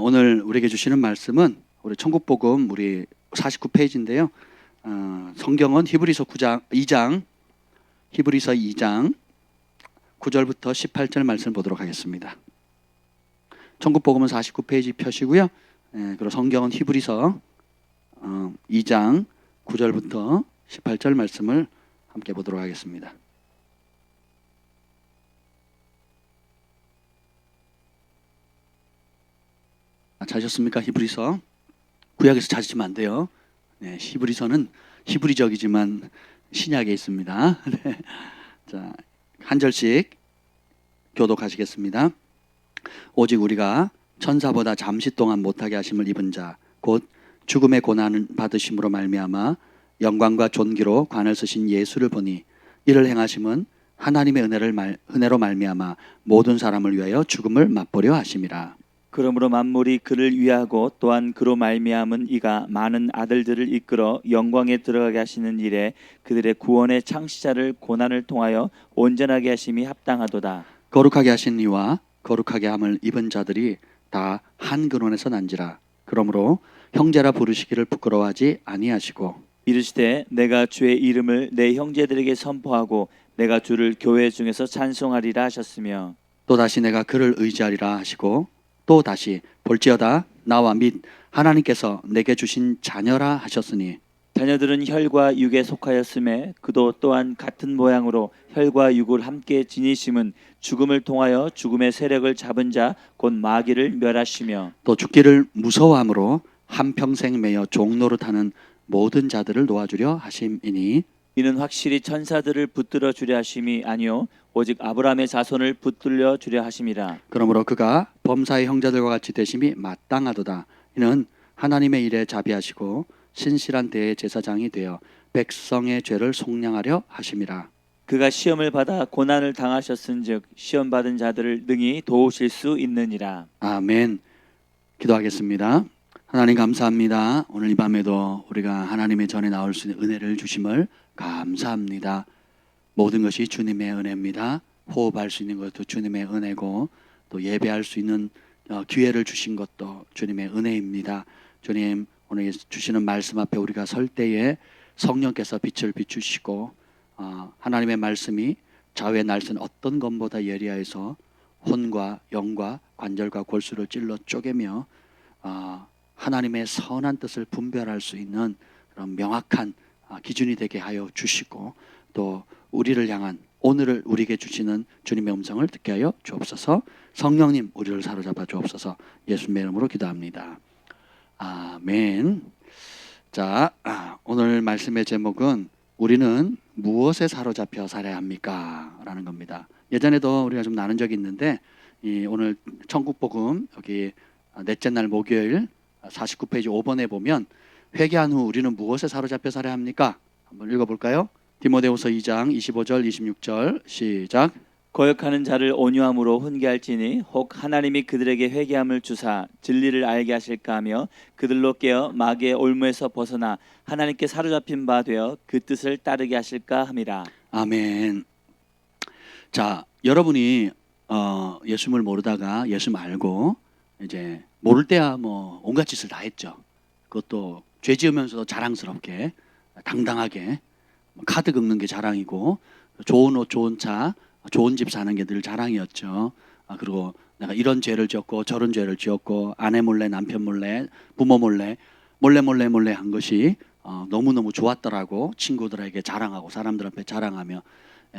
오늘 우리에게 주시는 말씀은 우리 천국복음 우리 49페이지인데요. 성경은 히브리서 2장 9절부터 18절 말씀을 보도록 하겠습니다. 천국복음은 49페이지 펴시고요. 그리고 성경은 히브리서 2장 9절부터 18절 말씀을 함께 보도록 하겠습니다. 찾으셨습니까? 히브리서. 구약에서 찾으시면 안 돼요. 히브리서는 히브리적이지만 신약에 있습니다. 자, 한 절씩 교독하시겠습니다. 오직 우리가 천사보다 잠시 동안 못하게 하심을 입은 자, 곧 죽음의 고난을 받으심으로 말미암아 영광과 존귀로 관을 쓰신 예수를 보니 이를 행하심은 하나님의 은혜로 말미암아 모든 사람을 위하여 죽음을 맛보려 하심이라. 그러므로 만물이 그를 위하고 또한 그로 말미암은 이가 많은 아들들을 이끌어 영광에 들어가게 하시는 일에 그들의 구원의 창시자를 고난을 통하여 온전하게 하심이 합당하도다. 거룩하게 하신 이와 거룩하게 함을 입은 자들이 다 한 근원에서 난지라. 그러므로 형제라 부르시기를 부끄러워하지 아니하시고 이르시되 내가 주의 이름을 내 형제들에게 선포하고 내가 주를 교회 중에서 찬송하리라 하셨으며 또다시 내가 그를 의지하리라 하시고 또 다시 볼지어다 나와 및 하나님께서 내게 주신 자녀라 하셨으니 자녀들은 혈과 육에 속하였음에 그도 또한 같은 모양으로 혈과 육을 함께 지니심은 죽음을 통하여 죽음의 세력을 잡은 자 곧 마귀를 멸하시며 또 죽기를 무서워함으로 한평생 매여 종노릇하는 모든 자들을 도와주려 하심이니 이는 확실히 천사들을 붙들어 주려 하심이 아니요 오직 아브라함의 자손을 붙들려 주려 하심이라. 그러므로 그가 범사의 형제들과 같이 되심이 마땅하도다. 이는 하나님의 일에 자비하시고 신실한 대제사장이 되어 백성의 죄를 속량하려 하심이라. 그가 시험을 받아 고난을 당하셨은즉 시험 받은 자들을 능히 도우실 수 있느니라. 아멘. 기도하겠습니다. 하나님 감사합니다. 오늘 이 밤에도 우리가 하나님의 전에 나올 수 있는 은혜를 주심을 감사합니다. 모든 것이 주님의 은혜입니다. 호흡할 수 있는 것도 주님의 은혜고 또 예배할 수 있는 기회를 주신 것도 주님의 은혜입니다. 주님 오늘 주시는 말씀 앞에 우리가 설 때에 성령께서 빛을 비추시고 하나님의 말씀이 좌우의 날선 어떤 것보다 예리하여서 혼과 영과 관절과 골수를 찔러 쪼개며 하나님의 선한 뜻을 분별할 수 있는 그런 명확한 기준이 되게 하여 주시고 또 우리를 향한 오늘을 우리에게 주시는 주님의 음성을 듣게 하여 주옵소서. 성령님 우리를 사로잡아 주옵소서. 예수님의 이름으로 기도합니다. 아멘. 자, 오늘 말씀의 제목은 우리는 무엇에 사로잡혀 살아야 합니까? 라는 겁니다. 예전에도 우리가 좀 나눈 적이 있는데 오늘 천국복음 여기 넷째 날 목요일 49페이지 5번에 보면 회개한 후 우리는 무엇에 사로잡혀 살아야 합니까? 한번 읽어볼까요? 디모데후서 2장 25절 26절 시작. 거역하는 자를 온유함으로 훈계할지니 혹 하나님이 그들에게 회개함을 주사 진리를 알게 하실까 하며 그들로 깨어 마귀의 올무에서 벗어나 하나님께 사로잡힌 바 되어 그 뜻을 따르게 하실까 함이라. 아멘. 자, 여러분이 예수님을 모르다가 예수 알고 이제 모를 때야 뭐 온갖 짓을 다 했죠. 그것도 죄 지으면서도 자랑스럽게 당당하게 카드 긁는 게 자랑이고 좋은 옷 좋은 차 좋은 집 사는 게 늘 자랑이었죠. 그리고 내가 이런 죄를 지었고 저런 죄를 지었고 아내 몰래 남편 몰래 부모 몰래 한 것이 너무너무 좋았더라고 친구들에게 자랑하고 사람들 앞에 자랑하며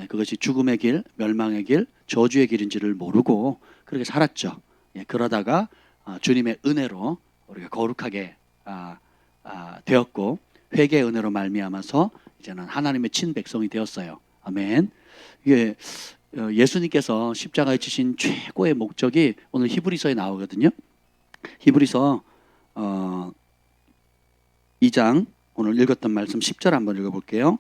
그것이 죽음의 길, 멸망의 길, 저주의 길인지를 모르고 그렇게 살았죠. 그러다가 주님의 은혜로 우리가 거룩하게 되었고 회개의 은혜로 말미암아서 이제는 하나님의 친백성이 되었어요. 아멘. 이게 예수님께서 십자가에 지신 최고의 목적이 오늘 히브리서에 나오거든요. 히브리서 2장 오늘 읽었던 말씀 10절 한번 읽어볼게요.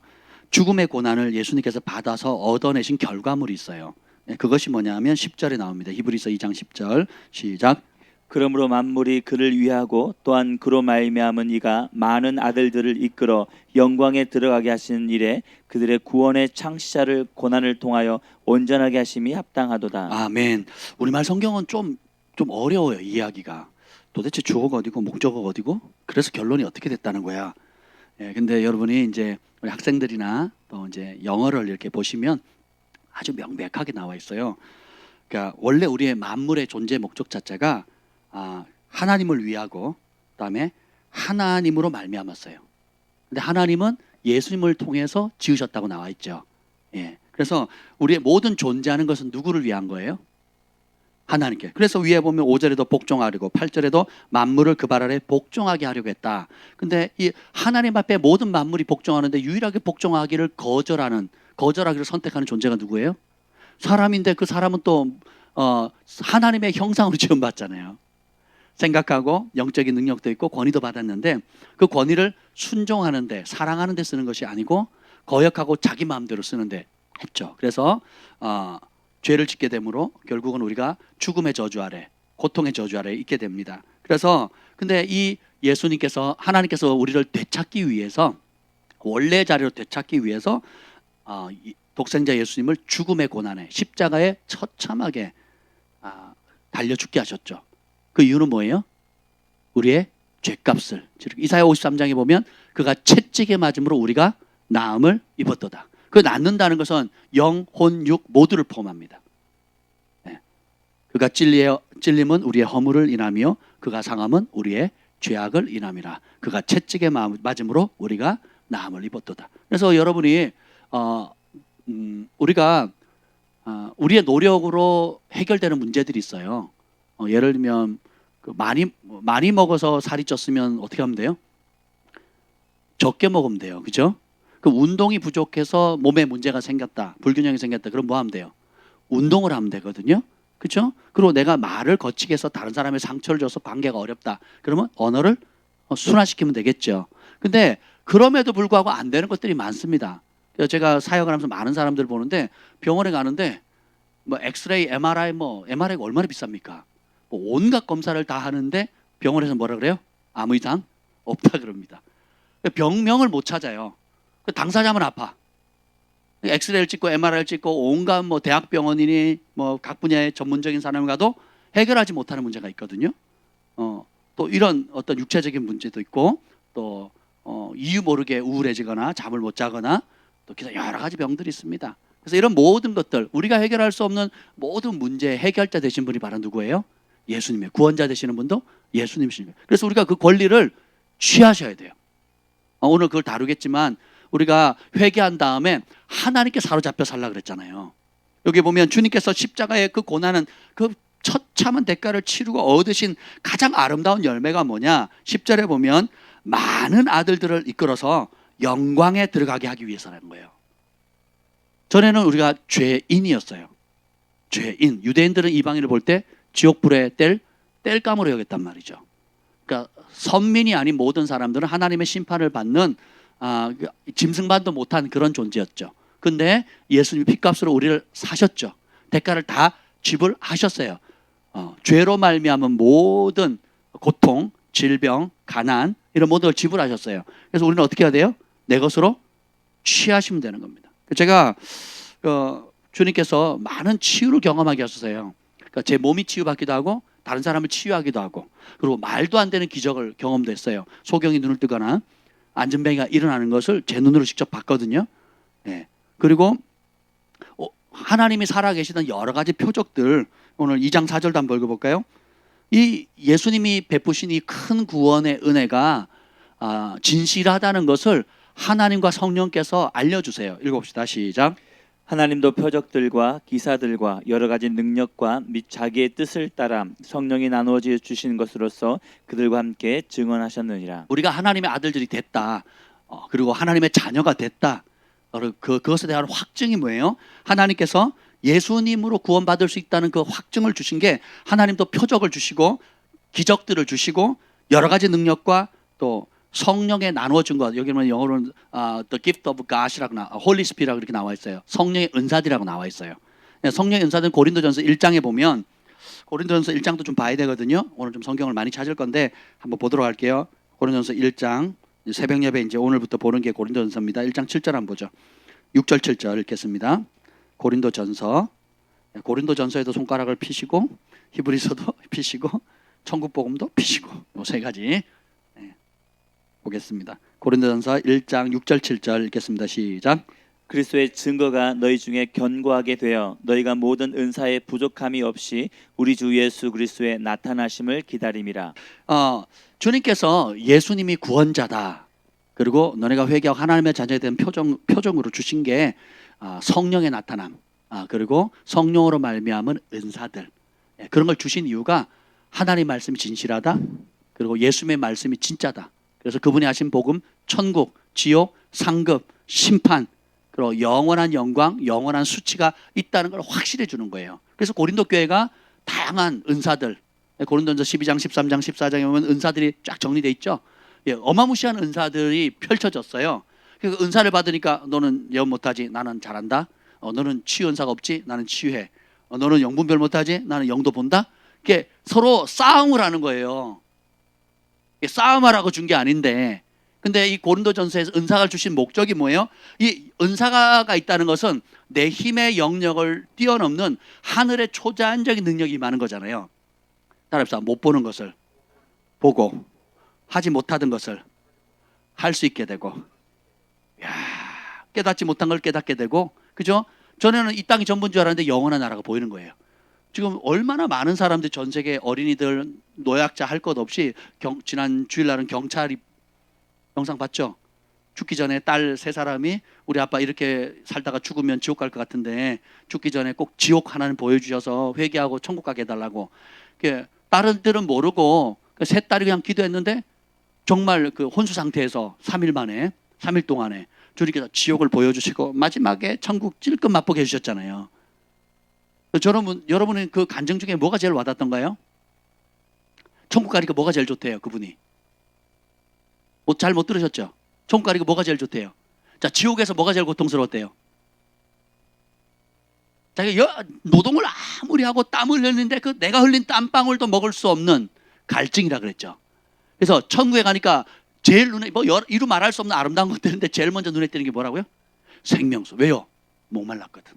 죽음의 고난을 예수님께서 받아서 얻어내신 결과물이 있어요. 그것이 뭐냐면 10절에 나옵니다. 히브리서 2장 10절 시작. 그러므로 만물이 그를 위하고 또한 그로 말미암은 이가 많은 아들들을 이끌어 영광에 들어가게 하시는 일에 그들의 구원의 창시자를 고난을 통하여 온전하게 하심이 합당하도다. 아멘. 우리말 성경은 좀 어려워요, 이해하기가. 도대체 주어가 어디고 목적어가 어디고? 그래서 결론이 어떻게 됐다는 거야. 예, 근데 여러분이 이제 우리 학생들이나 또 이제 영어를 이렇게 보시면 아주 명백하게 나와 있어요. 그러니까 원래 우리의 만물의 존재 목적 자체가 하나님을 위하고 그다음에 하나님으로 말미암았어요. 근데 하나님은 예수님을 통해서 지으셨다고 나와 있죠. 예. 그래서 우리의 모든 존재하는 것은 누구를 위한 거예요? 하나님께. 그래서 위에 보면 5절에도 복종하려고 8절에도 만물을 그 발 아래 복종하게 하려고 했다. 근데 이 하나님 앞에 모든 만물이 복종하는데 유일하게 복종하기를 거절하기를 선택하는 존재가 누구예요? 사람인데 그 사람은 또 하나님의 형상으로 지음받잖아요. 생각하고 영적인 능력도 있고 권위도 받았는데 그 권위를 순종하는데 사랑하는 데 쓰는 것이 아니고 거역하고 자기 마음대로 쓰는데 했죠. 그래서 죄를 짓게 되므로 결국은 우리가 죽음의 저주 아래, 고통의 저주 아래 있게 됩니다. 그래서 근데 이 예수님께서 하나님께서 우리를 되찾기 위해서 원래 자리로 되찾기 위해서 독생자 예수님을 죽음의 고난에 십자가에 처참하게 달려 죽게 하셨죠. 그 이유는 뭐예요? 우리의 죄값을. 이사야 53장에 보면 그가 채찍에 맞음으로 우리가 나음을 입었도다. 그 낫는다는 것은 영, 혼, 육 모두를 포함합니다. 네. 그가 찔림은 우리의 허물을 인하며 그가 상함은 우리의 죄악을 인함이라. 그가 채찍에 맞음으로 우리가 나음을 입었도다. 그래서 여러분이 우리가 우리의 노력으로 해결되는 문제들이 있어요. 예를 들면 많이 먹어서 살이 쪘으면 어떻게 하면 돼요? 적게 먹으면 돼요. 그죠? 그 운동이 부족해서 몸에 문제가 생겼다, 불균형이 생겼다. 그럼 뭐 하면 돼요? 운동을 하면 되거든요. 그렇죠? 그리고 내가 말을 거치게 해서 다른 사람의 상처를 줘서 관계가 어렵다. 그러면 언어를 순화시키면 되겠죠. 근데 그럼에도 불구하고 안 되는 것들이 많습니다. 그래서 제가 사역을 하면서 많은 사람들 보는데 병원에 가는데 뭐 엑스레이, MRI가 얼마나 비쌉니까? 뭐 온갖 검사를 다 하는데 병원에서 뭐라 그래요? 아무 이상 없다 그럽니다. 병명을 못 찾아요. 당사자만 아파. 엑스레이를 찍고 MRI를 찍고 온갖 뭐 대학병원이니 뭐 각 분야의 전문적인 사람을 가도 해결하지 못하는 문제가 있거든요. 또 이런 어떤 육체적인 문제도 있고 또 이유 모르게 우울해지거나 잠을 못 자거나 또 여러 가지 병들이 있습니다. 그래서 이런 모든 것들 우리가 해결할 수 없는 모든 문제 해결자 되신 분이 바로 누구예요? 예수님이에요. 구원자 되시는 분도 예수님이십니다. 그래서 우리가 그 권리를 취하셔야 돼요. 오늘 그걸 다루겠지만 우리가 회개한 다음에 하나님께 사로잡혀 살라 그랬잖아요. 여기 보면 주님께서 십자가의 그 고난은 그 처참한 대가를 치르고 얻으신 가장 아름다운 열매가 뭐냐? 10절에 보면 많은 아들들을 이끌어서 영광에 들어가게 하기 위해서라는 거예요. 전에는 우리가 죄인이었어요. 죄인. 유대인들은 이방인을 볼 때 지옥불에 뗄감으로 여겼단 말이죠. 그러니까 선민이 아닌 모든 사람들은 하나님의 심판을 받는 짐승만도 못한 그런 존재였죠. 근데 예수님이 핏값으로 우리를 사셨죠. 대가를 다 지불하셨어요. 죄로 말미암은 모든 고통, 질병, 가난 이런 모든 걸 지불하셨어요. 그래서 우리는 어떻게 해야 돼요? 내 것으로 취하시면 되는 겁니다. 제가 주님께서 많은 치유를 경험하게 하셨어요. 그러니까 제 몸이 치유받기도 하고 다른 사람을 치유하기도 하고 그리고 말도 안 되는 기적을 경험도 했어요. 소경이 눈을 뜨거나 안전뱅이가 일어나는 것을 제 눈으로 직접 봤거든요. 네. 그리고 하나님이 살아계시던 여러 가지 표적들 오늘 2장 4절도 한번 읽어볼까요? 이 예수님이 베푸신 이 큰 구원의 은혜가 진실하다는 것을 하나님과 성령께서 알려주세요. 읽어봅시다. 시작. 하나님도 표적들과 기사들과 여러 가지 능력과 및 자기의 뜻을 따라 성령이 나누어져 주신 것으로서 그들과 함께 증언하셨느니라. 우리가 하나님의 아들들이 됐다. 그리고 하나님의 자녀가 됐다. 그것에 대한 확증이 뭐예요? 하나님께서 예수님으로 구원받을 수 있다는 그 확증을 주신 게 하나님도 표적을 주시고 기적들을 주시고 여러 가지 능력과 또 성령에 나누어 준 것. 여기 보면 영어로는 the gift of God이라고 Holy Spirit이라고 이렇게 나와 있어요. 성령의 은사들이라고 나와 있어요. 성령의 은사들은 고린도전서 1장에 보면 고린도전서 1장도 좀 봐야 되거든요. 오늘 좀 성경을 많이 찾을 건데 한번 보도록 할게요. 고린도전서 1장 새벽 예배 이제 오늘부터 보는 게 고린도전서입니다. 1장 7절 한번 보죠. 6절 7절 읽겠습니다. 고린도전서에도 손가락을 피시고 히브리서도 피시고 천국 복음도 피시고 요 세 가지 보겠습니다. 고린도전서 1장 6절 7절 읽겠습니다. 시작. 그리스도의 증거가 너희 중에 견고하게 되어 너희가 모든 은사에 부족함이 없이 우리 주 예수 그리스도의 나타나심을 기다림이라. 주님께서 예수님이 구원자다. 그리고 너네가 회개하고 하나님의 자녀에 대한 표정으로 주신 게 성령의 나타남. 그리고 성령으로 말미암은 은사들. 그런 걸 주신 이유가 하나님 말씀이 진실하다. 그리고 예수님의 말씀이 진짜다. 그래서 그분이 하신 복음, 천국, 지옥, 상급, 심판, 그리고 영원한 영광, 영원한 수치가 있다는 걸 확실해 주는 거예요. 그래서 고린도 교회가 다양한 은사들, 고린도전서 12장, 13장, 14장에 보면 은사들이 쫙 정리되어 있죠. 어마무시한 은사들이 펼쳐졌어요. 그 은사를 받으니까 너는 예언 못하지, 나는 잘한다. 너는 치유 은사가 없지, 나는 치유해. 너는 영분별 못하지, 나는 영도 본다. 이게 서로 싸움을 하는 거예요. 싸움하라고 준 게 아닌데, 근데 이 고린도전서에서 은사가 주신 목적이 뭐예요? 이 은사가 있다는 것은 내 힘의 영역을 뛰어넘는 하늘의 초자연적인 능력이 많은 거잖아요. 따라합시다. 못 보는 것을 보고 하지 못하던 것을 할 수 있게 되고, 깨닫지 못한 걸 깨닫게 되고, 그죠? 전에는 이 땅이 전부인 줄 알았는데 영원한 나라가 보이는 거예요. 지금 얼마나 많은 사람들이 전 세계 어린이들, 노약자 할 것 없이 지난 주일날은 경찰이 영상 봤죠? 죽기 전에 딸 세 사람이 우리 아빠 이렇게 살다가 죽으면 지옥 갈 것 같은데 죽기 전에 꼭 지옥 하나는 보여주셔서 회개하고 천국 가게 해달라고. 다른 들은 모르고 세 딸이 그냥 기도했는데 정말 그 혼수 상태에서 3일 만에 3일 동안에 주님께서 지옥을 보여주시고 마지막에 천국 찔끔 맛보게 해주셨잖아요. 여러분은 그 간증 중에 뭐가 제일 와닿던가요? 천국 가니까 뭐가 제일 좋대요, 그분이? 잘 못 들으셨죠? 천국 가니까 뭐가 제일 좋대요? 자, 지옥에서 뭐가 제일 고통스러웠대요? 자기가 노동을 아무리 하고 땀을 흘리는데 그 내가 흘린 땀방울도 먹을 수 없는 갈증이라 그랬죠. 그래서 천국에 가니까 제일 눈에 이루 말할 수 없는 아름다운 것들인데 제일 먼저 눈에 띄는 게 뭐라고요? 생명수. 왜요? 목말랐거든.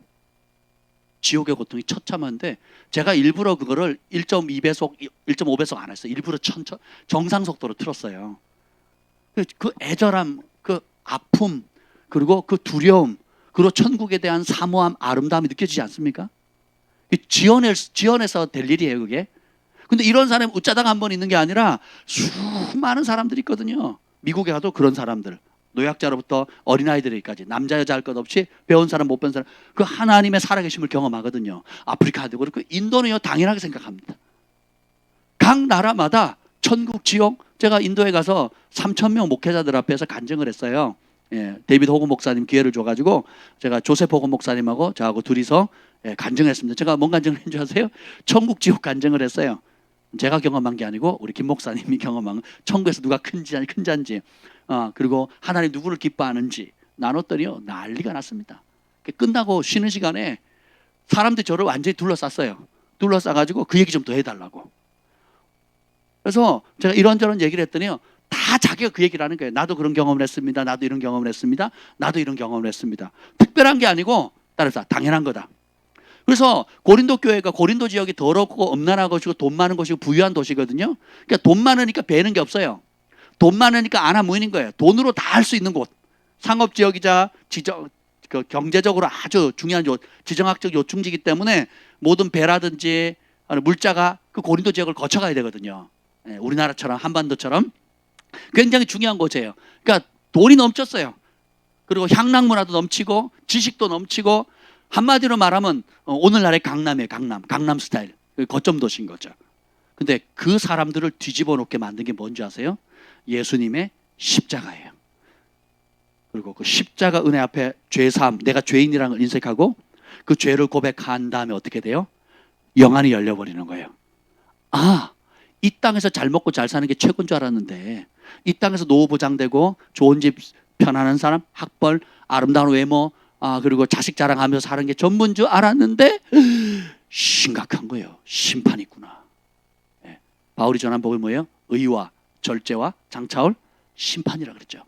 지옥의 고통이 처참한데 제가 일부러 그거를 1.2배속, 1.5배속 안 했어요. 일부러 정상 속도로 틀었어요. 그 애절함, 그 아픔, 그리고 그 두려움, 그리고 천국에 대한 사모함, 아름다움이 느껴지지 않습니까? 지연해서 될 일이에요, 그게. 근데 이런 사람이 웃자다가 한 번 있는 게 아니라 수많은 사람들이 있거든요. 미국에 가도 그런 사람들, 노약자로부터 어린아이들에게까지 남자 여자 할 것 없이 배운 사람 못 배운 사람, 그 하나님의 살아계심을 경험하거든요. 아프리카도 그렇고 인도는요 당연하게 생각합니다. 각 나라마다 천국, 지옥. 제가 인도에 가서 3,000명 목회자들 앞에서 간증을 했어요. 데이비드 호그 목사님 기회를 줘가지고 제가 조셉 호그 목사님하고 저하고 둘이서 간증을 했습니다. 제가 뭔 간증을 했는지 아세요? 천국, 지옥 간증을 했어요. 제가 경험한 게 아니고 우리 김 목사님이 경험한 천국에서 누가 큰 자인지 그리고 하나님 누구를 기뻐하는지 나눴더니요 난리가 났습니다. 끝나고 쉬는 시간에 사람들이 저를 완전히 둘러쌌어요. 둘러싸가지고 그 얘기 좀 더 해달라고. 그래서 제가 이런저런 얘기를 했더니요 다 자기가 그 얘기를 하는 거예요. 나도 그런 경험을 했습니다. 나도 이런 경험을 했습니다. 나도 이런 경험을 했습니다. 특별한 게 아니고 따라서 당연한 거다. 그래서 고린도 교회가 고린도 지역이 더럽고 엄난한 것이고 돈 많은 것이고 부유한 도시거든요. 그러니까 돈 많으니까 배는 게 없어요. 돈 많으니까 아나무인인 거예요. 돈으로 다 할 수 있는 곳. 상업 지역이자 경제적으로 아주 중요한 지정학적 요충지이기 때문에 모든 배라든지 물자가 그 고린도 지역을 거쳐가야 되거든요. 우리나라처럼 한반도처럼 굉장히 중요한 곳이에요. 그러니까 돈이 넘쳤어요. 그리고 향락 문화도 넘치고 지식도 넘치고 한마디로 말하면 오늘날의 강남이에요. 강남 스타일. 거점 도시인 거죠. 근데 그 사람들을 뒤집어 놓게 만든 게 뭔지 아세요? 예수님의 십자가예요. 그리고 그 십자가 은혜 앞에 죄사함, 내가 죄인이라는 걸 인식하고 그 죄를 고백한 다음에 어떻게 돼요? 영안이 열려버리는 거예요. 이 땅에서 잘 먹고 잘 사는 게 최고인 줄 알았는데 이 땅에서 노후보장되고 좋은 집 편안한 사람, 학벌, 아름다운 외모, 그리고 자식 자랑하면서 사는 게 전부인 줄 알았는데 심각한 거예요. 심판이 있구나. 바울이 전한 복음이 뭐예요? 의와 절제와 장차올 심판이라 그랬죠.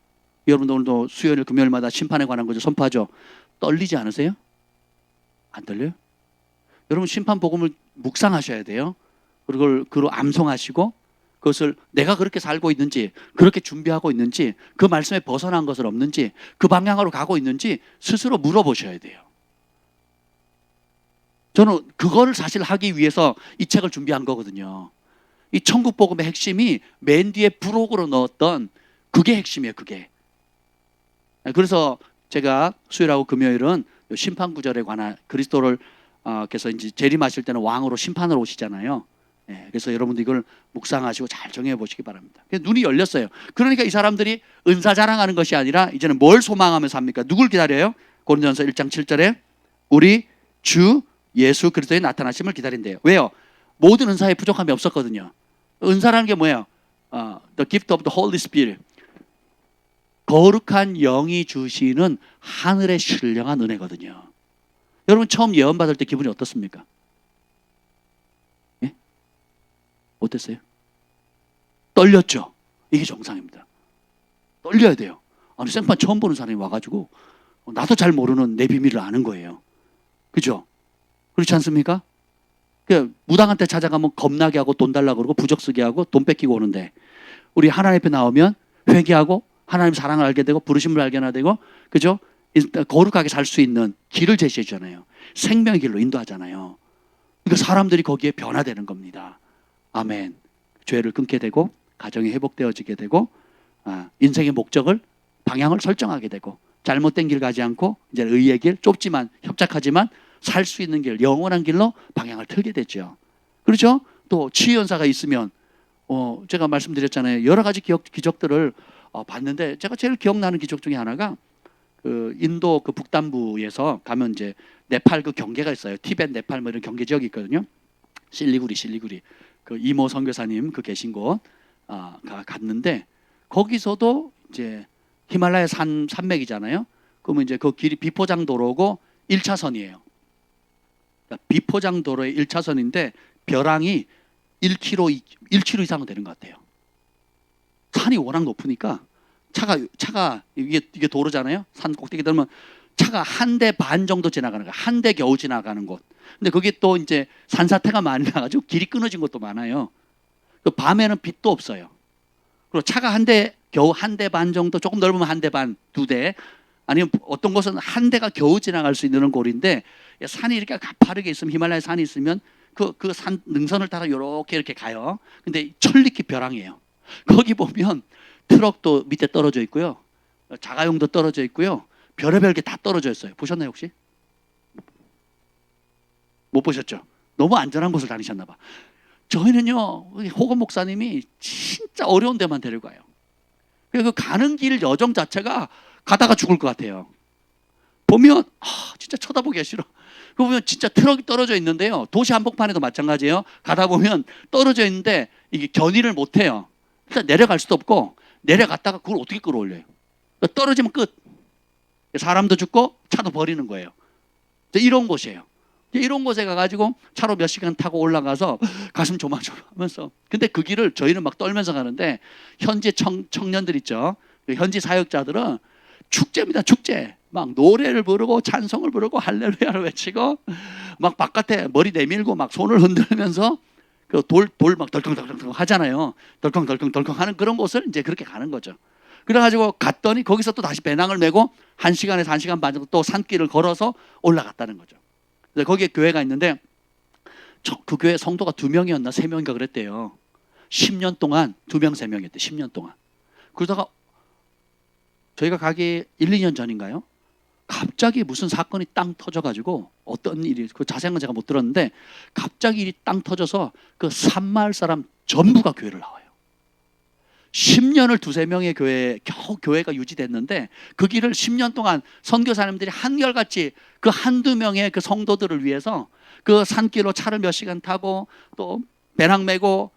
여러분도 오늘도 수요일 금요일마다 심판에 관한 거죠. 선포하죠. 떨리지 않으세요? 안 떨려요? 여러분 심판 복음을 묵상하셔야 돼요. 그걸 암송하시고 그것을 내가 그렇게 살고 있는지, 그렇게 준비하고 있는지, 그 말씀에 벗어난 것은 없는지, 그 방향으로 가고 있는지 스스로 물어보셔야 돼요. 저는 그거를 사실 하기 위해서 이 책을 준비한 거거든요. 이 천국 복음의 핵심이 맨 뒤에 부록으로 넣었던 그게 핵심이에요. 그게. 그래서 제가 수요일하고 금요일은 심판 구절에 관한 그리스도를 그래서 이제 재림하실 때는 왕으로 심판으로 오시잖아요. 그래서 여러분들 이걸 묵상하시고 잘 정해 보시기 바랍니다. 눈이 열렸어요. 그러니까 이 사람들이 은사 자랑하는 것이 아니라 이제는 뭘 소망하면서 합니까? 누굴 기다려요? 고린도전서 1장 7절에 우리 주 예수 그리스도의 나타나심을 기다린대요. 왜요? 모든 은사에 부족함이 없었거든요. 은사라는 게 뭐예요? The gift of the Holy Spirit. 거룩한 영이 주시는 하늘의 신령한 은혜거든요. 여러분 처음 예언 받을 때 기분이 어떻습니까? 예? 어땠어요? 떨렸죠. 이게 정상입니다. 떨려야 돼요. 아니 생판 처음 보는 사람이 와가지고 나도 잘 모르는 내 비밀을 아는 거예요. 그죠? 그렇지 않습니까? 무당한테 찾아가면 겁나게 하고 돈 달라고 그러고 부적 쓰게 하고 돈 뺏기고 오는데 우리 하나님 앞에 나오면 회개하고 하나님 사랑을 알게 되고 부르심을 알게 되고 그죠? 거룩하게 살 수 있는 길을 제시해 주잖아요. 생명의 길로 인도하잖아요. 그러니까 사람들이 거기에 변화되는 겁니다. 아멘. 죄를 끊게 되고 가정이 회복되어지게 되고 인생의 목적을 방향을 설정하게 되고 잘못된 길 가지 않고 이제 의의 길 좁지만 협착하지만 살 수 있는 길 영원한 길로 방향을 틀게 되죠. 그렇죠? 또 치유연사가 있으면 제가 말씀드렸잖아요. 여러 가지 기적들을 봤는데 제가 제일 기억나는 기적 중에 하나가 그 인도 그 북단부에서 가면 이제 네팔 그 경계가 있어요. 티벳, 네팔 뭐 이런 경계 지역이 있거든요. 실리구리 그 이모 선교사님 그 계신 곳 갔는데 거기서도 이제 히말라야 산맥이잖아요. 그러면 이제 그 길이 비포장 도로고 1차선이에요. 그러니까 비포장 도로의 1차선인데 벼랑이 1km 이상은 되는 것 같아요. 산이 워낙 높으니까 차가 이게 도로잖아요. 산 꼭대기 들면 차가 한 대 반 정도 지나가는 거예요. 한 대 겨우 지나가는 곳. 근데 거기 또 이제 산사태가 많이 나가지고 길이 끊어진 곳도 많아요. 그 밤에는 빛도 없어요. 그리고 차가 겨우 한 대 반 정도, 조금 넓으면 한 대 반, 두 대, 아니면 어떤 곳은 한 대가 겨우 지나갈 수 있는 골인데 산이 이렇게 가파르게 있으면 히말라야 산이 있으면 그 산 능선을 따라 이렇게 가요. 근데 천리길 벼랑이에요. 거기 보면 트럭도 밑에 떨어져 있고요. 자가용도 떨어져 있고요. 별의별 게 다 떨어져 있어요. 보셨나요 혹시? 못 보셨죠? 너무 안전한 곳을 다니셨나 봐. 저희는요 호건 목사님이 진짜 어려운 데만 데려가요. 그 가는 길 여정 자체가 가다가 죽을 것 같아요. 보면 진짜 쳐다보기가 싫어. 그 보면 진짜 트럭이 떨어져 있는데요. 도시 한복판에도 마찬가지예요. 가다 보면 떨어져 있는데 이게 견인을 못 해요. 일단 내려갈 수도 없고 내려갔다가 그걸 어떻게 끌어올려요? 떨어지면 끝. 사람도 죽고 차도 버리는 거예요. 이런 곳이에요. 이런 곳에 가가지고 차로 몇 시간 타고 올라가서 가슴 조마조마하면서 근데 그 길을 저희는 막 떨면서 가는데 현지 청년들 있죠. 현지 사역자들은 축제입니다. 축제. 막 노래를 부르고 찬송을 부르고 할렐루야를 외치고 막 바깥에 머리 내밀고 막 손을 흔들면서 그 돌 막 덜컹덜컹 하잖아요. 덜컹덜컹 하는 그런 곳을 이제 그렇게 가는 거죠. 그래가지고 갔더니 거기서 또 다시 배낭을 메고 1시간에서 1시간 반 정도 또 산길을 걸어서 올라갔다는 거죠. 그래서 거기에 교회가 있는데 그 교회 성도가 2명이었나 3명인가 그랬대요. 10년 동안 2명 3명이었대. 10년 동안. 그러다가 저희가 가기 1, 2년 전인가요? 갑자기 무슨 사건이 땅 터져가지고 어떤 일이 그 자세한 건 제가 못 들었는데 갑자기 일이 땅 터져서 그 산마을 사람 전부가 교회를 나와요. 10년을 2-3명의 겨우 교회가 유지됐는데 그 길을 10년 동안 선교사님들이 한결같이 그 1-2명의 그 성도들을 위해서 그 산길로 차를 몇 시간 타고 또 배낭 메고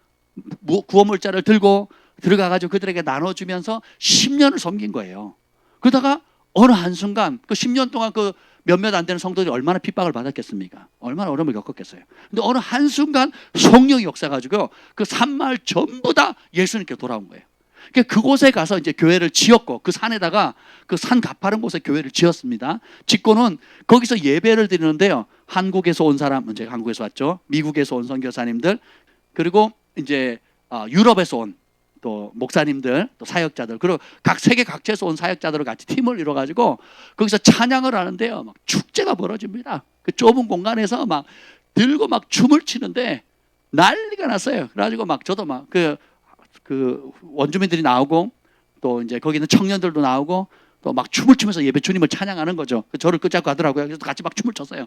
구호물자를 들고 들어가가지고 그들에게 나눠주면서 10년을 섬긴 거예요. 그러다가 어느 한순간 그 10년 동안 그 몇몇 안 되는 성도들이 얼마나 핍박을 받았겠습니까? 얼마나 어려움을 겪었겠어요. 근데 어느 한순간 성령이 역사가지고 그 산마을 전부 다 예수님께 돌아온 거예요. 그러니까 그곳에 가서 이제 교회를 지었고 그 산에다가 그 산 가파른 곳에 교회를 지었습니다. 짓고는 거기서 예배를 드리는데요. 한국에서 온 사람, 제가 한국에서 왔죠. 미국에서 온 선교사님들, 그리고 이제 유럽에서 온 또 목사님들, 또 사역자들, 그리고 각 세계 각지에서 온 사역자들을 같이 팀을 이뤄가지고 거기서 찬양을 하는데요. 막 축제가 벌어집니다. 그 좁은 공간에서 막 들고 막 춤을 추는데 난리가 났어요. 그래가지고 막 저도 막 그 원주민들이 나오고 또 이제 거기 있는 청년들도 나오고 또 막 춤을 추면서 예배 주님을 찬양하는 거죠. 저를 끄잡고 하더라고요. 그래서 같이 막 춤을 췄어요.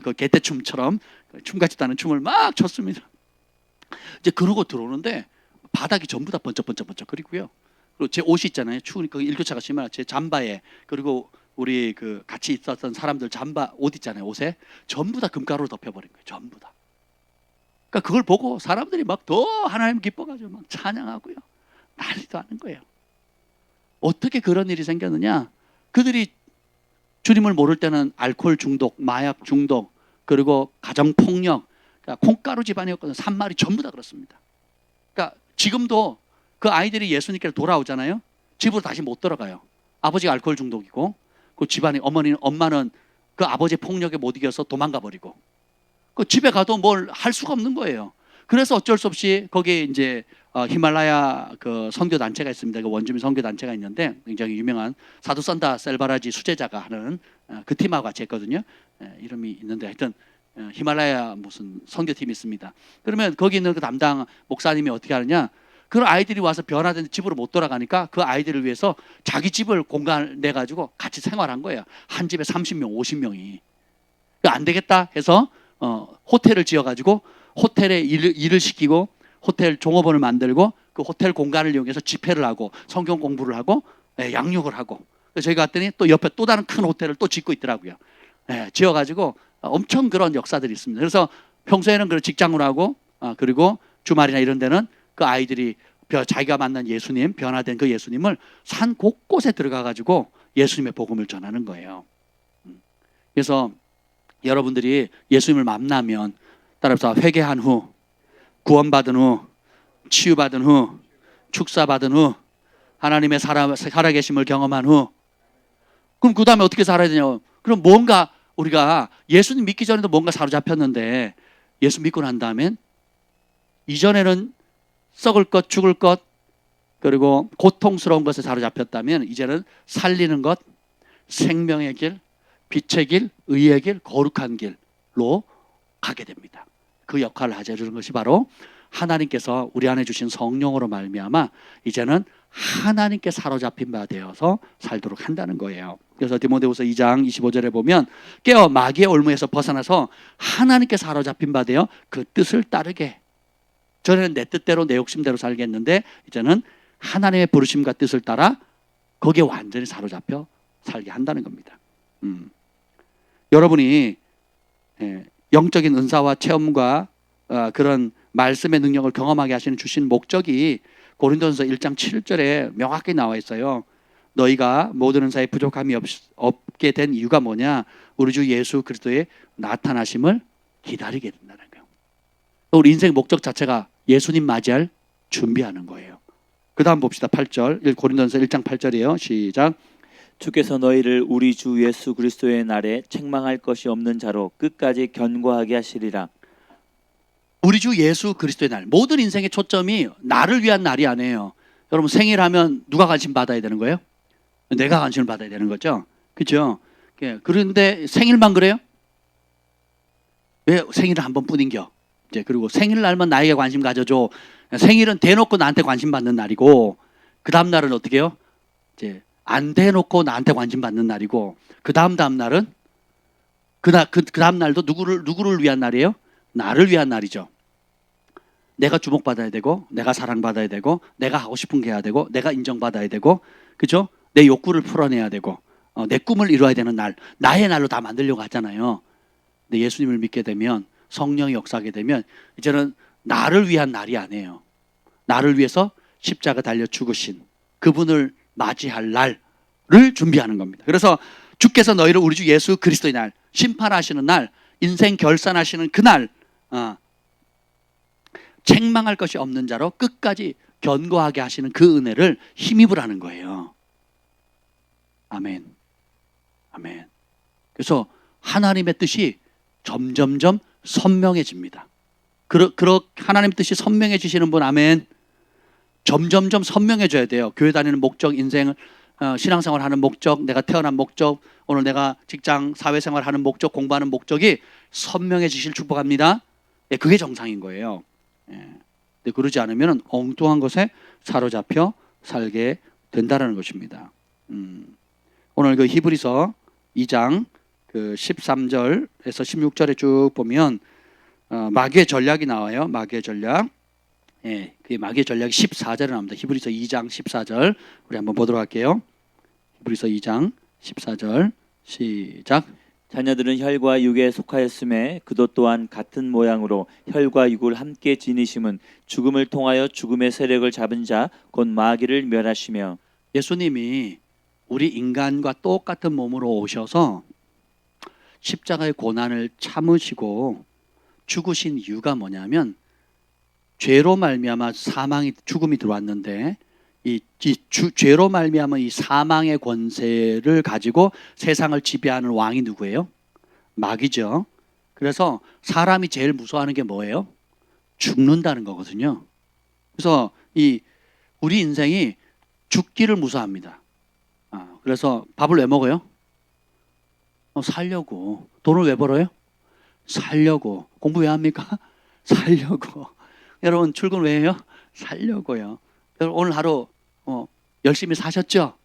그 개떼춤처럼 춤 같지도 않은 춤을 막 췄습니다. 이제 그러고 들어오는데 바닥이 전부 다 번쩍번쩍거리고요. 그리고 제 옷이 있잖아요. 추우니까 일교차가 심한 제 잠바에, 그리고 우리 그 같이 있었던 사람들 잠바 옷 있잖아요. 옷에 전부 다 금가루로 덮여버린 거예요. 전부 다. 그러니까 그걸 보고 사람들이 막 더 하나님 기뻐가지고 막 찬양하고요. 난리도 하는 거예요. 어떻게 그런 일이 생겼느냐? 그들이 주님을 모를 때는 알코올 중독, 마약 중독, 그리고 가정 폭력, 그러니까 콩가루 집안이었거든요. 산말이 전부 다 그렇습니다. 그러니까 지금도 그 아이들이 예수님께로 돌아오잖아요. 집으로 다시 못 들어가요. 아버지가 알코올 중독이고, 그 집안에 엄마는 그 아버지의 폭력에 못 이겨서 도망가 버리고, 그 집에 가도 뭘 할 수가 없는 거예요. 그래서 어쩔 수 없이 거기에 이제 히말라야 그 선교 단체가 있습니다. 그 원주민 선교 단체가 있는데 굉장히 유명한 사두 산다 셀바라지 수제자가 하는 그 팀하고 같이 했거든요. 이름이 있는데 하여튼 히말라야 무슨 선교팀이 있습니다. 그러면 거기 있는 그 담당 목사님이 어떻게 하느냐? 그런 아이들이 와서 변화된 집으로 못 돌아가니까 그 아이들을 위해서 자기 집을 공간 내 가지고 같이 생활한 거예요. 한 집에 30명, 50명이. 안 되겠다 해서 호텔을 지어 가지고 호텔에 일을 시키고 호텔 종업원을 만들고 그 호텔 공간을 이용해서 집회를 하고 성경 공부를 하고 양육을 하고. 그래서 저희가 갔더니 또 옆에 또 다른 큰 호텔을 또 짓고 있더라고요. 지어가지고 엄청 그런 역사들이 있습니다. 그래서 평소에는 그 직장을 하고 그리고 주말이나 이런 데는 그 아이들이 자기가 만난 예수님, 변화된 그 예수님을 산 곳곳에 들어가가지고 예수님의 복음을 전하는 거예요. 그래서 여러분들이 예수님을 만나면 따라서 회개한 후, 구원받은 후, 치유받은 후, 축사받은 후, 하나님의 살아계심을 경험한 후, 그럼 그 다음에 어떻게 살아야 되냐? 그럼 뭔가 우리가 예수님 믿기 전에도 뭔가 사로잡혔는데 예수 믿고 난 다음엔 이전에는 썩을 것, 죽을 것, 그리고 고통스러운 것에 사로잡혔다면 이제는 살리는 것, 생명의 길, 빛의 길, 의의 길, 거룩한 길로 가게 됩니다. 그 역할을 하시는 것이 바로 하나님께서 우리 안에 주신 성령으로 말미암아 이제는 하나님께 사로잡힌 바 되어서 살도록 한다는 거예요. 그래서 디모데후서 2장 25절에 보면 깨어 마귀의 올무에서 벗어나서 하나님께 사로잡힌 바 되어 그 뜻을 따르게. 전에는 내 뜻대로 내 욕심대로 살겠는데 이제는 하나님의 부르심과 뜻을 따라 거기에 완전히 사로잡혀 살게 한다는 겁니다. 여러분이 영적인 은사와 체험과 그런 말씀의 능력을 경험하게 하시는 주신 목적이 고린도전서 1장 7절에 명확히 나와 있어요. 너희가 모든 은사에 부족함이 없게 된 이유가 뭐냐? 우리 주 예수 그리스도의 나타나심을 기다리게 된다는 거예요. 우리 인생의 목적 자체가 예수님 맞이할 준비하는 거예요. 그 다음 봅시다. 8절 고린도전서 1장 8절이에요. 시작. 주께서 너희를 우리 주 예수 그리스도의 날에 책망할 것이 없는 자로 끝까지 견고하게 하시리라. 우리 주 예수 그리스도의 날. 모든 인생의 초점이 나를 위한 날이 아니에요. 여러분 생일하면 누가 관심 받아야 되는 거예요? 내가 관심을 받아야 되는 거죠. 그렇죠? 그런데 생일만 그래요? 왜 생일을 한 번뿐인겨? 이제 그리고 생일날만 나에게 관심 가져줘. 생일은 대놓고 나한테 관심 받는 날이고 그 다음 날은 어떻게 해요? 이제 안 대놓고 나한테 관심 받는 날이고 그 다음 날은 그 다음 날도 누구를 위한 날이에요? 나를 위한 날이죠. 내가 주목받아야 되고 내가 사랑받아야 되고 내가 하고 싶은 게 해야 되고 내가 인정받아야 되고 그죠? 내 욕구를 풀어내야 되고 내 꿈을 이루어야 되는 날, 나의 날로 다 만들려고 하잖아요. 근데 예수님을 믿게 되면 성령이 역사하게 되면 이제는 나를 위한 날이 아니에요. 나를 위해서 십자가 달려 죽으신 그분을 맞이할 날을 준비하는 겁니다. 그래서 주께서 너희를 우리 주 예수 그리스도의 날, 심판하시는 날, 인생 결산하시는 그날 책망할 것이 없는 자로 끝까지 견고하게 하시는 그 은혜를 힘입으라는 거예요. 아멘. 아멘. 그래서 하나님의 뜻이 점점점 선명해집니다. 하나님 뜻이 선명해지시는 분, 아멘. 점점점 선명해져야 돼요. 교회 다니는 목적, 인생을 신앙생활 하는 목적, 내가 태어난 목적, 오늘 내가 직장 사회생활 하는 목적, 공부하는 목적이 선명해지실 축복합니다. 예, 그게 정상인 거예요. 예. 근데 그러지 않으면 엉뚱한 것에 사로잡혀 살게 된다는 것입니다. 오늘 그 히브리서 2장 그 13절에서 16절에 쭉 보면 마귀의 전략이 나와요. 마귀의 전략. 예, 그게 마귀의 전략이 14절에 나옵니다. 히브리서 2장 14절 우리 한번 보도록 할게요. 히브리서 2장 14절 시작. 자녀들은 혈과 육에 속하였음에 그도 또한 같은 모양으로 혈과 육을 함께 지니심은 죽음을 통하여 죽음의 세력을 잡은 자 곧 마귀를 멸하시며. 예수님이 우리 인간과 똑같은 몸으로 오셔서 십자가의 고난을 참으시고 죽으신 이유가 뭐냐면 죄로 말미암아 죽음이 들어왔는데 죄로 말미암아 이 사망의 권세를 가지고 세상을 지배하는 왕이 누구예요? 마귀죠. 그래서 사람이 제일 무서워하는 게 뭐예요? 죽는다는 거거든요. 그래서 우리 인생이 죽기를 무서워합니다. 그래서 밥을 왜 먹어요? 살려고. 돈을 왜 벌어요? 살려고. 공부 왜 합니까? 살려고. 여러분 출근 왜 해요? 살려고요. 여러분 오늘 하루 열심히 사셨죠?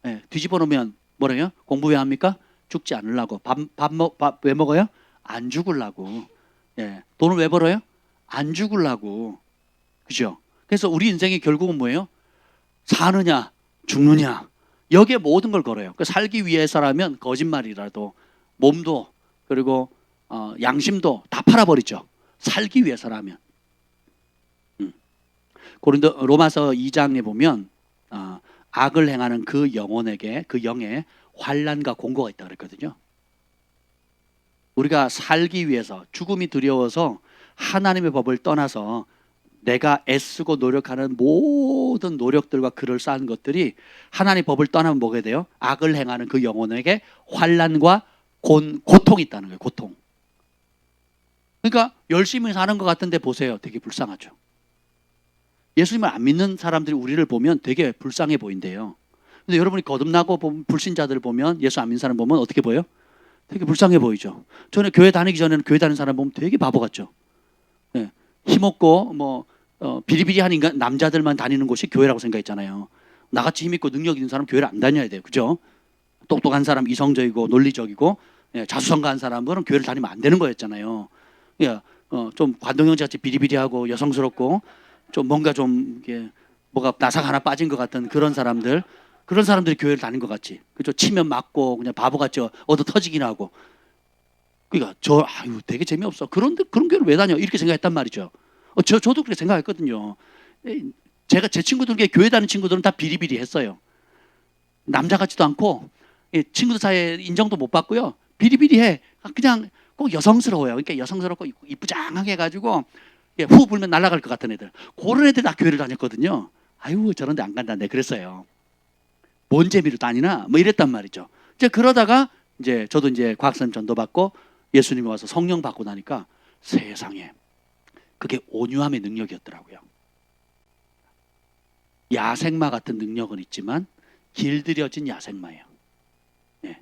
네, 뒤집어 놓으면 뭐래요? 공부 왜 합니까? 죽지 않으려고. 밥 왜 먹어요? 안 죽으려고. 예, 돈을 왜 벌어요? 안 죽으려고. 그죠? 그래서 우리 인생이 결국은 뭐예요? 사느냐 죽느냐 여기에 모든 걸 걸어요. 살기 위해서라면 거짓말이라도 몸도 그리고 양심도 다 팔아버리죠. 살기 위해서라면. 로마서 2장에 보면 악을 행하는 그 영혼에게 그 영에 환난과 공고가 있다 그랬거든요. 우리가 살기 위해서 죽음이 두려워서 하나님의 법을 떠나서 내가 애쓰고 노력하는 모든 노력들과 그럴싸한 것들이 하나님의 법을 떠나면 뭐가 돼요? 악을 행하는 그 영혼에게 환난과 고통이 있다는 거예요. 고통. 그러니까 열심히 사는 것 같은데 보세요. 되게 불쌍하죠. 예수님을 안 믿는 사람들이 우리를 보면 되게 불쌍해 보인대요. 근데 여러분이 거듭나고 불신자들을 보면 예수 안 믿는 사람 보면 어떻게 보여요? 되게 불쌍해 보이죠. 저는 교회 다니기 전에는 교회 다니는 사람 보면 되게 바보 같죠. 네. 힘없고 비리비리한 남자들만 다니는 곳이 교회라고 생각했잖아요. 나같이 힘있고 능력 있는 사람 교회를 안 다녀야 돼요. 그죠? 똑똑한 사람, 이성적이고 논리적이고 자수성가한 사람들은 교회를 다니면 안 되는 거였잖아요. 좀 관동형제같이 비리비리하고 여성스럽고 좀 뭔가 좀 뭐가 나사가 하나 빠진 것 같은 그런 사람들이 교회를 다닌 것 같지. 그죠? 치면 맞고 그냥 바보같이 얻어 터지긴 하고. 그러니까 되게 재미없어. 그런 교회를 왜 다녀? 이렇게 생각했단 말이죠. 저도 그렇게 생각했거든요. 제 친구들 중에 교회 다니는 친구들은 다 비리비리했어요. 남자 같지도 않고 친구들 사이에 인정도 못 받고요. 비리비리해. 그냥 꼭 여성스러워요. 그러니까 여성스럽고 이쁘장하게 해가지고 후 불면 날아갈 것 같은 애들. 그런 애들 다 교회를 다녔거든요. 저런 데 안 간다. 네, 그랬어요. 뭔 재미로 다니나? 이랬단 말이죠. 그러다가 저도 과학선 전도 받고 예수님이 와서 성령 받고 나니까 세상에 그게 온유함의 능력이었더라고요. 야생마 같은 능력은 있지만 길들여진 야생마예요. 네.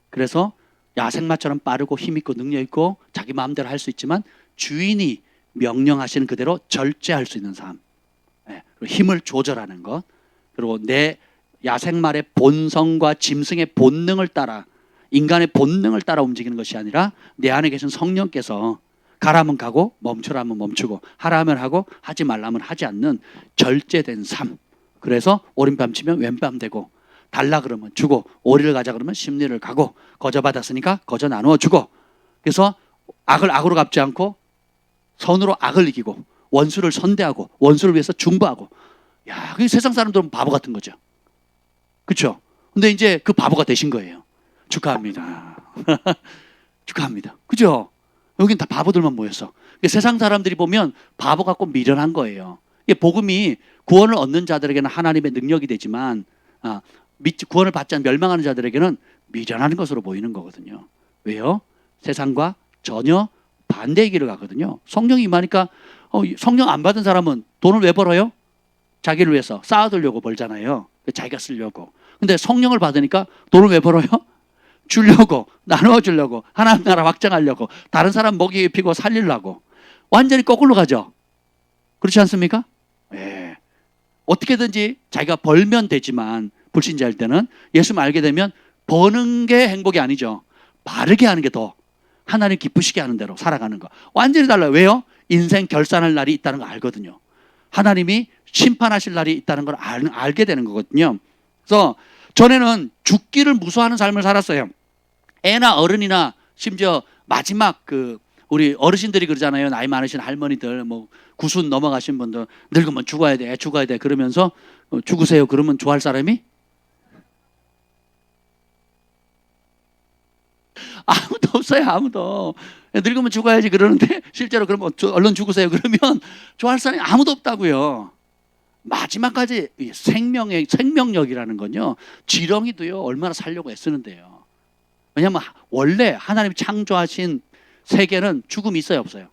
그래서 야생마처럼 빠르고 힘있고 능력있고 자기 마음대로 할 수 있지만 주인이 명령하시는 그대로 절제할 수 있는 삶. 네. 그리고 힘을 조절하는 것. 그리고 내 야생마의 본성과 짐승의 본능을 따라 인간의 본능을 따라 움직이는 것이 아니라 내 안에 계신 성령께서 가라면 가고 멈추라면 멈추고 하라면 하고 하지 말라면 하지 않는 절제된 삶. 그래서 오른밤 치면 왼밤 되고 달라 그러면 주고 오리를 가자 그러면 십리를 가고 거저 받았으니까 거저 나누어 주고 그래서 악을 악으로 갚지 않고 선으로 악을 이기고 원수를 선대하고 원수를 위해서 중보하고 그게 세상 사람들은 바보 같은 거죠. 그렇죠? 근데 그 바보가 되신 거예요. 축하합니다. 축하합니다. 그죠? 여긴 다 바보들만 모였어. 세상 사람들이 보면 바보 같고 미련한 거예요. 복음이 구원을 얻는 자들에게는 하나님의 능력이 되지만 구원을 받지 않은 멸망하는 자들에게는 미련한 것으로 보이는 거거든요. 왜요? 세상과 전혀 반대의 길을 가거든요. 성령이 임하니까 성령 안 받은 사람은 돈을 왜 벌어요? 자기를 위해서 쌓아두려고 벌잖아요. 자기가 쓰려고. 근데 성령을 받으니까 돈을 왜 벌어요? 주려고, 나누어 주려고, 하나님 나라 확장하려고, 다른 사람 먹이 입히고 살리려고. 완전히 거꾸로 가죠. 그렇지 않습니까? 예. 어떻게든지 자기가 벌면 되지만 불신자일 때는 예수를 알게 되면 버는 게 행복이 아니죠. 바르게 하는 게 더 하나님 기쁘시게 하는 대로 살아가는 거. 완전히 달라요. 왜요? 인생 결산할 날이 있다는 거 알거든요. 하나님이 심판하실 날이 있다는 걸 알게 되는 거거든요. 그래서 전에는 죽기를 무서워하는 삶을 살았어요. 애나 어른이나 심지어 마지막 우리 어르신들이 그러잖아요. 나이 많으신 할머니들, 뭐 90 넘어가신 분들, 늙으면 죽어야 돼, 죽어야 돼 그러면서 죽으세요. 그러면 좋아할 사람이 아무도 없어요. 아무도. 늙으면 죽어야지 그러는데 실제로 그러면 얼른 죽으세요. 그러면 좋아할 사람이 아무도 없다고요. 마지막까지 생명력이라는 건요. 지렁이도요. 얼마나 살려고 애쓰는데요. 왜냐하면 원래 하나님이 창조하신 세계는 죽음이 있어요, 없어요?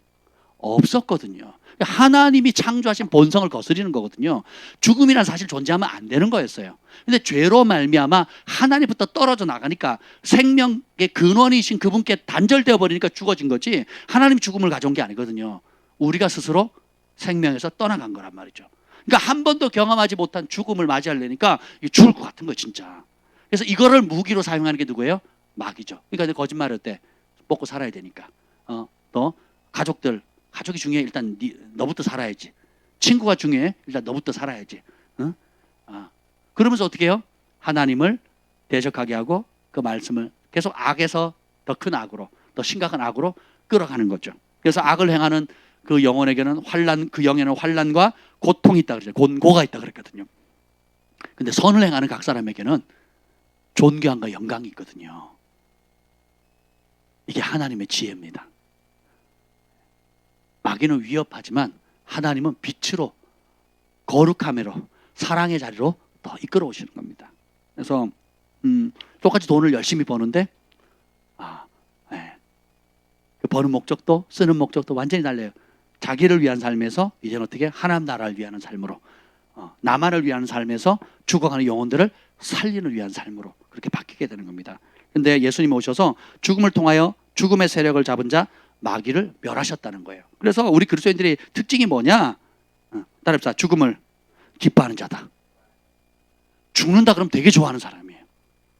없었거든요. 하나님이 창조하신 본성을 거스리는 거거든요. 죽음이란 사실 존재하면 안 되는 거였어요. 근데 죄로 말미암아 하나님부터 떨어져 나가니까 생명의 근원이신 그분께 단절되어 버리니까 죽어진 거지, 하나님이 죽음을 가져온 게 아니거든요. 우리가 스스로 생명에서 떠나간 거란 말이죠. 그러니까 한 번도 경험하지 못한 죽음을 맞이하려니까 죽을 것 같은 거예요, 진짜. 그래서 이거를 무기로 사용하는 게 누구예요? 마귀죠. 그러니까 거짓말할 때 먹고 살아야 되니까. 너 가족이 중요해. 일단 너부터 살아야지. 친구가 중요해. 일단 너부터 살아야지. 그러면서 어떻게 해요? 하나님을 대적하게 하고 그 말씀을 계속 악에서 더 큰 악으로, 더 심각한 악으로 끌어가는 거죠. 그래서 악을 행하는 그 영혼에게는 그 영에는 환난과 고통이 있다 그러죠. 곤고가 있다 그랬거든요. 근데 선을 행하는 각 사람에게는 존귀함과 영광이 있거든요. 이게 하나님의 지혜입니다. 마귀는 위협하지만 하나님은 빛으로, 거룩함으로, 사랑의 자리로 더 이끌어 오시는 겁니다. 그래서 똑같이 돈을 열심히 버는데 그 버는 목적도 쓰는 목적도 완전히 달라요. 자기를 위한 삶에서 이제는 어떻게 하나님 나라를 위하는 삶으로, 나만을 위한 삶에서 죽어가는 영혼들을 살리는 위한 삶으로 그렇게 바뀌게 되는 겁니다. 그런데 예수님 오셔서 죽음을 통하여 죽음의 세력을 잡은 자 마귀를 멸하셨다는 거예요. 그래서 우리 그리스도인들의 특징이 뭐냐? 따라합시다. 죽음을 기뻐하는 자다. 죽는다 그러면 되게 좋아하는 사람이에요.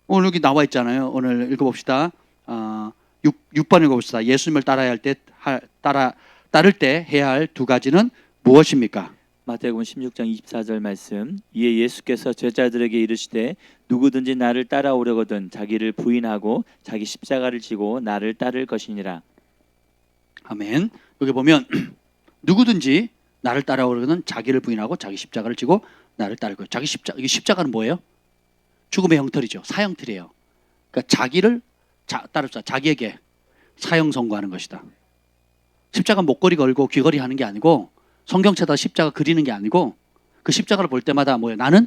오늘 여기 나와 있잖아요. 오늘 읽어봅시다. 6번 읽어봅시다. 예수님을 따를 때 해야 할 두 가지는 무엇입니까? 마태복음 16장 24절 말씀. 이에 예수께서 제자들에게 이르시되 누구든지 나를 따라오려거든 자기를 부인하고 자기 십자가를 지고 나를 따를 것이니라. 아멘. 여기 보면 누구든지 나를 따라오려거든 자기를 부인하고 자기 십자가를 지고 나를 따를 것. 이 십자가는 뭐예요? 죽음의 형틀이죠. 사형틀이에요. 그러니까 자기를 따릅시다. 자기에게 사형 선고하는 것이다. 십자가 목걸이 걸고 귀걸이 하는 게 아니고, 성경책에다 십자가 그리는 게 아니고, 그 십자가를 볼 때마다 뭐예요? 나는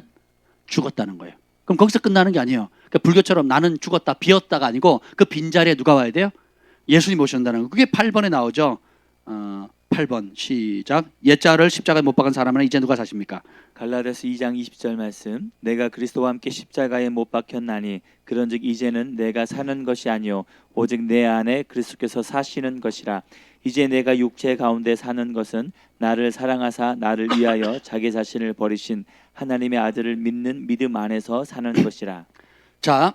죽었다는 거예요. 그럼 거기서 끝나는 게 아니에요. 그러니까 불교처럼 나는 죽었다, 비었다가 아니고 그 빈자리에 누가 와야 돼요? 예수님 오신다는 거. 그게 8번에 나오죠. 8번 시작. 옛자를 십자가에 못 박은 사람은 이제 누가 사십니까? 갈라디아서 2장 20절 말씀. 내가 그리스도와 함께 십자가에 못 박혔나니 그런즉 이제는 내가 사는 것이 아니요 오직 내 안에 그리스도께서 사시는 것이라. 이제 내가 육체 가운데 사는 것은 나를 사랑하사 나를 위하여 자기 자신을 버리신 하나님의 아들을 믿는 믿음 안에서 사는 것이라. 자,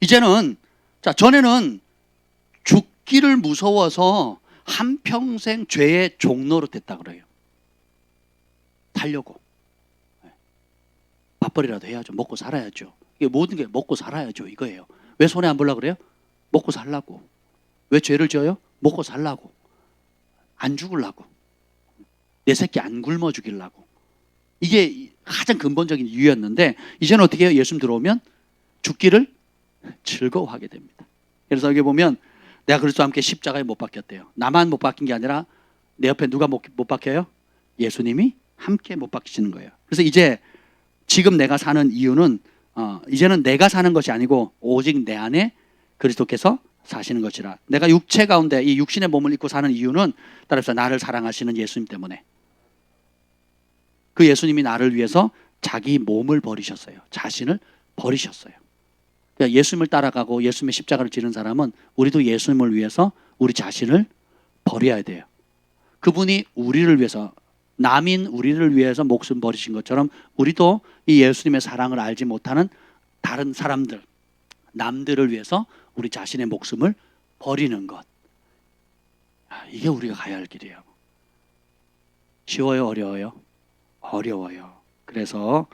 이제는 전에는 죽기를 무서워서 한평생 죄의 종로로 됐다 그래요. 살려고. 밥벌이라도 해야죠. 먹고 살아야죠. 이게 모든 게 먹고 살아야죠. 이거예요. 왜 손해 안 보려고 그래요? 먹고 살라고. 왜 죄를 지어요? 먹고 살라고. 안 죽으려고. 내 새끼 안 굶어 죽이려고. 이게 가장 근본적인 이유였는데, 이제는 어떻게 해요? 예수님 들어오면 죽기를 즐거워하게 됩니다. 그래서 여기 보면 내가 그리스도와 함께 십자가에 못 박혔대요. 나만 못 박힌 게 아니라 내 옆에 누가 못 박혀요? 예수님이 함께 못 박히시는 거예요. 그래서 이제 지금 내가 사는 이유는 이제는 내가 사는 것이 아니고 오직 내 안에 그리스도께서 사시는 것이라. 내가 육체 가운데 이 육신의 몸을 입고 사는 이유는 따라서 나를 사랑하시는 예수님 때문에. 그 예수님이 나를 위해서 자기 몸을 버리셨어요. 자신을 버리셨어요. 그러니까 예수님을 따라가고 예수님의 십자가를 지는 사람은 우리도 예수님을 위해서 우리 자신을 버려야 돼요. 그분이 우리를 위해서, 남인 우리를 위해서 목숨 버리신 것처럼 우리도 이 예수님의 사랑을 알지 못하는 다른 사람들, 남들을 위해서 우리 자신의 목숨을 버리는 것. 이게 우리가 가야 할 길이에요. 쉬워요? 어려워요? 어려워요. 그래서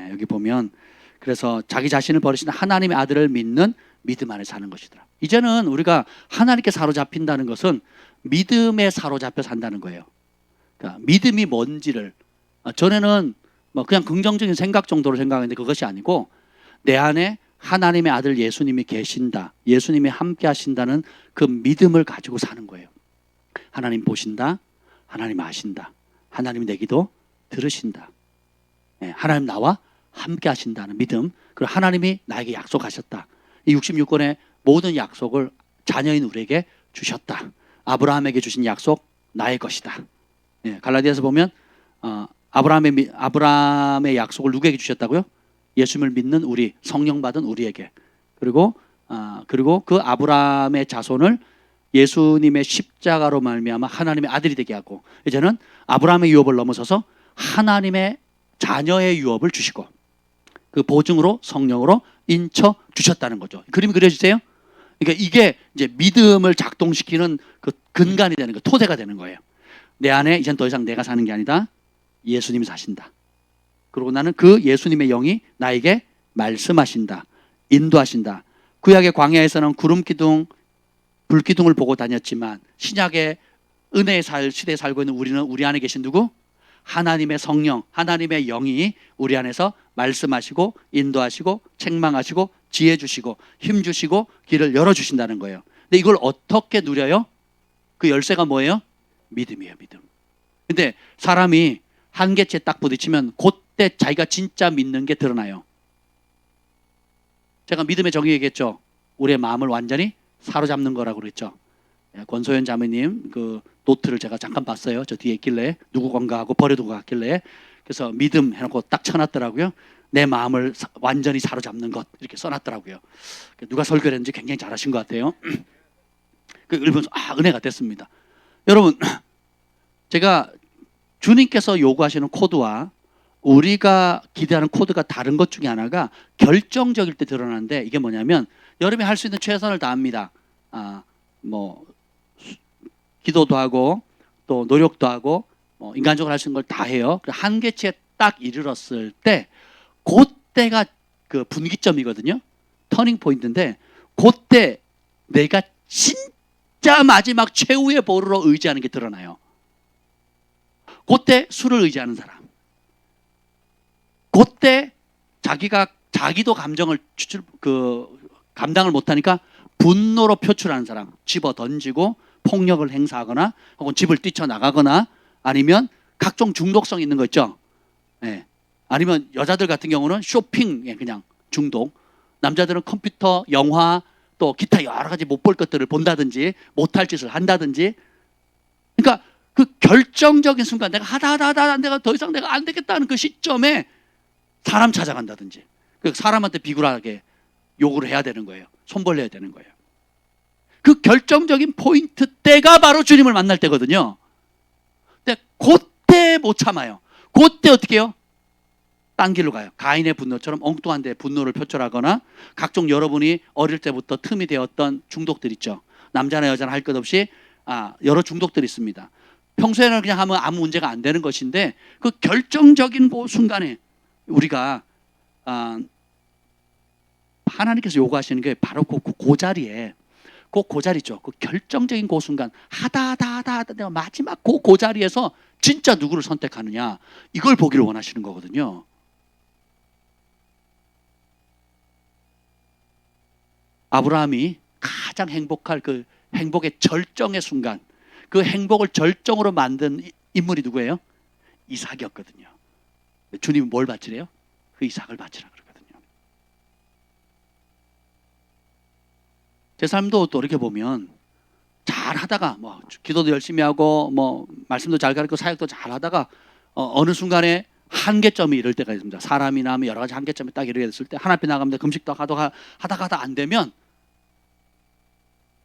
여기 보면, 그래서 자기 자신을 버리시는 하나님의 아들을 믿는 믿음 안에 사는 것이더라. 이제는 우리가 하나님께 사로잡힌다는 것은 믿음에 사로잡혀 산다는 거예요. 그러니까 믿음이 뭔지를, 전에는 뭐 그냥 긍정적인 생각 정도로 생각했는데 그것이 아니고 내 안에 하나님의 아들 예수님이 계신다, 예수님이 함께 하신다는 그 믿음을 가지고 사는 거예요. 하나님 보신다, 하나님 아신다, 하나님이 내 기도 들으신다, 하나님 나와 함께 하신다는 믿음, 그리고 하나님이 나에게 약속하셨다. 이 66권의 모든 약속을 자녀인 우리에게 주셨다. 아브라함에게 주신 약속 나의 것이다. 갈라디아서 보면 아브라함의 약속을 누구에게 주셨다고요? 예수님을 믿는 우리, 성령 받은 우리에게. 그리고 그 아브라함의 자손을 예수님의 십자가로 말미암아 하나님의 아들이 되게 하고, 이제는 아브라함의 유업을 넘어서서 하나님의 자녀의 유업을 주시고 그 보증으로 성령으로 인쳐 주셨다는 거죠. 그림이 그려지세요? 그러니까 이게 이제 믿음을 작동시키는 그 근간이 되는 거, 토대가 되는 거예요. 내 안에 이젠 더 이상 내가 사는 게 아니다, 예수님이 사신다. 그리고 나는 그 예수님의 영이 나에게 말씀하신다, 인도하신다. 구약의 광야에서는 구름 기둥, 불 기둥을 보고 다녔지만 신약의 은혜의 시대에 살고 있는 우리는 우리 안에 계신 누구? 하나님의 성령, 하나님의 영이 우리 안에서 말씀하시고 인도하시고 책망하시고 지혜 주시고 힘 주시고 길을 열어주신다는 거예요. 근데 이걸 어떻게 누려요? 그 열쇠가 뭐예요? 믿음이에요, 믿음. 근데 사람이 한계치에 딱 부딪히면 그때 자기가 진짜 믿는 게 드러나요. 제가 믿음의 정의 얘기했죠. 우리의 마음을 완전히 사로잡는 거라고 그랬죠. 권소연 자매님 그 노트를 제가 잠깐 봤어요. 저 뒤에 있길래 누구 건가 하고 버려두고 갔길래, 그래서 믿음 해놓고 딱 쳐놨더라고요. 내 마음을 완전히 사로잡는 것 이렇게 써놨더라고요. 누가 설교를 했는지 굉장히 잘하신 것 같아요. 그 읽으면서 은혜가 됐습니다. 여러분, 제가 주님께서 요구하시는 코드와 우리가 기대하는 코드가 다른 것 중에 하나가 결정적일 때 드러나는데, 이게 뭐냐면 여러분이 할 수 있는 최선을 다합니다. 기도도 하고 또 노력도 하고 인간적으로 할 수 있는 걸 다 해요. 한계치에 딱 이르렀을 때 그때가 그 분기점이거든요. 터닝 포인트인데 그때 내가 진짜 마지막 최후의 보루로 의지하는 게 드러나요. 그때 술을 의지하는 사람, 그때 자기도 감정을 감당을 못하니까 분노로 표출하는 사람, 집어 던지고 폭력을 행사하거나 혹은 집을 뛰쳐나가거나, 아니면 각종 중독성 있는 거 있죠. 아니면 여자들 같은 경우는 쇼핑에 그냥 중독, 남자들은 컴퓨터, 영화, 또 기타 여러 가지 못 볼 것들을 본다든지 못할 짓을 한다든지. 그러니까 그 결정적인 순간 내가 하다 내가 더 이상 내가 안 되겠다는 그 시점에 사람 찾아간다든지, 그 사람한테 비굴하게 요구를 해야 되는 거예요. 손 벌려야 되는 거예요. 그 결정적인 포인트 때가 바로 주님을 만날 때거든요. 근데 그때 못 참아요. 그때 어떻게 해요? 딴 길로 가요. 가인의 분노처럼 엉뚱한 데 분노를 표출하거나 각종 여러분이 어릴 때부터 틈이 되었던 중독들 있죠. 남자나 여자나 할 것 없이 여러 중독들이 있습니다. 평소에는 그냥 하면 아무 문제가 안 되는 것인데 그 결정적인 그 순간에 우리가 하나님께서 요구하시는 게 바로 그 자리에, 그 자리죠. 그 결정적인 그 순간 하다 내가 마지막 그 자리에서 진짜 누구를 선택하느냐, 이걸 보기를 원하시는 거거든요. 아브라함이 가장 행복할 그 행복의 절정의 순간, 그 행복을 절정으로 만든 인물이 누구예요? 이삭이었거든요. 주님이 뭘 바치래요? 그 이삭을 바치라 그러거든요. 제 삶도 또 이렇게 보면 잘 하다가 뭐 기도도 열심히 하고 뭐 말씀도 잘 가르치고 사역도 잘 하다가 어느 순간에 한계점이 이럴 때가 있습니다. 사람이나 뭐 여러 가지 한계점이 딱 이르게 됐을 때 하나님 앞에 나가면 금식도 하다가 안 되면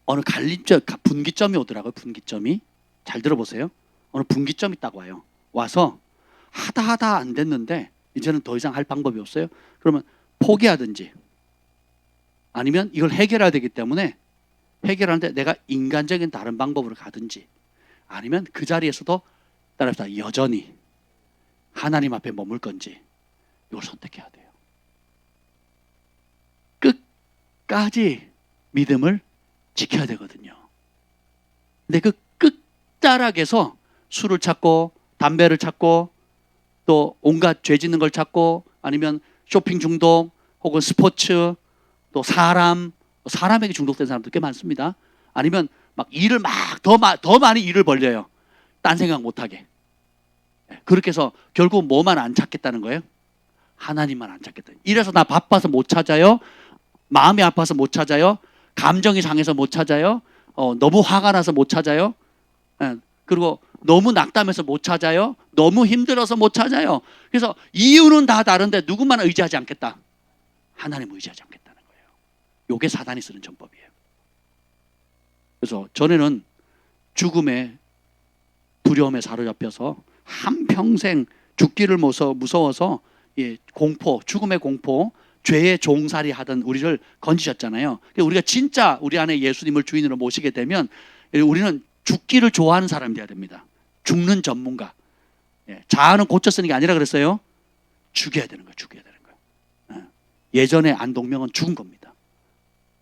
어느 갈림점, 분기점이 오더라고요. 분기점이. 잘 들어보세요. 어느 분기점이 딱 와요. 와서 하다 안 됐는데 이제는 더 이상 할 방법이 없어요. 그러면 포기하든지 아니면 이걸 해결해야 되기 때문에 해결하는데 내가 인간적인 다른 방법으로 가든지 아니면 그 자리에서도 따라합시다. 여전히 하나님 앞에 머물 건지 이걸 선택해야 돼요. 끝까지 믿음을 지켜야 되거든요. 근데 그 끝자락에서 술을 찾고 담배를 찾고 또 온갖 죄 짓는 걸 찾고 아니면 쇼핑 중독 혹은 스포츠 또 사람에게 중독된 사람도 꽤 많습니다. 아니면 막 일을 더 많이 일을 벌려요. 딴 생각 못하게. 그렇게 해서 결국 뭐만 안 찾겠다는 거예요? 하나님만 안 찾겠다. 이래서 나 바빠서 못 찾아요. 마음이 아파서 못 찾아요. 감정이 상해서 못 찾아요. 너무 화가 나서 못 찾아요. 그리고 너무 낙담해서 못 찾아요. 너무 힘들어서 못 찾아요. 그래서 이유는 다 다른데 누구만 의지하지 않겠다. 하나님 의지하지 않겠다는 거예요. 이게 사단이 쓰는 전법이에요. 그래서 전에는 죽음의 두려움에 사로잡혀서 한평생 죽기를 무서워서 공포, 죽음의 공포, 죄의 종살이 하던 우리를 건지셨잖아요. 우리가 진짜 우리 안에 예수님을 주인으로 모시게 되면 우리는 죽기를 좋아하는 사람이 돼야 됩니다. 죽는 전문가. 자아는 고쳐 쓰는 게 아니라 그랬어요. 죽여야 되는 거예요. 죽여야 되는 거예요. 예전에 안동명은 죽은 겁니다.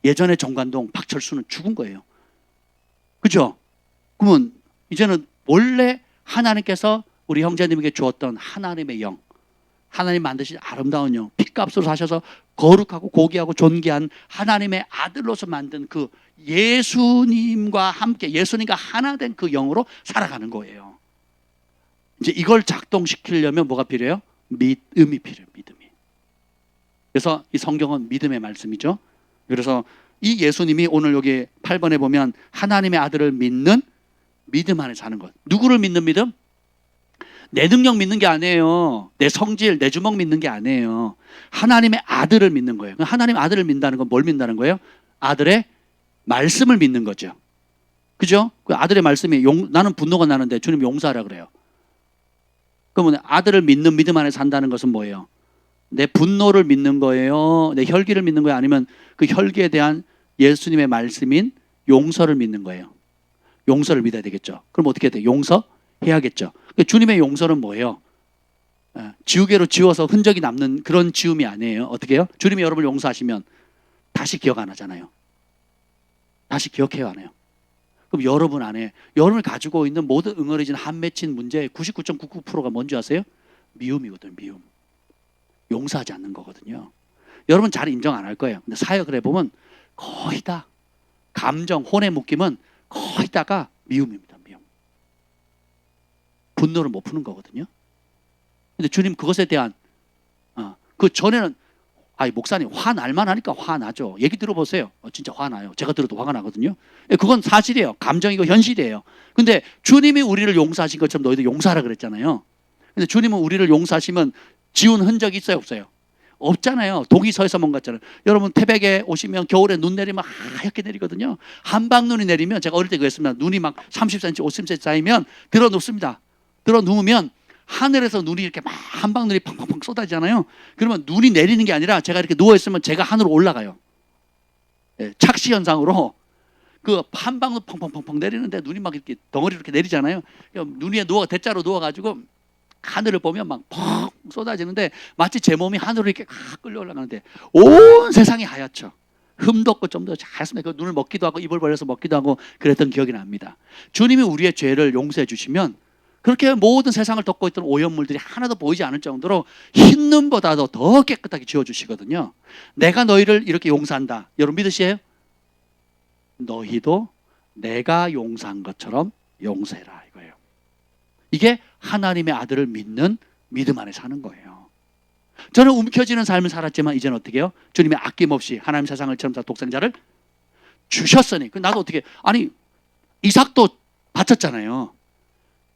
예전에 정관동 박철수는 죽은 거예요. 그죠? 그러면 이제는 원래 하나님께서 우리 형제님에게 주었던 하나님의 영, 하나님 만드신 아름다운 영, 핏값으로 사셔서 거룩하고 고귀하고 존귀한 하나님의 아들로서 만든 그 예수님과 함께 예수님과 하나 된 그 영으로 살아가는 거예요. 이제 이걸 작동시키려면 뭐가 필요해요? 믿음이 필요해요. 믿음이. 그래서 이 성경은 믿음의 말씀이죠. 그래서 이 예수님이 오늘 여기 8번에 보면 하나님의 아들을 믿는 믿음 안에 사는 것. 누구를 믿는 믿음? 내 능력 믿는 게 아니에요. 내 성질, 내 주먹 믿는 게 아니에요. 하나님의 아들을 믿는 거예요. 하나님의 아들을 믿는다는 건 뭘 믿는다는 거예요? 아들의 말씀을 믿는 거죠. 그죠? 그 아들의 말씀이 나는 분노가 나는데 주님 용서하라 그래요. 그러면 아들을 믿는 믿음 안에 산다는 것은 뭐예요? 내 분노를 믿는 거예요? 내 혈기를 믿는 거예요? 아니면 그 혈기에 대한 예수님의 말씀인 용서를 믿는 거예요? 용서를 믿어야 되겠죠. 그럼 어떻게 해야 돼요? 용서해야겠죠. 주님의 용서는 뭐예요? 지우개로 지워서 흔적이 남는 그런 지움이 아니에요. 어떻게 해요? 주님이 여러분을 용서하시면 다시 기억 안 하잖아요. 다시 기억해요, 안 해요? 그럼 여러분 안에 여러분을 가지고 있는 모든 응어리진 한 맺힌 문제의 99.99%가 뭔지 아세요? 미움이거든요. 미움. 용서하지 않는 거거든요. 여러분 잘 인정 안 할 거예요. 근데 사역을 해보면 거의 다 감정, 혼의 묶임은 거의 다가 미움입니다. 미움. 분노를 못 푸는 거거든요. 근데 주님 그것에 대한 그 전에는 목사님 화날만 하니까 화나죠. 얘기 들어보세요. 진짜 화나요. 제가 들어도 화가 나거든요. 그건 사실이에요. 감정이고 현실이에요. 근데 주님이 우리를 용서하신 것처럼 너희도 용서하라 그랬잖아요. 근데 주님은 우리를 용서하시면 지운 흔적이 있어요, 없어요? 없잖아요. 독이 서에서 뭔 같잖아요. 여러분 태백에 오시면 겨울에 눈 내리면 하얗게 내리거든요. 한방눈이 내리면 제가 어릴 때 그랬습니다. 눈이 막 30cm, 50cm 쌓이면 들어 눕습니다. 들어 누우면 하늘에서 눈이 이렇게 막 한방눈이 팡팡팡 쏟아지잖아요. 그러면 눈이 내리는 게 아니라 제가 이렇게 누워있으면 제가 하늘로 올라가요. 착시 현상으로 그 한방눈 팡팡팡팡 내리는데 눈이 막 이렇게 덩어리 이렇게 내리잖아요. 눈 위에 대자로 누워가지고 하늘을 보면 막 펑 쏟아지는데 마치 제 몸이 하늘로 이렇게 끌려 올라가는데 온 세상이 하얗죠. 흠도 없고 좀 더 하얗습니다. 그 눈을 먹기도 하고 입을 벌려서 먹기도 하고 그랬던 기억이 납니다. 주님이 우리의 죄를 용서해 주시면 그렇게 모든 세상을 덮고 있던 오염물들이 하나도 보이지 않을 정도로 흰 눈보다도 더 깨끗하게 지워주시거든요. 내가 너희를 이렇게 용서한다. 여러분 믿으시에요? 너희도 내가 용서한 것처럼 용서해라 이거예요. 이게 하나님의 아들을 믿는 믿음 안에 사는 거예요. 저는 움켜쥐는 삶을 살았지만 이제는 어떻게 해요? 주님의 아낌없이 하나님 세상을 처럼 독생자를 주셨으니. 나도 어떻게, 아니, 이삭도 바쳤잖아요.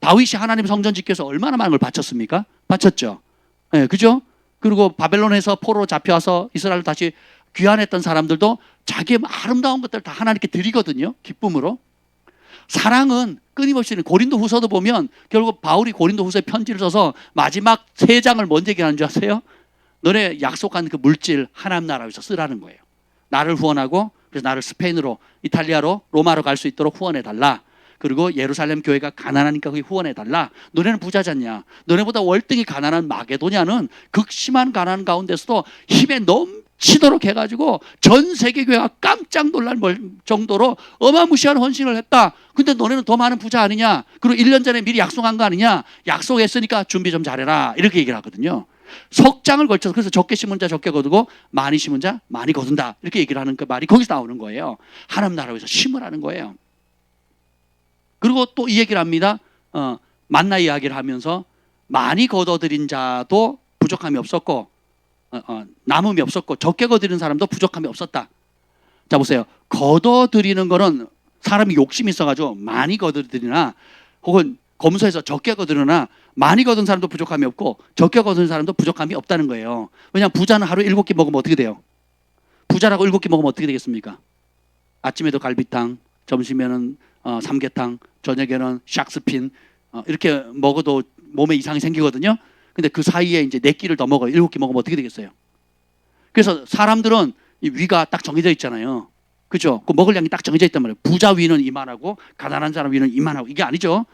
다윗이 하나님 성전 짓기 위해서 얼마나 많은 걸 바쳤습니까? 바쳤죠. 예, 그죠? 그리고 바벨론에서 포로로 잡혀와서 이스라엘로 다시 귀환했던 사람들도 자기의 아름다운 것들 다 하나님께 드리거든요. 기쁨으로. 사랑은 끊임없이 고린도 후서도 보면 결국 바울이 고린도 후서에 편지를 써서 마지막 3장을 뭔 얘기하는 줄 아세요? 너네 약속한 그 물질 하나님 나라에서 쓰라는 거예요. 나를 후원하고 그래서 나를 스페인으로, 이탈리아로, 로마로 갈 수 있도록 후원해달라. 그리고 예루살렘 교회가 가난하니까 거기 후원해달라. 너네는 부자잖냐. 너네보다 월등히 가난한 마게도냐는 극심한 가난 가운데서도 힘에 넘치도록 해가지고 전 세계 교회가 깜짝 놀랄 정도로 어마무시한 헌신을 했다. 근데 너네는 더 많은 부자 아니냐. 그리고 1년 전에 미리 약속한 거 아니냐. 약속했으니까 준비 좀 잘해라. 이렇게 얘기를 하거든요. 석장을 걸쳐서, 그래서 적게 심은 자 적게 거두고 많이 심은 자 많이 거둔다. 이렇게 얘기를 하는 그 말이 거기서 나오는 거예요. 하나님 나라에서 심으라는 거예요. 그리고 또 이 얘기를 합니다. 만나 이야기를 하면서 많이 거둬들인 자도 부족함이 없었고 남음이 없었고 적게 거두는 사람도 부족함이 없었다. 자 보세요. 거둬들이는 거는 사람이 욕심이 있어가지고 많이 거둬들이나 혹은 검소해서 적게 거두나 많이 거둔 사람도 부족함이 없고 적게 거둔 사람도 부족함이 없다는 거예요. 왜냐하면 부자는 하루에 7끼 먹으면 어떻게 돼요? 부자라고 7끼 먹으면 어떻게 되겠습니까? 아침에도 갈비탕, 점심에는 삼계탕, 저녁에는 샥스핀 이렇게 먹어도 몸에 이상이 생기거든요. 근데 그 사이에 이제 4끼를 더 먹어요. 7끼 먹으면 어떻게 되겠어요? 그래서 사람들은 이 위가 딱 정해져 있잖아요. 그죠? 그 먹을 양이 딱 정해져 있단 말이에요. 부자 위는 이만하고 가난한 사람 위는 이만하고. 이게 아니죠.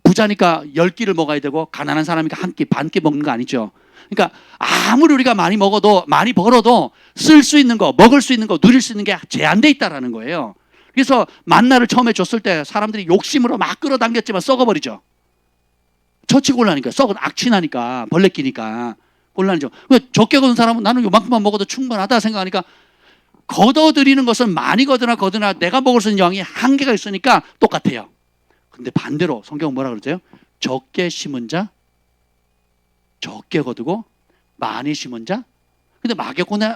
부자니까 10끼를 먹어야 되고 가난한 사람이니까 1끼, 반끼 먹는 거 아니죠. 그러니까 아무리 우리가 많이 먹어도, 많이 벌어도 쓸 수 있는 거, 먹을 수 있는 거, 누릴 수 있는 게 제한돼 있다라는 거예요. 그래서 만나를 처음에 줬을 때 사람들이 욕심으로 막 끌어당겼지만 썩어버리죠. 처치 곤란하니까, 썩은 악취나니까, 벌레 끼니까 곤란이죠. 적게 거둔 사람은 나는 요만큼만 먹어도 충분하다 생각하니까 거둬들이는 것은 많이 거두나 내가 먹을 수 있는 양이 한계가 있으니까 똑같아요. 근데 반대로 성경은 뭐라 그러죠? 적게 심은 자 적게 거두고 많이 심은 자. 근데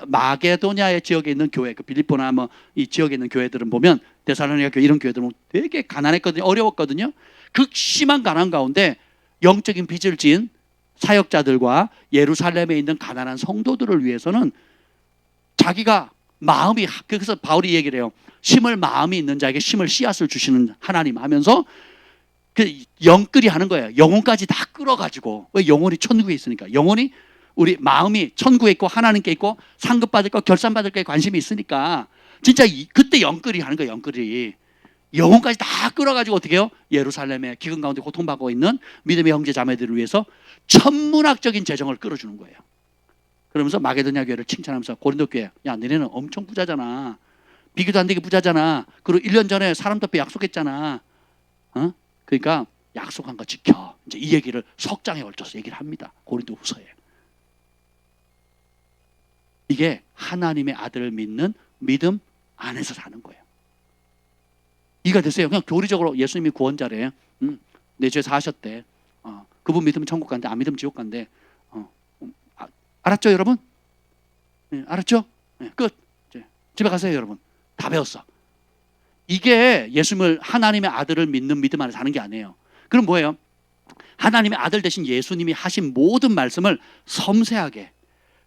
마게도냐의 지역에 있는 교회, 그 빌립보나 뭐 이 지역에 있는 교회들은 보면 데살로니가 교회 이런 교회들은 되게 가난했거든요. 어려웠거든요. 극심한 가난 가운데 영적인 빚을 지은 사역자들과 예루살렘에 있는 가난한 성도들을 위해서는 자기가 마음이, 그래서 바울이 얘기를 해요. 심을 마음이 있는 자에게 심을 씨앗을 주시는 하나님 하면서 그 영끌이 하는 거예요. 영혼까지 다 끌어가지고. 왜? 영혼이 천국에 있으니까. 영혼이, 우리 마음이 천국에 있고 하나님께 있고 상급받을 거 결산받을 거에 관심이 있으니까 진짜 그때 영끌이 하는 거예요. 영끌이. 영혼까지 다 끌어가지고 어떻게 해요? 예루살렘에 기근 가운데 고통받고 있는 믿음의 형제 자매들을 위해서 천문학적인 재정을 끌어주는 거예요. 그러면서 마게도냐 교회를 칭찬하면서 고린도 교회, 야 너네는 엄청 부자잖아. 비교도 안 되게 부자잖아. 그리고 1년 전에 사람 덮여 약속했잖아. 그러니까 약속한 거 지켜. 이제 이 얘기를 석장에 걸쳐서 얘기를 합니다. 고린도 후서에. 이게 하나님의 아들을 믿는 믿음 안에서 사는 거예요. 이해가 됐어요? 그냥 교리적으로 예수님이 구원자래. 내 죄 사하셨대. 그분 믿으면 천국 간대. 안 믿으면 지옥 간대. 알았죠, 여러분? 네, 알았죠? 네, 끝. 이제 집에 가세요, 여러분. 다 배웠어. 이게 예수님을, 하나님의 아들을 믿는 믿음 안에 사는 게 아니에요. 그럼 뭐예요? 하나님의 아들 대신 예수님이 하신 모든 말씀을 섬세하게,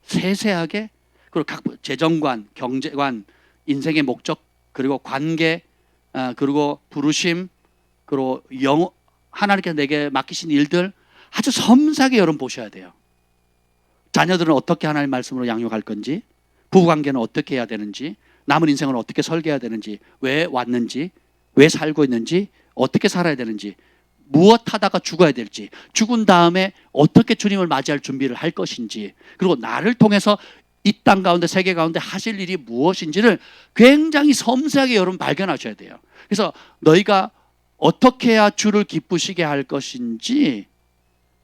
세세하게, 그리고 각 재정관, 경제관, 인생의 목적, 그리고 관계, 그리고 부르심, 그리고 하나님께서 내게 맡기신 일들 아주 섬세하게 여러분 보셔야 돼요. 자녀들은 어떻게 하나님의 말씀으로 양육할 건지, 부부관계는 어떻게 해야 되는지, 남은 인생을 어떻게 설계해야 되는지, 왜 왔는지, 왜 살고 있는지, 어떻게 살아야 되는지, 무엇 하다가 죽어야 될지, 죽은 다음에 어떻게 주님을 맞이할 준비를 할 것인지, 그리고 나를 통해서 이 땅 가운데, 세계 가운데 하실 일이 무엇인지를 굉장히 섬세하게 여러분 발견하셔야 돼요. 그래서 너희가 어떻게 해야 주를 기쁘시게 할 것인지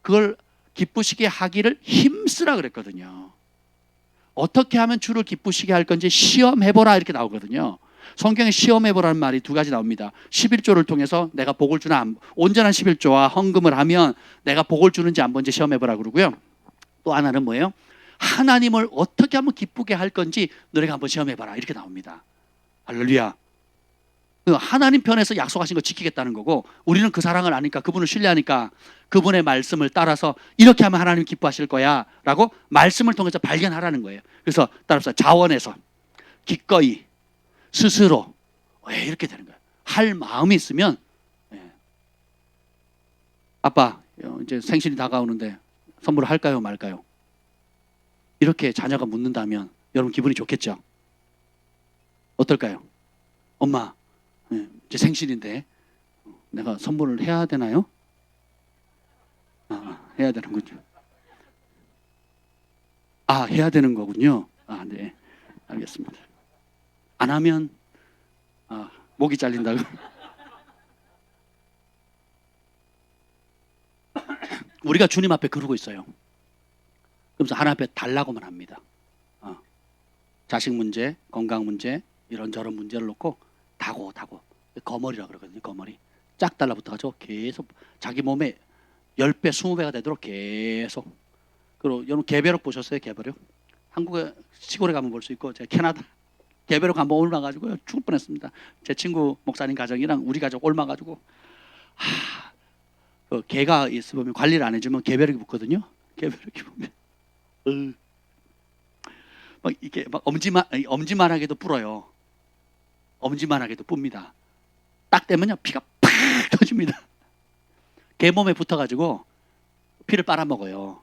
그걸 기쁘시게 하기를 힘쓰라 그랬거든요. 어떻게 하면 주를 기쁘시게 할 건지 시험해보라 이렇게 나오거든요. 성경에 시험해보라는 말이 2가지 나옵니다. 11조를 통해서 내가 복을 주나, 온전한 11조와 헌금을 하면 내가 복을 주는지 안 본지 시험해보라 그러고요. 또 하나는 뭐예요? 하나님을 어떻게 하면 기쁘게 할 건지 너네가 한번 시험해봐라 이렇게 나옵니다. 할렐루야. 하나님 편에서 약속하신 거 지키겠다는 거고, 우리는 그 사랑을 아니까, 그분을 신뢰하니까 그분의 말씀을 따라서 이렇게 하면 하나님 기뻐하실 거야 라고 말씀을 통해서 발견하라는 거예요. 그래서 따라서 자원해서 기꺼이 스스로 이렇게 되는 거예요. 할 마음이 있으면. 아빠 이제 생신이 다가오는데 선물을 할까요 말까요? 이렇게 자녀가 묻는다면 여러분 기분이 좋겠죠? 어떨까요? 엄마 이제 생신인데 내가 선물을 해야 되나요? 해야 되는군요. 해야 되는 거군요. 네, 알겠습니다. 안 하면 목이 잘린다고. 우리가 주님 앞에 그러고 있어요. 그러면서 하나님 앞에 달라고만 합니다. 자식 문제, 건강 문제, 이런저런 문제를 놓고 다고 거머리라 그러거든요. 거머리 짝 달라붙어가지고 계속 자기 몸에 10배, 20배가 되도록 계속. 그리고 여러분 개벼룩 보셨어요? 개벼룩? 한국에 시골에 가면 볼 수 있고, 제가 캐나다 개벼룩 한번 옮아가지고 죽을 뻔했습니다. 제 친구 목사님 가정이랑 우리 가족 옮아가지고 그 개가 있으면 관리를 안 해주면 개벼룩이 붙거든요. 개벼룩이 보면 막 이게 막 엄지만하게도 불어요. 엄지만하게도 뿝니다. 딱 되면요 피가 팍 터집니다. 개 몸에 붙어가지고 피를 빨아먹어요.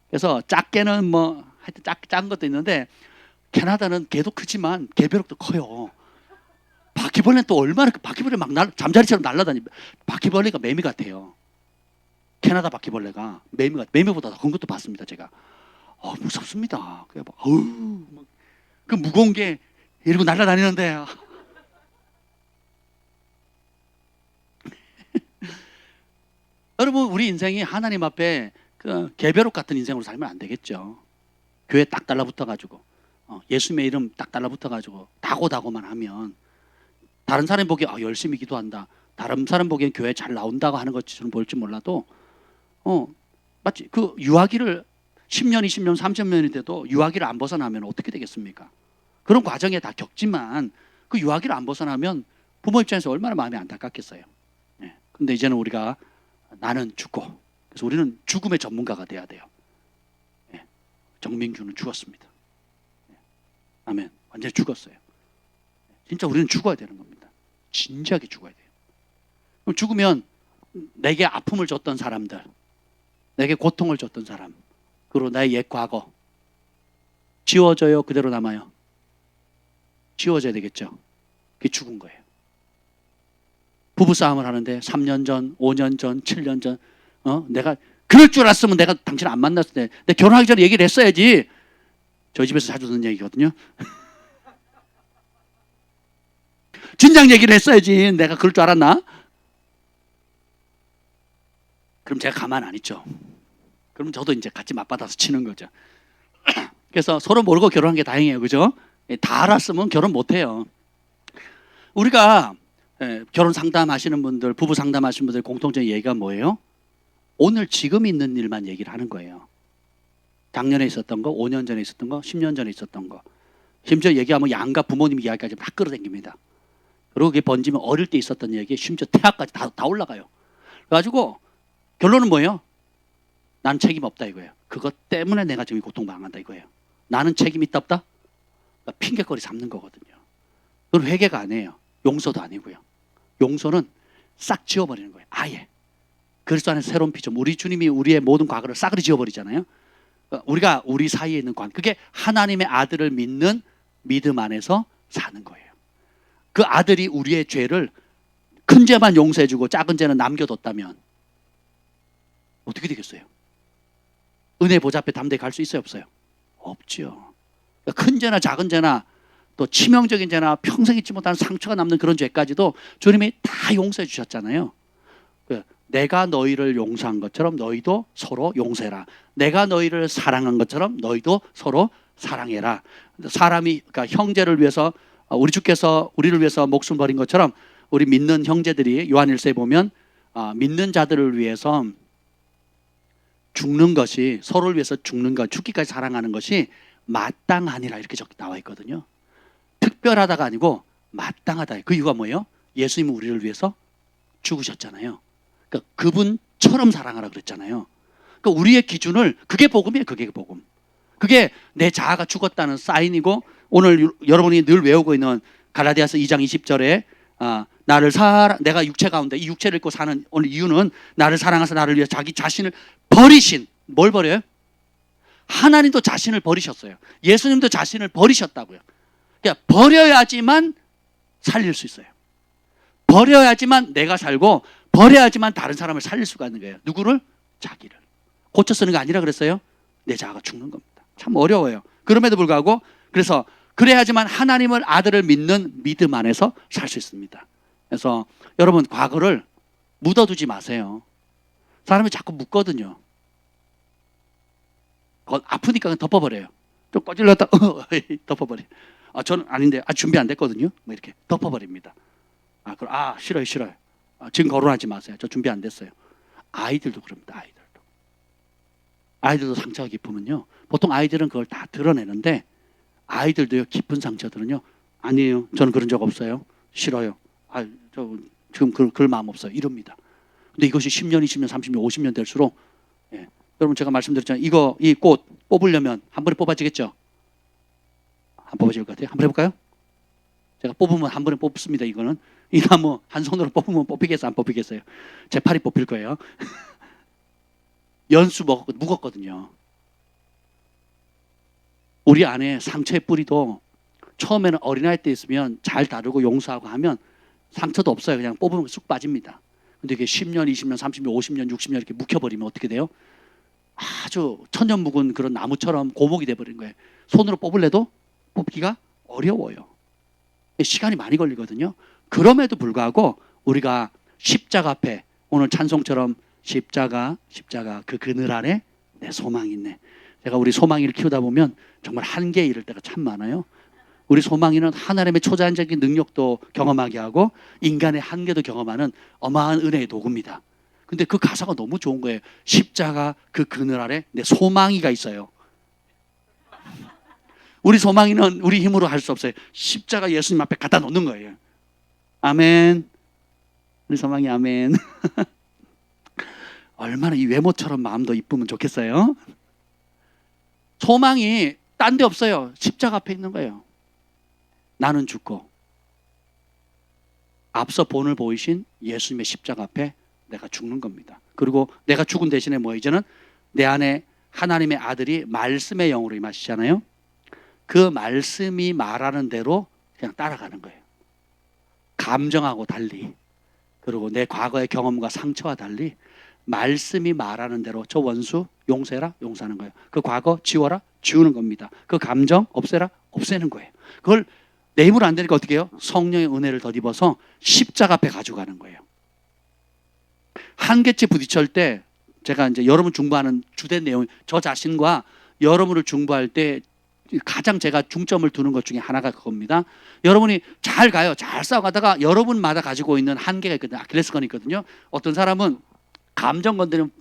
그래서 작게는 뭐 하여튼 작은 것도 있는데, 캐나다는 개도 크지만 개벼룩도 커요. 바퀴벌레는 또 얼마나, 바퀴벌레 막 잠자리처럼 날아다니고, 바퀴벌레가 매미 같아요. 캐나다 바퀴벌레가 매미보다 더 큰 것도 봤습니다. 제가 무섭습니다. 그래 그 무거운 게 이러고 날아다니는데 여러분, 우리 인생이 하나님 앞에 그 개벼룩 같은 인생으로 살면 안 되겠죠. 교회 딱 달라붙어가지고 예수님의 이름 딱 달라붙어가지고 다고만 하면 다른 사람 보기에 열심히 기도한다, 다른 사람 보기엔 교회 잘 나온다고 하는 것처럼 볼지 몰라도 마치 그 유아기를 10년, 20년, 30년이 돼도 유아기를 안 벗어나면 어떻게 되겠습니까? 그런 과정에 다 겪지만 그 유아기를 안 벗어나면 부모 입장에서 얼마나 마음이 안타깝겠어요. 근데 이제는 우리가 나는 죽고, 그래서 우리는 죽음의 전문가가 돼야 돼요. 정민규는 죽었습니다. 아멘. 완전히 죽었어요. 진짜 우리는 죽어야 되는 겁니다. 진지하게 죽어야 돼요. 그럼 죽으면 내게 아픔을 줬던 사람들, 내게 고통을 줬던 사람, 그리고 나의 옛 과거 지워져요? 그대로 남아요? 지워져야 되겠죠. 그게 죽은 거예요. 부부싸움을 하는데 3년 전, 5년 전, 7년 전 내가 그럴 줄 알았으면 내가 당신을 안 만났을 때, 내가 결혼하기 전에 얘기를 했어야지. 저희 집에서 자주 듣는 얘기거든요. 진작 얘기를 했어야지. 내가 그럴 줄 알았나? 그럼 제가 가만 안 있죠. 그럼 저도 이제 같이 맞받아서 치는 거죠. 그래서 서로 모르고 결혼한 게 다행이에요. 그죠? 다 알았으면 결혼 못 해요. 우리가 결혼 상담하시는 분들, 부부 상담하시는 분들 공통적인 얘기가 뭐예요? 오늘 지금 있는 일만 얘기를 하는 거예요. 작년에 있었던 거, 5년 전에 있었던 거, 10년 전에 있었던 거. 심지어 얘기하면 양가 부모님 이야기까지 막 끌어당깁니다. 그리고 그게 번지면 어릴 때 있었던 얘기, 심지어 태학까지 다 올라가요. 그래가지고 결론은 뭐예요? 나는 책임 없다 이거예요. 그것 때문에 내가 지금 고통당한다 이거예요. 나는 책임 있다 없다? 그러니까 핑계거리 잡는 거거든요. 그건 회개가 아니에요. 용서도 아니고요. 용서는 싹 지워버리는 거예요. 아예. 그리스도 안에서 새로운 피조. 우리 주님이 우리의 모든 과거를 싸그리 지워버리잖아요. 우리가 우리 사이에 있는 관, 그게 하나님의 아들을 믿는 믿음 안에서 사는 거예요. 그 아들이 우리의 죄를, 큰 죄만 용서해주고 작은 죄는 남겨뒀다면 어떻게 되겠어요? 은혜 보좌 앞에 담대히 갈 수 있어요 없어요? 없죠. 그러니까 큰 죄나 작은 죄나 또 치명적인 죄나 평생 잊지 못하는 상처가 남는 그런 죄까지도 주님이 다 용서해 주셨잖아요. 내가 너희를 용서한 것처럼 너희도 서로 용서해라. 내가 너희를 사랑한 것처럼 너희도 서로 사랑해라. 사람이, 그러니까 형제를 위해서, 우리 주께서 우리를 위해서 목숨 버린 것처럼 우리 믿는 형제들이 요한일서에 보면 믿는 자들을 위해서 죽는 것이, 서로를 위해서 죽는 것, 죽기까지 사랑하는 것이 마땅하니라 이렇게 나와 있거든요. 특별하다가 아니고 마땅하다. 그 이유가 뭐예요? 예수님은 우리를 위해서 죽으셨잖아요. 그러니까 그분처럼 사랑하라 그랬잖아요. 그러니까 우리의 기준을, 그게 복음이에요. 그게 복음. 그게 내 자아가 죽었다는 사인이고, 오늘 여러분이 늘 외우고 있는 갈라디아서 2장 20절에 내가 육체 가운데 이 육체를 입고 사는 오늘 이유는 나를 사랑하사 나를 위해 자기 자신을 버리신, 뭘 버려요? 하나님도 자신을 버리셨어요. 예수님도 자신을 버리셨다고요. 그러니까 버려야지만 살릴 수 있어요. 버려야지만 내가 살고, 버려야지만 다른 사람을 살릴 수가 있는 거예요. 누구를? 자기를. 고쳐 쓰는 게 아니라 그랬어요. 내 자아가 죽는 겁니다. 참 어려워요. 그럼에도 불구하고, 그래서 그래야지만 하나님을, 아들을 믿는 믿음 안에서 살 수 있습니다. 그래서 여러분, 과거를 묻어두지 마세요. 사람이 자꾸 묻거든요. 아프니까 덮어버려요. 좀 꺼질렀다 덮어버려. 저는 아닌데, 준비 안 됐거든요. 뭐 이렇게 덮어버립니다. 싫어요. 지금 거론하지 마세요. 저 준비 안 됐어요. 아이들도 그럽니다. 아이들도 상처가 깊으면요, 보통 아이들은 그걸 다 드러내는데, 아이들도요, 깊은 상처들은요, 아니에요, 저는 그런 적 없어요, 싫어요, 저 지금 그럴 마음 없어요, 이럽니다. 근데 이것이 10년, 20년, 30년, 50년 될수록, 여러분 제가 말씀드렸잖아요. 이 꽃 뽑으려면 한 번에 뽑아지겠죠? 안 뽑아질 것 같아요. 한번 해볼까요? 제가 뽑으면 한 번에 뽑습니다. 이거는 이 나무 한 손으로 뽑으면 뽑히겠어요, 안 뽑히겠어요? 제 팔이 뽑힐 거예요. 연수 무겁거든요. 우리 안에 상처의 뿌리도 처음에는 어린아이 때 있으면 잘 다루고 용서하고 하면 상처도 없어요. 그냥 뽑으면 쑥 빠집니다. 근데 이게 10년, 20년, 30년, 50년, 60년 이렇게 묵혀버리면 어떻게 돼요? 아주 천년 묵은 그런 나무처럼 고목이 돼버린 거예요. 손으로 뽑을래도 뽑기가 어려워요. 시간이 많이 걸리거든요. 그럼에도 불구하고 우리가 십자가 앞에, 오늘 찬송처럼 십자가 그 그늘 아래 내 소망이 있네. 제가 우리 소망이를 키우다 보면 정말 한계에 이를 때가 참 많아요. 우리 소망이는 하나님의 초자연적인 능력도 경험하게 하고 인간의 한계도 경험하는 어마어마한 은혜의 도구입니다. 근데 그 가사가 너무 좋은 거예요. 십자가 그 그늘 아래 내 소망이가 있어요. 우리 소망이는 우리 힘으로 할 수 없어요. 십자가 예수님 앞에 갖다 놓는 거예요. 아멘. 우리 소망이 아멘. 얼마나 이 외모처럼 마음도 이쁘면 좋겠어요. 소망이 딴 데 없어요. 십자가 앞에 있는 거예요. 나는 죽고 앞서 본을 보이신 예수님의 십자가 앞에 내가 죽는 겁니다. 그리고 내가 죽은 대신에 이제는 내 안에 하나님의 아들이 말씀의 영으로 임하시잖아요. 그 말씀이 말하는 대로 그냥 따라가는 거예요. 감정하고 달리, 그리고 내 과거의 경험과 상처와 달리 말씀이 말하는 대로 저 원수 용서해라, 용서하는 거예요. 그 과거 지워라, 지우는 겁니다. 그 감정 없애라, 없애는 거예요. 그걸 내 힘으로 안 되니까 어떻게 해요? 성령의 은혜를 덧입어서 십자가 앞에 가져가는 거예요. 한계치 부딪힐 때, 제가 이제 여러분 중보하는 주된 내용, 저 자신과 여러분을 중보할 때 가장 제가 중점을 두는 것 중에 하나가 그겁니다. 여러분이 잘 가요, 잘 싸워가다가 여러분마다 가지고 있는 한계가 있거든요. 아킬레스건이 있거든요. 어떤 사람은 감정 건드리면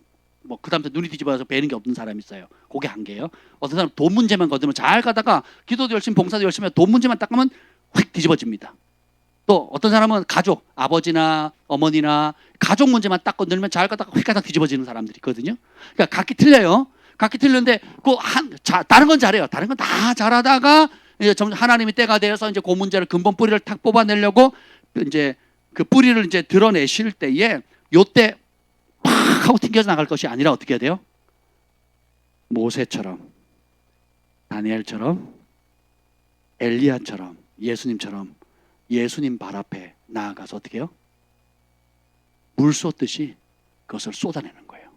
그 다음부터 눈이 뒤집어서 배는 게 없는 사람이 있어요. 그게 한계예요. 어떤 사람은 돈 문제만 건드리면 잘 가다가 기도도 열심히, 봉사도 열심히, 돈 문제만 딱 가면 확 뒤집어집니다. 또 어떤 사람은 가족, 아버지나 어머니나 가족 문제만 딱 건드리면 잘 가다가 휙 뒤집어지는 사람들이 있거든요. 그러니까 각기 틀려요. 각기 틀렸는데 다른 건 잘해요. 다른 건 다 잘하다가 이제 점점 하나님이 때가 되어서 이제 그 문제를 근본 뿌리를 탁 뽑아내려고 이제 그 뿌리를 이제 드러내실 때에 요때 팍 하고 튕겨져 나갈 것이 아니라 어떻게 해야 돼요? 모세처럼, 다니엘처럼, 엘리야처럼, 예수님처럼 예수님 발 앞에 나아가서 어떻게 해요? 물 쏟듯이 그것을 쏟아내는 거예요.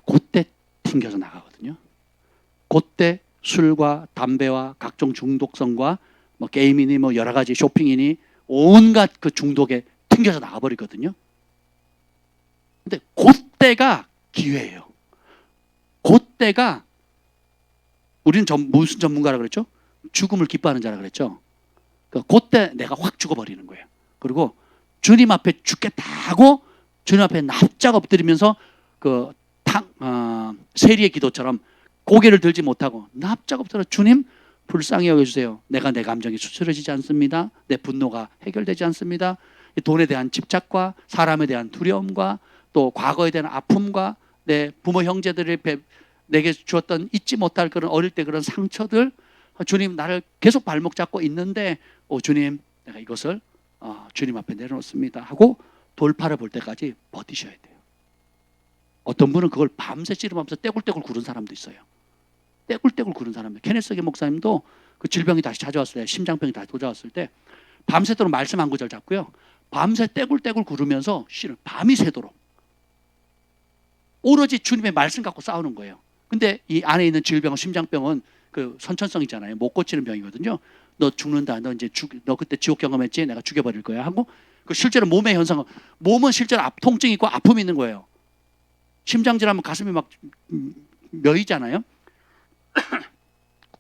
그때 튕겨져 나가거든요. 그때 술과 담배와 각종 중독성과 게임이니 여러 가지 쇼핑이니 온갖 그 중독에 튕겨져 나가버리거든요. 근데 그때가 기회예요. 그때가, 우리는 무슨 전문가라 그랬죠? 죽음을 기뻐하는 자라 그랬죠. 그때 내가 확 죽어버리는 거예요. 그리고 주님 앞에 죽겠다 하고 주님 앞에 납작 엎드리면서 세리의 기도처럼 고개를 들지 못하고 납작 엎드려, 주님 불쌍히 여겨주세요. 내가 내 감정이 추스러지지 않습니다. 내 분노가 해결되지 않습니다. 돈에 대한 집착과 사람에 대한 두려움과 또 과거에 대한 아픔과 내 부모 형제들이 내게 주었던 잊지 못할 그런 어릴 때 그런 상처들, 주님 나를 계속 발목 잡고 있는데 주님 내가 이것을 주님 앞에 내려놓습니다 하고 돌파를 볼 때까지 버티셔야 돼요. 어떤 분은 그걸 밤새 씨름하면서 떼굴떼굴 구른 사람도 있어요. 떼굴떼굴 구른 사람들. 케네스게 목사님도 그 질병이 다시 찾아왔을 때, 심장병이 다시 찾아왔을 때 밤새도록 말씀 한 구절 잡고요, 밤새 떼굴떼굴 구르면서 씨를 밤이 새도록 오로지 주님의 말씀 갖고 싸우는 거예요. 근데 이 안에 있는 질병은, 심장병은 그 선천성이잖아요. 못 고치는 병이거든요. 너 죽는다. 너 그때 지옥 경험했지? 내가 죽여버릴 거야 하고, 그 실제로 몸의 현상은, 몸은 실제로 통증이 있고 아픔이 있는 거예요. 심장질하면 가슴이 막 며이잖아요.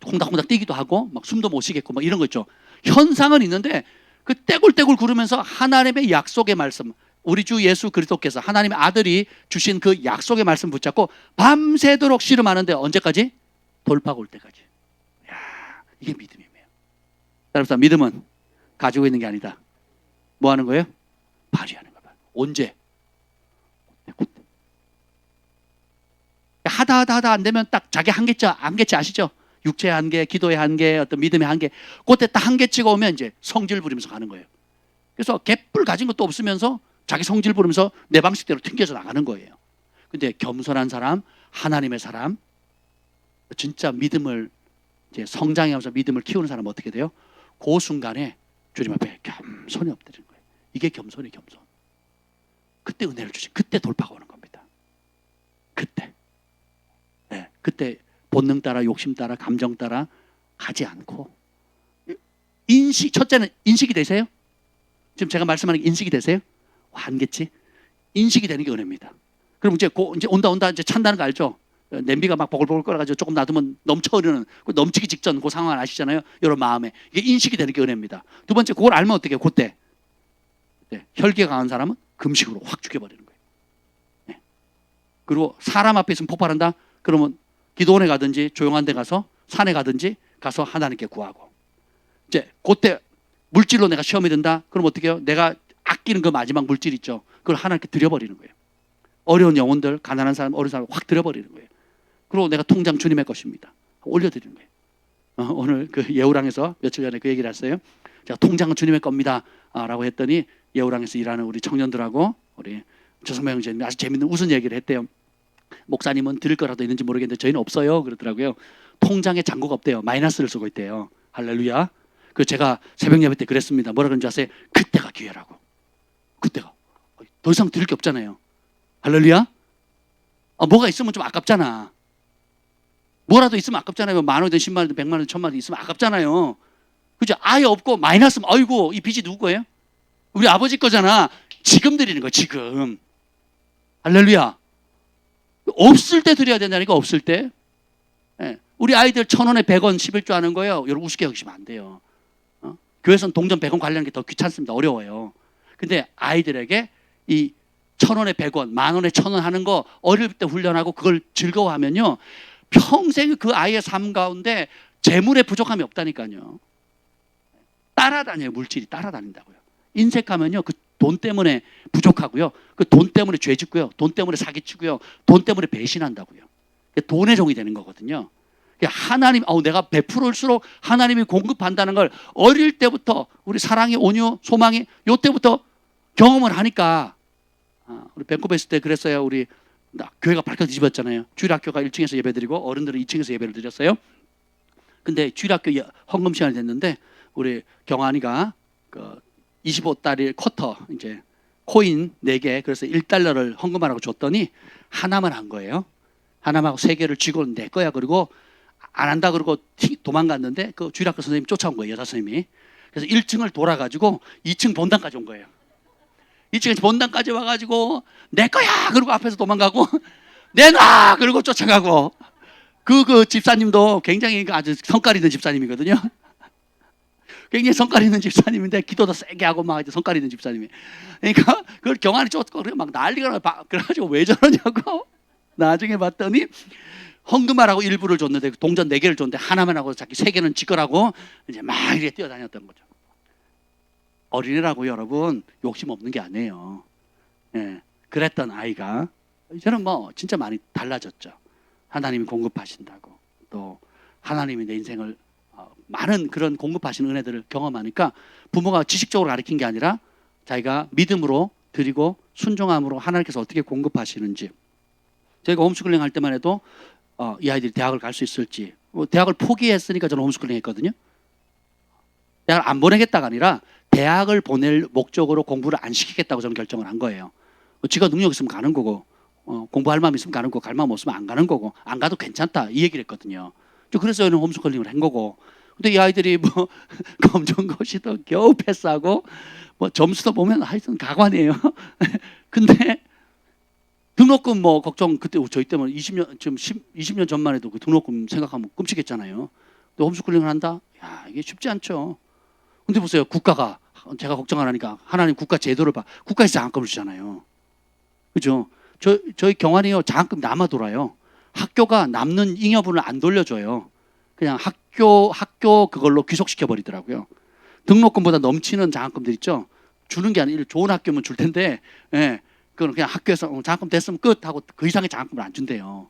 콩닥콩닥 뛰기도 하고 막 숨도 못 쉬겠고 막 이런 거 있죠. 현상은 있는데 그 떼굴떼굴 구르면서 하나님의 약속의 말씀, 우리 주 예수 그리스도께서 하나님의 아들이 주신 그 약속의 말씀 붙잡고 밤새도록 씨름하는데 언제까지? 돌파가 올 때까지. 야, 이게 믿음이에요. 여러분, 믿음은 가지고 있는 게 아니다. 뭐 하는 거예요? 발휘하는 거예요. 언제? 그때. 하다 안 되면 딱 자기 한계치 아시죠? 육체의 한계, 기도의 한계, 어떤 믿음의 한계. 그때 딱 한계치가 오면 이제 성질 부리면서 가는 거예요. 그래서 개뿔 가진 것도 없으면서 자기 성질 부리면서 내 방식대로 튕겨져 나가는 거예요. 근데 겸손한 사람, 하나님의 사람, 진짜 믿음을 이제 성장하면서 믿음을 키우는 사람은 어떻게 돼요? 그 순간에 주님 앞에 겸손히 엎드리는 거예요. 이게 겸손이 겸손. 그때 은혜를 주시, 그때 돌파가 오는 겁니다. 그때. 네, 그때 본능 따라, 욕심 따라, 감정 따라 가지 않고, 첫째는 인식이 되세요? 지금 제가 말씀하는 게 인식이 되세요? 한계치? 인식이 되는 게 은혜입니다. 그럼 이제 온다 이제 찬다는 거 알죠? 냄비가 막 보글보글 끓어가지고 조금 놔두면 넘쳐 흐르는, 넘치기 직전 그 상황을 아시잖아요. 이런 마음에 이게 인식이 되는 게 은혜입니다. 두 번째, 그걸 알면 어떻게 해요? 그때 혈기가 강한 사람은 금식으로 확 죽여버리는 거예요. 네. 그리고 사람 앞에 있으면 폭발한다. 그러면 기도원에 가든지 조용한 데 가서, 산에 가든지 가서 하나님께 구하고, 이제 그때 물질로 내가 시험이 든다. 그럼 어떻게 해요? 내가 아끼는 그 마지막 물질 있죠. 그걸 하나님께 드려버리는 거예요. 어려운 영혼들, 가난한 사람, 어려운 사람 확 드려버리는 거예요. 그리고 내가 통장 주님의 것입니다. 올려드리는 거예요. 오늘 그 예우랑에서 며칠 전에 그 얘기를 했어요. 제가 통장은 주님의 겁니다 라고 했더니 예우랑에서 일하는 우리 청년들하고 우리 조성모 형제님이 아주 재밌는 웃은 얘기를 했대요. 목사님은 드릴 거라도 있는지 모르겠는데 저희는 없어요 그러더라고요. 통장에 잔고가 없대요. 마이너스를 쓰고 있대요. 할렐루야. 그 제가 새벽 예배 때 그랬습니다. 뭐라 그런지 아세요? 그때가 기회라고. 그때가 더 이상 드릴 게 없잖아요. 할렐루야. 뭐가 있으면 좀 아깝잖아. 뭐라도 있으면 아깝잖아요. 10,000원이든 100,000원이든 100,000원이든 1,000,000원이든 있으면 아깝잖아요. 그죠? 아예 없고 마이너스면 아이고 이 빚이 누구 거예요? 우리 아버지 거잖아. 지금 드리는 거야. 지금. 할렐루야. 없을 때 드려야 된다니까. 없을 때. 예. 우리 아이들 1,000원에 100원 11조 하는 거예요. 여러분 우습게 여기시면 안 돼요. 교회에서는 동전 100원 관리하는 게 더 귀찮습니다. 어려워요. 근데 아이들에게 이 1,000원에 100원, 10,000원에 1,000원 하는 거 어릴 때 훈련하고 그걸 즐거워하면요, 평생 그 아이의 삶 가운데 재물의 부족함이 없다니까요. 따라다녀요. 물질이 따라다닌다고요. 인색하면요, 그 돈 때문에 부족하고요, 그 돈 때문에 죄 짓고요, 돈 때문에 사기치고요, 돈 때문에 배신한다고요. 돈의 종이 되는 거거든요. 하나님, 내가 베풀을수록 하나님이 공급한다는 걸 어릴 때부터 우리 사랑이, 온유, 소망이 요때부터 경험을 하니까, 우리 밴쿠버 있을 때 그랬어요. 우리 교회가 발칵 뒤집었잖아요. 주일학교가 1층에서 예배드리고 어른들은 2층에서 예배를 드렸어요. 근데 주일학교 헌금 시간이 됐는데 우리 경환이가 그 25달일 쿼터 이제 코인 4개, 그래서 1달러를 헌금하라고 줬더니 하나만 한 거예요. 하나만 하고 3개를 쥐고 내 거야. 그리고 안 한다 그러고 도망갔는데 그 주일학교 선생님이 쫓아온 거예요. 여자 선생님이. 그래서 1층을 돌아가지고 2층 본당까지 온 거예요. 2층에서 본당까지 와가지고 내 거야 그리고 앞에서 도망가고 내놔 그리고 쫓아가고, 그 집사님도 굉장히 아주 성깔 있는 집사님이거든요. 굉장히 성깔 있는 집사님인데 기도도 세게 하고 막 성깔 있는 집사님이. 그러니까 그걸 경환이 쫓고 막 난리가 나. 그래가지고 왜 저러냐고 나중에 봤더니 헌금하라고 일부를 줬는데 동전 4개를 줬는데 하나만 하고 자기 3개는 지 거라고 이제 막 이렇게 뛰어다녔던 거죠. 어린애라고 여러분 욕심 없는 게 아니에요. 예, 그랬던 아이가 이제는 뭐 진짜 많이 달라졌죠. 하나님이 공급하신다고, 또 하나님이 내 인생을 많은 그런 공급하시는 은혜들을 경험하니까 부모가 지식적으로 가르친 게 아니라 자기가 믿음으로 드리고 순종함으로 하나님께서 어떻게 공급하시는지. 저희가 홈스쿨링 할 때만 해도 이 아이들이 대학을 갈 수 있을지, 대학을 포기했으니까 저는 홈스쿨링 했거든요. 대학을 안 보내겠다가 아니라 대학을 보낼 목적으로 공부를 안 시키겠다고 저는 결정을 한 거예요. 지가 능력 있으면 가는 거고, 공부할 마음 있으면 가는 거고, 갈 마음 없으면 안 가는 거고, 안 가도 괜찮다 이 얘기를 했거든요. 그래서 저는 홈스쿨링을 한 거고. 근데 이 아이들이 뭐 검정고시도 겨우 패스하고 뭐 점수도 보면 하여튼 가관이에요. 근데 등록금 뭐 걱정, 그때 저희 때면 20년 전만 해도 그 등록금 생각하면 끔찍했잖아요. 근데 홈스쿨링을 한다? 야, 이게 쉽지 않죠. 근데 보세요, 국가가, 제가 걱정 안 하니까 하나님 국가 제도를 봐. 국가에서 장학금을 주잖아요. 그죠? 저희 경환이요, 장학금 남아 돌아요. 학교가 남는 잉여분을 안 돌려줘요. 그냥 학교 그걸로 귀속시켜 버리더라고요. 등록금보다 넘치는 장학금들 있죠. 주는 게 아니라 좋은 학교면 줄 텐데, 예, 그건 그냥 학교에서 장학금 됐으면 끝 하고 그 이상의 장학금을 안 준대요.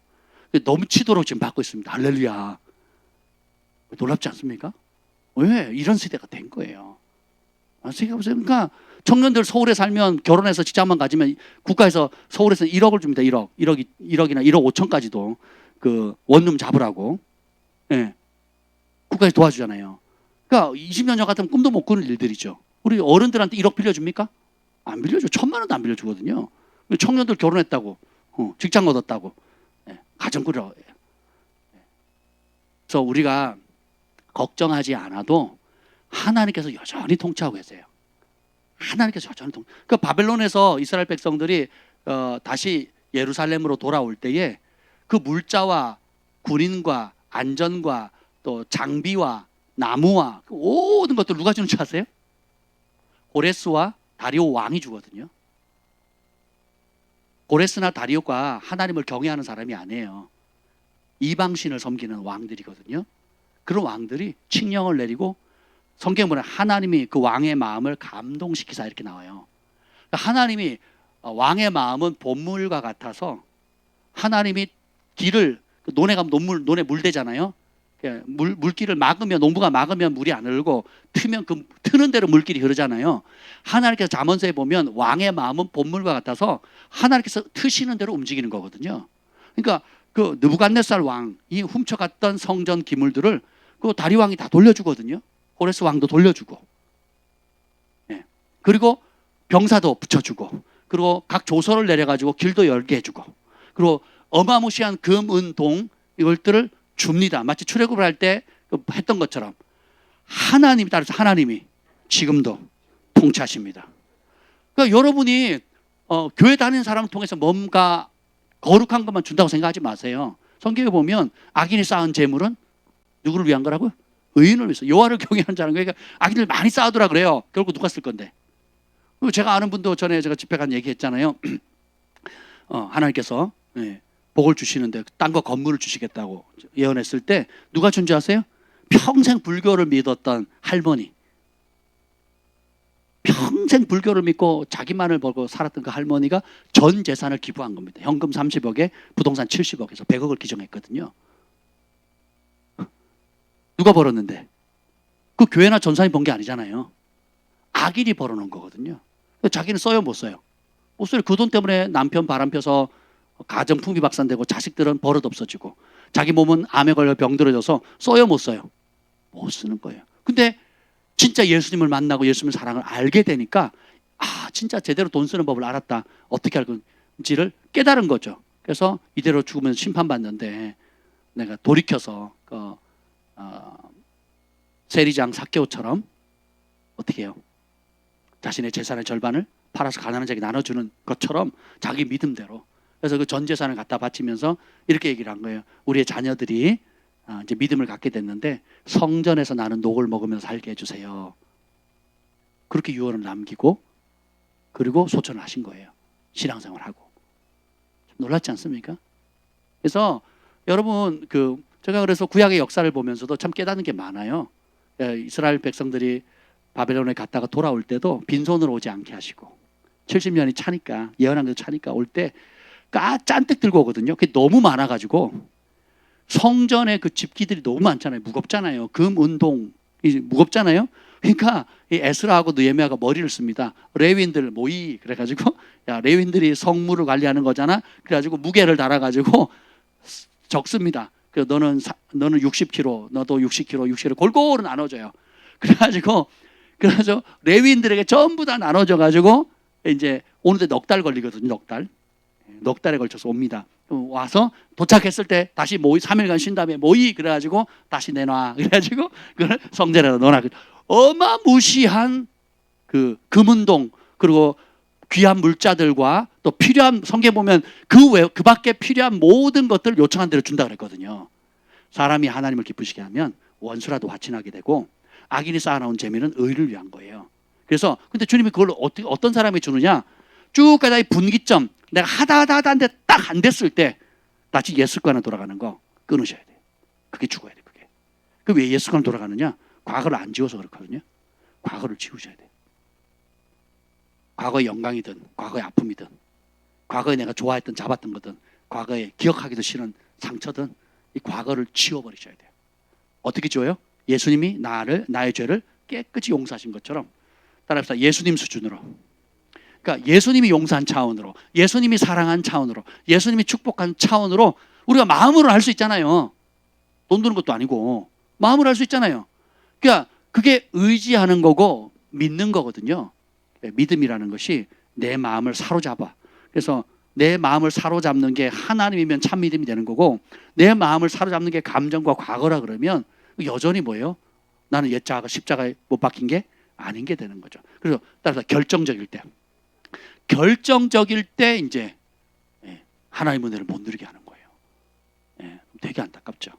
넘치도록 지금 받고 있습니다. 할렐루야. 놀랍지 않습니까? 왜 이런 시대가 된 거예요? 생각해보세요. 그러니까 청년들 서울에 살면 결혼해서 직장만 가지면 국가에서 서울에서 1억을 줍니다. 1억이나 1억 5천까지도 그 원룸 잡으라고. 예. 국가에서 도와주잖아요. 그러니까 20년 전 같으면 꿈도 못 꾸는 일들이죠. 우리 어른들한테 1억 빌려줍니까? 안 빌려줘. 1,000만 원도 안 빌려주거든요. 청년들 결혼했다고, 직장 얻었다고, 예. 가정 꾸려. 그래서 우리가 걱정하지 않아도 하나님께서 여전히 통치하고 계세요. 하나님께서 여전히 그러니까 바벨론에서 이스라엘 백성들이 다시 예루살렘으로 돌아올 때에 그 물자와 군인과 안전과 또 장비와 나무와 그 모든 것들 누가 주는 줄 아세요? 고레스와 다리오 왕이 주거든요. 고레스나 다리오가 하나님을 경외하는 사람이 아니에요. 이방신을 섬기는 왕들이거든요. 그런 왕들이 칙령을 내리고 성경에 보면 하나님이 그 왕의 마음을 감동시키사 이렇게 나와요. 그러니까 하나님이 왕의 마음은 봇물과 같아서 하나님이 길을 논에 가면 논에 물 대잖아요. 물길을 막으면 농부가 막으면 물이 안 흐르고 트면 그 트는 대로 물길이 흐르잖아요. 하나님께서 잠언서에 보면 왕의 마음은 봇물과 같아서 하나님께서 트시는 대로 움직이는 거거든요. 그러니까 그 느부갓네살 왕이 훔쳐갔던 성전 기물들을 그 다리 왕이 다 돌려주거든요. 고레스 왕도 돌려주고, 예. 그리고 병사도 붙여주고, 그리고 각 조서를 내려가지고 길도 열게 해주고, 그리고 어마무시한 금, 은, 동 이것들을 줍니다. 마치 출애굽을 할 때 했던 것처럼 하나님이 따라서 하나님이 지금도 통치하십니다. 그러니까 여러분이 교회 다니는 사람을 통해서 뭔가 거룩한 것만 준다고 생각하지 마세요. 성경에 보면 악인이 쌓은 재물은 누구를 위한 거라고요? 의인을 위해서. 여호와를 경외하는 자는. 그러니까 악인들 많이 쌓아두라 그래요. 결국 누가 쓸 건데. 그리고 제가 아는 분도 전에 제가 집회 간 얘기했잖아요. 하나님께서 복을 주시는데 땅과 건물을 주시겠다고 예언했을 때 누가 준 줄 아세요? 평생 불교를 믿었던 할머니. 평생 불교를 믿고 자기만을 벌고 살았던 그 할머니가 전 재산을 기부한 겁니다. 현금 30억에 부동산 70억에서 100억을 기증했거든요. 누가 벌었는데? 그 교회나 전산이 번 게 아니잖아요. 악인이 벌어놓은 거거든요. 자기는 써요, 못 써요? 못 써요. 그 돈 때문에 남편 바람 펴서 가정 풍비박산되고 자식들은 버릇 없어지고 자기 몸은 암에 걸려 병들어져서 써요, 못 써요? 못 쓰는 거예요. 근데 진짜 예수님을 만나고 예수님의 사랑을 알게 되니까 진짜 제대로 돈 쓰는 법을 알았다. 어떻게 할건지를 깨달은 거죠. 그래서 이대로 죽으면 심판받는데 내가 돌이켜서 세리장 삭개오처럼 어떻게 해요? 자신의 재산의 절반을 팔아서 가난한 자에게 나눠주는 것처럼 자기 믿음대로. 그래서 그 전 재산을 갖다 바치면서 이렇게 얘기를 한 거예요. 우리의 자녀들이 이제 믿음을 갖게 됐는데 성전에서 나는 녹을 먹으면서 살게 해주세요. 그렇게 유언을 남기고 그리고 소천을 하신 거예요. 신앙생활하고. 놀랍지 않습니까? 그래서 여러분 제가 그래서 구약의 역사를 보면서도 참 깨닫는 게 많아요. 이스라엘 백성들이 바벨론에 갔다가 돌아올 때도 빈손으로 오지 않게 하시고 70년이 차니까 예언한 게 차니까 올 때 짠뜩 들고 오거든요. 그게 너무 많아가지고 성전에 그 집기들이 너무 많잖아요. 무겁잖아요. 금, 은동 무겁잖아요. 그러니까 이 에스라하고 느헤미야가 머리를 씁니다. 레위인들 모이 그래가지고 야 레위인들이 성물을 관리하는 거잖아. 그래가지고 무게를 달아가지고 적습니다. 그래서 너는 60kg, 너도 60kg, 60kg 골고루 나눠줘요. 그래가지고 레위인들에게 전부 다 나눠줘가지고 이제 오는데 넉 달 걸리거든요. 넉 달에 걸쳐서 옵니다. 와서 도착했을 때 다시 모이 3일간 쉰 다음에 모이 그래가지고 다시 내놔. 그래가지고 그걸 성전에다 넣어놔. 어마무시한 그 금은동 그리고 귀한 물자들과 또 필요한 성경에 보면 그 밖에 필요한 모든 것들을 요청한 대로 준다 그랬거든요. 사람이 하나님을 기쁘시게 하면 원수라도 화친하게 되고 악인이 쌓아놓은 재미는 의를 위한 거예요. 그래서 근데 주님이 그걸 어떤 사람이 주느냐? 쭉 가다 이 분기점 내가 하다 하는데 딱 안 됐을 때 다시 옛 습관으로 돌아가는 거 끊으셔야 돼요. 그게 죽어야 돼요. 그게. 왜 옛 습관으로 돌아가느냐? 과거를 안 지워서 그렇거든요. 과거를 지우셔야 돼요. 과거의 영광이든 과거의 아픔이든 과거에 내가 좋아했던 잡았던 거든 과거에 기억하기도 싫은 상처든 이 과거를 지워버리셔야 돼요. 어떻게 지워요? 예수님이 나의 죄를 깨끗이 용서하신 것처럼 따라합시다. 예수님 수준으로. 그러니까 예수님이 용서한 차원으로, 예수님이 사랑한 차원으로, 예수님이 축복한 차원으로 우리가 마음으로 할 수 있잖아요. 돈 드는 것도 아니고 마음으로 할 수 있잖아요. 그러니까 그게 의지하는 거고 믿는 거거든요. 믿음이라는 것이 내 마음을 사로잡아. 그래서 내 마음을 사로잡는 게 하나님이면 참 믿음이 되는 거고 내 마음을 사로잡는 게 감정과 과거라 그러면 여전히 뭐예요? 나는 옛자가 십자가에 못 박힌 게 아닌 게 되는 거죠. 그래서 따라서 결정적일 때 이제 하나님의 은혜를 못 누리게 하는 거예요. 되게 안타깝죠.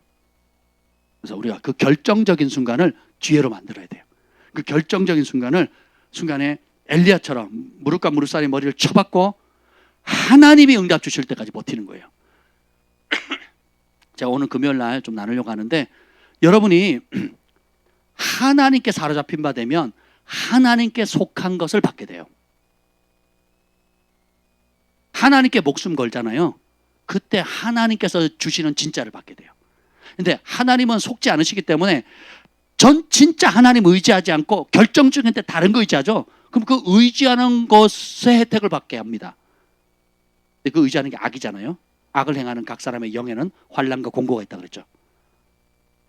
그래서 우리가 그 결정적인 순간을 기회로 만들어야 돼요. 그 결정적인 순간에 엘리야처럼 무릎과 무릎 사이에 머리를 쳐박고 하나님이 응답 주실 때까지 버티는 거예요. 제가 오늘 금요일 날 좀 나누려고 하는데 여러분이 하나님께 사로잡힌 바 되면 하나님께 속한 것을 받게 돼요. 하나님께 목숨 걸잖아요. 그때 하나님께서 주시는 진짜를 받게 돼요. 근데 하나님은 속지 않으시기 때문에 진짜 하나님 의지하지 않고 결정적인 때 다른 거 의지하죠. 그럼 그 의지하는 것의 혜택을 받게 합니다. 근데 그 의지하는 게 악이잖아요. 악을 행하는 각 사람의 영에는 환난과 공고가 있다 그랬죠.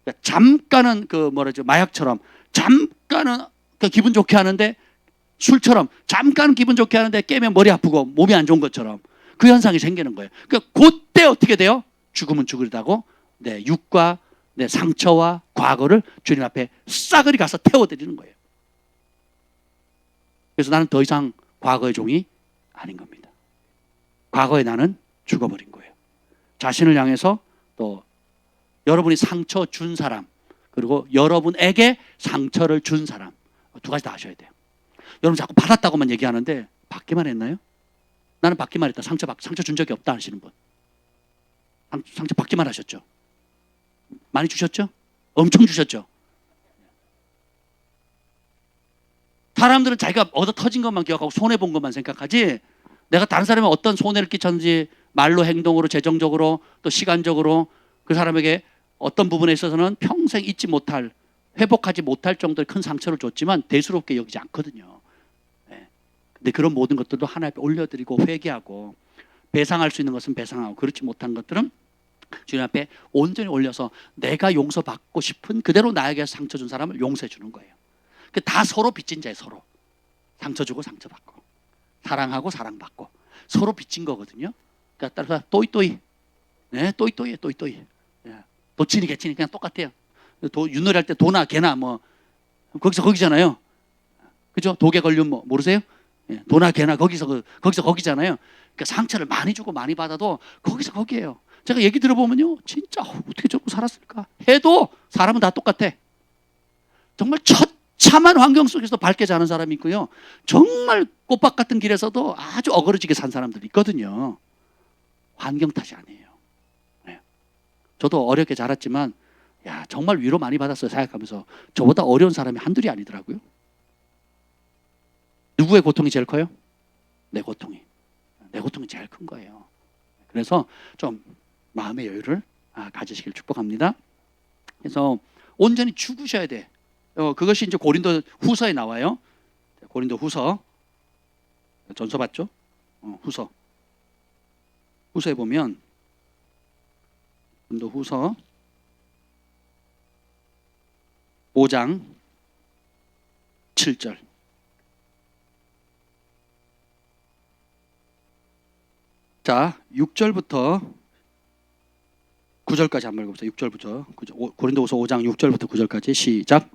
그러니까 잠깐은 마약처럼 잠깐은 기분 좋게 하는데 술처럼 잠깐 기분 좋게 하는데 깨면 머리 아프고 몸이 안 좋은 것처럼 그 현상이 생기는 거예요. 그러니까 그때 어떻게 돼요? 죽으면 죽으리다고 내 육과 내 상처와 과거를 주님 앞에 싸그리 가서 태워드리는 거예요. 그래서 나는 더 이상 과거의 종이 아닌 겁니다. 과거에 나는 죽어버린 거예요. 자신을 향해서 또 여러분이 상처 준 사람 그리고 여러분에게 상처를 준 사람 두 가지 다 하셔야 돼요. 여러분 자꾸 받았다고만 얘기하는데 받기만 했나요? 나는 받기만 했다. 상처 준 적이 없다 하시는 분. 상처 받기만 하셨죠? 많이 주셨죠? 엄청 주셨죠? 사람들은 자기가 얻어 터진 것만 기억하고 손해본 것만 생각하지 내가 다른 사람에 어떤 손해를 끼쳤는지 말로 행동으로 재정적으로 또 시간적으로 그 사람에게 어떤 부분에 있어서는 평생 잊지 못할 회복하지 못할 정도의 큰 상처를 줬지만 대수롭게 여기지 않거든요. 근데 그런 모든 것들도 하나님 앞에 올려드리고 회개하고 배상할 수 있는 것은 배상하고 그렇지 못한 것들은 주님 앞에 온전히 올려서 내가 용서받고 싶은 그대로 나에게 상처 준 사람을 용서해 주는 거예요. 다 서로 빚진 자예요. 서로 상처 주고 상처 받고 사랑하고 사랑받고 서로 빚진 거거든요. 그러니까 따라서 또이또이 또이또이에 또이또이 도치니 개치니 그냥 똑같아요. 윷놀이 할 때 도나 개나 뭐 거기서 거기잖아요. 그죠? 독에 걸리면 뭐 모르세요? 도나 개나 거기서 거기잖아요. 그러니까 상처를 많이 주고 많이 받아도 거기서 거기예요. 제가 얘기 들어보면요, 진짜 어떻게 저러고 살았을까? 해도 사람은 다 똑같아. 정말 처참한 환경 속에서 밝게 자는 사람이 있고요, 정말 꽃밭 같은 길에서도 아주 어그러지게 산 사람들이 있거든요. 환경 탓이 아니에요. 저도 어렵게 자랐지만 야 정말 위로 많이 받았어요. 생각하면서 저보다 어려운 사람이 한둘이 아니더라고요. 누구의 고통이 제일 커요? 내 고통이 제일 큰 거예요. 그래서 좀 마음의 여유를 가지시길 축복합니다. 그래서 온전히 죽으셔야 돼. 그것이 이제 고린도 후서에 나와요. 고린도 후서 전서 봤죠? 후서에 보면 고린도 후서 5장 7절. 자, 6절부터 9절까지 한번 읽어보세요. 6절부터 고린도후서 5장 6절부터 9절까지 시작.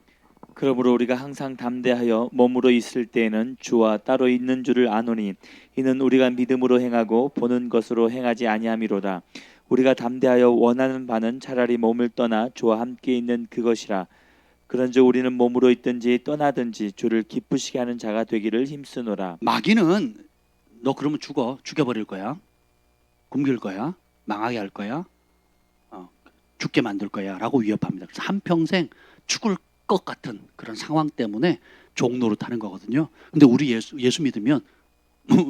그러므로 우리가 항상 담대하여 몸으로 있을 때에는 주와 따로 있는 줄을 아노니 이는 우리가 믿음으로 행하고 보는 것으로 행하지 아니함이로다. 우리가 담대하여 원하는 바는 차라리 몸을 떠나 주와 함께 있는 그것이라. 그런즉 우리는 몸으로 있든지 떠나든지 주를 기쁘시게 하는 자가 되기를 힘쓰노라. 마귀는 너 그러면 죽여버릴 거야, 굶길 거야, 망하게 할 거야, 죽게 만들 거야 라고 위협합니다. 그래서 한평생 죽을 것 같은 그런 상황 때문에 종노릇하는 거거든요. 근데 우리 예수 믿으면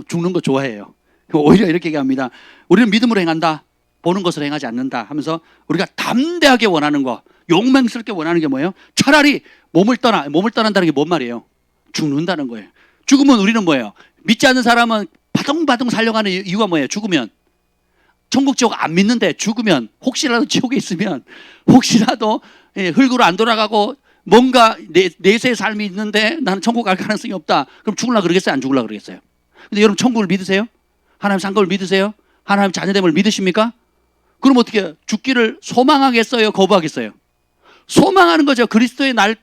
죽는 거 좋아해요. 오히려 이렇게 얘기합니다. 우리는 믿음으로 행한다, 보는 것으로 행하지 않는다 하면서 우리가 담대하게 원하는 거, 용맹스럽게 원하는 게 뭐예요? 차라리 몸을 떠난다는 게 뭔 말이에요? 죽는다는 거예요. 죽으면 우리는 뭐예요? 믿지 않는 사람은 바둥바둥 살려가는 이유가 뭐예요? 죽으면 천국 지옥 안 믿는데 죽으면 혹시라도 지옥에 있으면 혹시라도 흙으로 안 돌아가고 뭔가 내세의 삶이 있는데 나는 천국 갈 가능성이 없다. 그럼 죽으려고 그러겠어요? 안 죽으려고 그러겠어요? 근데 여러분 천국을 믿으세요? 하나님 상급을 믿으세요? 하나님 자녀됨을 믿으십니까? 그럼 어떻게 해요? 죽기를 소망하겠어요? 거부하겠어요? 소망하는 거죠. 그리스도의 날,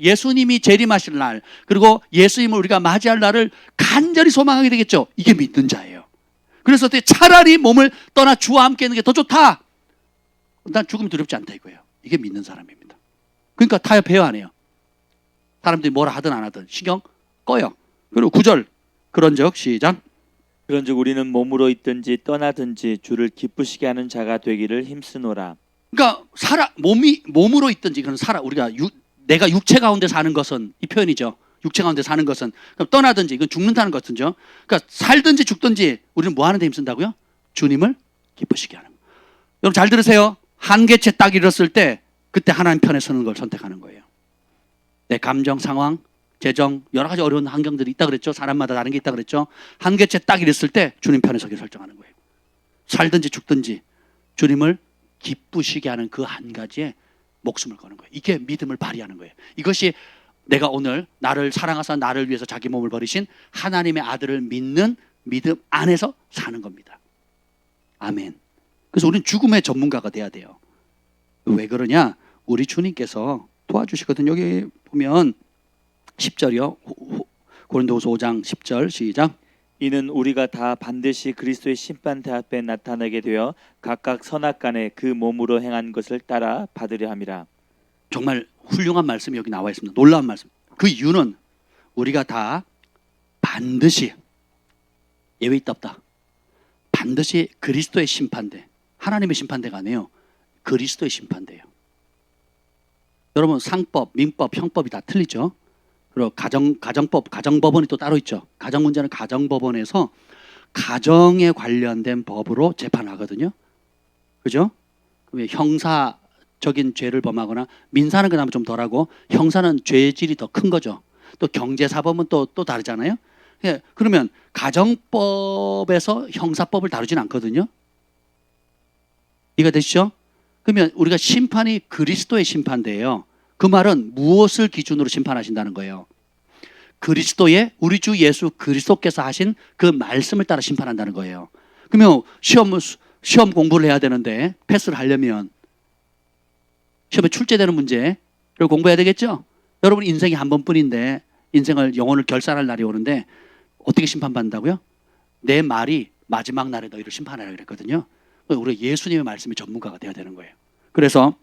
예수님이 재림하실 날, 그리고 예수님을 우리가 맞이할 날을 간절히 소망하게 되겠죠. 이게 믿는 자예요. 그래서 차라리 몸을 떠나 주와 함께 있는 게 더 좋다. 난 죽음 두렵지 않다 이거예요. 이게 믿는 사람입니다. 그러니까 타협해요, 안 해요? 사람들이 뭐라 하든 안 하든 신경 꺼요. 그리고 9절 그런즉 시작. 그런즉 우리는 몸으로 있든지 떠나든지 주를 기쁘시게 하는 자가 되기를 힘쓰노라. 그러니까 몸으로 있든지 그런 우리가 내가 육체 가운데 사는 것은 이 표현이죠. 육체 가운데 사는 것은 그럼 떠나든지 이건 죽는다는 것은죠. 그러니까 살든지 죽든지 우리는 뭐 하는 데 힘쓴다고요? 주님을 기쁘시게 하는. 여러분 잘 들으세요. 한계체 딱 이뤘을 때 그때 하나님 편에 서는 걸 선택하는 거예요. 내 감정, 상황, 재정 여러 가지 어려운 환경들이 있다 그랬죠. 사람마다 다른 게 있다 그랬죠. 한계체 딱 이뤘을 때 주님 편에 서기 설정하는 거예요. 살든지 죽든지 주님을 기쁘시게 하는 그 한 가지에 목숨을 거는 거예요. 이게 믿음을 발휘하는 거예요. 이것이 내가 오늘 나를 사랑하사 나를 위해서 자기 몸을 버리신 하나님의 아들을 믿는 믿음 안에서 사는 겁니다. 아멘. 그래서 우리는 죽음의 전문가가 돼야 돼요. 왜 그러냐? 우리 주님께서 도와주시거든요. 여기 보면 10절이요. 고린도후서 5장 10절 시작. 이는 우리가 다 반드시 그리스도의 심판대 앞에 나타나게 되어 각각 선악간에 그 몸으로 행한 것을 따라 받으려 함이라. 정말 훌륭한 말씀이 여기 나와 있습니다. 놀라운 말씀. 그 이유는 우리가 다 반드시 예외 있다 없다. 반드시 그리스도의 심판대, 하나님의 심판대가 아니에요. 그리스도의 심판대예요. 여러분 상법, 민법, 형법이 다 틀리죠. 그리고 가정법, 가정법원이 또 따로 있죠. 가정 문제는 가정법원에서 가정에 관련된 법으로 재판하거든요. 그죠? 그럼 형사적인 죄를 범하거나 민사는 그나마 좀 덜하고 형사는 죄질이 더 큰 거죠. 또 경제사법은 또 다르잖아요. 그러면 가정법에서 형사법을 다루진 않거든요. 이해가 되시죠? 그러면 우리가 심판이 그리스도의 심판대예요. 그 말은 무엇을 기준으로 심판하신다는 거예요? 그리스도의 우리 주 예수 그리스도께서 하신 그 말씀을 따라 심판한다는 거예요. 그러면 시험 공부를 해야 되는데 패스를 하려면 시험에 출제되는 문제를 공부해야 되겠죠? 여러분 인생이 한 번뿐인데 영혼을 결산할 날이 오는데 어떻게 심판받는다고요? 내 말이 마지막 날에 너희를 심판하라 그랬거든요. 우리가 예수님의 말씀의 전문가가 돼야 되는 거예요. 그래서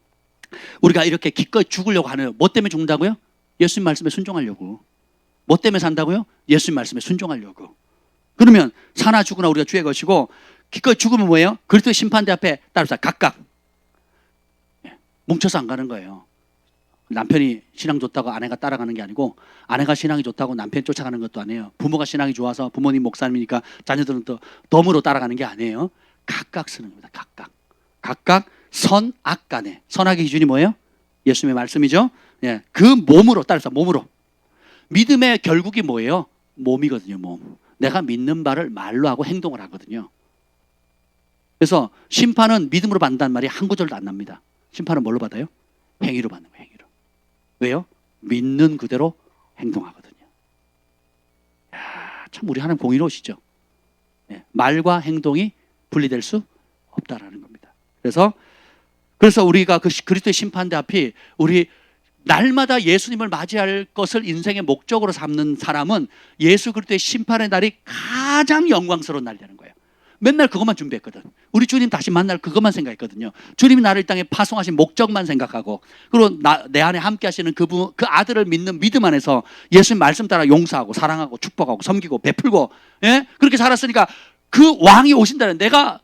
우리가 이렇게 기꺼이 죽으려고 하는 뭐 때문에 죽는다고요? 예수님 말씀에 순종하려고. 뭐 때문에 산다고요? 예수님 말씀에 순종하려고. 그러면 사나 죽으나 우리가 주의 것이고 기꺼이 죽으면 뭐예요? 그리스도의 심판대 앞에 따라서 각각 뭉쳐서 안 가는 거예요. 남편이 신앙 좋다고 아내가 따라가는 게 아니고 아내가 신앙이 좋다고 남편이 쫓아가는 것도 아니에요. 부모가 신앙이 좋아서 부모님 목사님이니까 자녀들은 또 덤으로 따라가는 게 아니에요. 각각 쓰는 겁니다. 각각 선악 간에. 선악의 기준이 뭐예요? 예수님의 말씀이죠. 예, 그 몸으로 따라서 몸으로. 믿음의 결국이 뭐예요? 몸이거든요. 몸. 내가 믿는 바를 말로 하고 행동을 하거든요. 그래서 심판은 믿음으로 받는다는 말이 한 구절도 안 납니다. 심판은 뭘로 받아요? 행위로 받는 거예요. 행위로. 왜요? 믿는 그대로 행동하거든요. 야, 참 우리 하나님 공의로우시죠. 예, 말과 행동이 분리될 수 없다라는 겁니다. 그래서 우리가 그 그리스도의 심판대 앞이 우리 날마다 예수님을 맞이할 것을 인생의 목적으로 삼는 사람은 예수 그리스도의 심판의 날이 가장 영광스러운 날이 되는 거예요. 맨날 그것만 준비했거든. 우리 주님 다시 만날 그것만 생각했거든요. 주님이 나를 이 땅에 파송하신 목적만 생각하고, 그리고 내 안에 함께 하시는 그 아들을 믿는 믿음 안에서 예수님 말씀 따라 용서하고 사랑하고 축복하고 섬기고 베풀고, 예? 그렇게 살았으니까 그 왕이 오신다는, 내가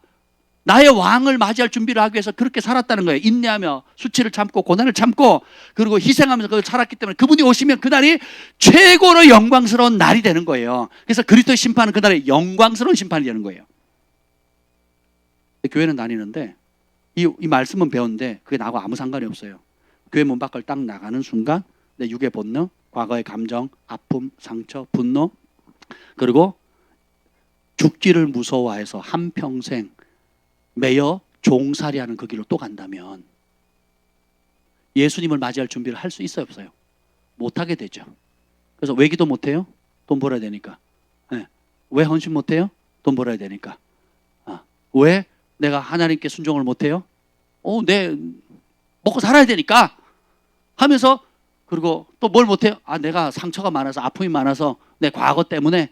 나의 왕을 맞이할 준비를 하기 위해서 그렇게 살았다는 거예요. 인내하며 수치를 참고 고난을 참고 그리고 희생하면서 그걸 살았기 때문에 그분이 오시면 그날이 최고로 영광스러운 날이 되는 거예요. 그래서 그리스도의 심판은 그날의 영광스러운 심판이 되는 거예요. 교회는 다니는데 이 말씀은 배웠는데 그게 나하고 아무 상관이 없어요. 교회 문 밖을 딱 나가는 순간 내 육의 본능, 과거의 감정, 아픔, 상처, 분노, 그리고 죽기를 무서워해서 한평생 매여 종살이하는 그 길로 또 간다면 예수님을 맞이할 준비를 할 수 있어요, 없어요? 못하게 되죠. 그래서 왜 기도 못해요? 돈 벌어야 되니까. 네. 왜 헌신 못해요? 돈 벌어야 되니까. 왜 내가 하나님께 순종을 못해요? 내 먹고 살아야 되니까 하면서, 그리고 또 뭘 못해요? 내가 상처가 많아서, 아픔이 많아서, 내 과거 때문에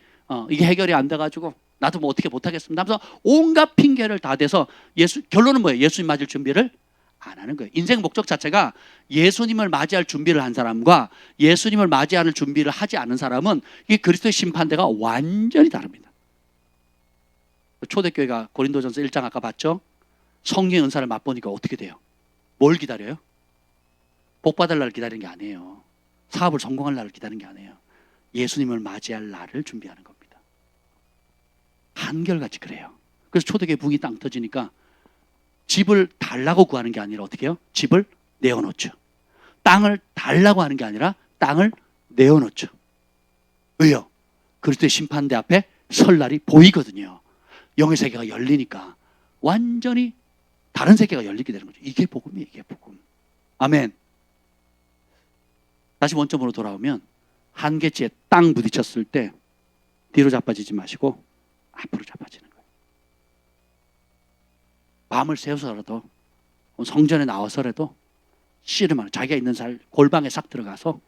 이게 해결이 안 돼가지고 나도 뭐 어떻게 못하겠습니다 하면서 온갖 핑계를 다 대서 결론은 뭐예요? 예수님 맞을 준비를 안 하는 거예요. 인생 목적 자체가 예수님을 맞이할 준비를 한 사람과 예수님을 맞이할 준비를 하지 않은 사람은 이 그리스도의 심판대가 완전히 다릅니다. 초대교회가 고린도전서 1장 아까 봤죠? 성령의 은사를 맛보니까 어떻게 돼요? 뭘 기다려요? 복 받을 날을 기다리는 게 아니에요. 사업을 성공할 날을 기다리는 게 아니에요. 예수님을 맞이할 날을 준비하는 겁니다. 한결같이 그래요. 그래서 초대교회 붕이 땅 터지니까 집을 달라고 구하는 게 아니라 어떻게 해요? 집을 내어놓죠. 땅을 달라고 하는 게 아니라 땅을 내어놓죠. 왜요? 그리스도의 심판대 앞에 설 날이 보이거든요. 영의 세계가 열리니까 완전히 다른 세계가 열리게 되는 거죠. 이게 복음이에요. 이게 복음. 아멘. 다시 원점으로 돌아오면 한계치에 땅 부딪혔을 때 뒤로 자빠지지 마시고 앞으로 자빠지는 거예요. 밤을 새워서라도 성전에 나와서라도 씨름하는, 자기가 있는 골방에 싹 들어가서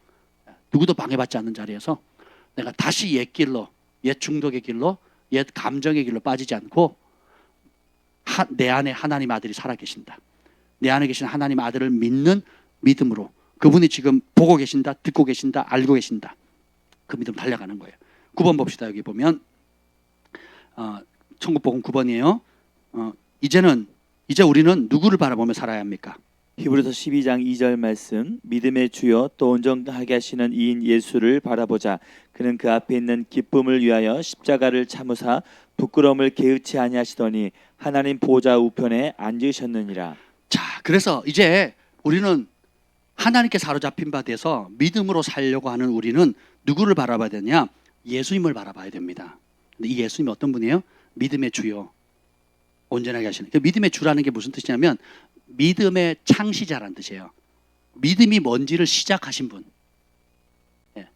누구도 방해받지 않는 자리에서 내가 다시 옛 길로, 옛 중독의 길로, 옛 감정의 길로 빠지지 않고 내 안에 하나님 아들이 살아계신다. 내 안에 계신 하나님 아들을 믿는 믿음으로, 그분이 지금 보고 계신다, 듣고 계신다, 알고 계신다. 그 믿음 달려가는 거예요. 9번 봅시다. 여기 보면 천국복음 9번이에요. 이제 우리는 누구를 바라보며 살아야 합니까? 히브리서 12장 2절 말씀, 믿음의 주요 또 온전하게 하시는 이인 예수를 바라보자. 그는 그 앞에 있는 기쁨을 위하여 십자가를 참으사 부끄러움을 개의치 아니하시더니 하나님 보좌 우편에 앉으셨느니라. 자, 그래서 이제 우리는 하나님께 사로잡힌 바 돼서 믿음으로 살려고 하는 우리는 누구를 바라봐야 되냐? 예수님을 바라봐야 됩니다. 근데 이 예수님이 어떤 분이에요? 믿음의 주요, 온전하게 하시는. 그 믿음의 주라는 게 무슨 뜻이냐면 믿음의 창시자라는 뜻이에요. 믿음이 뭔지를 시작하신 분. 예.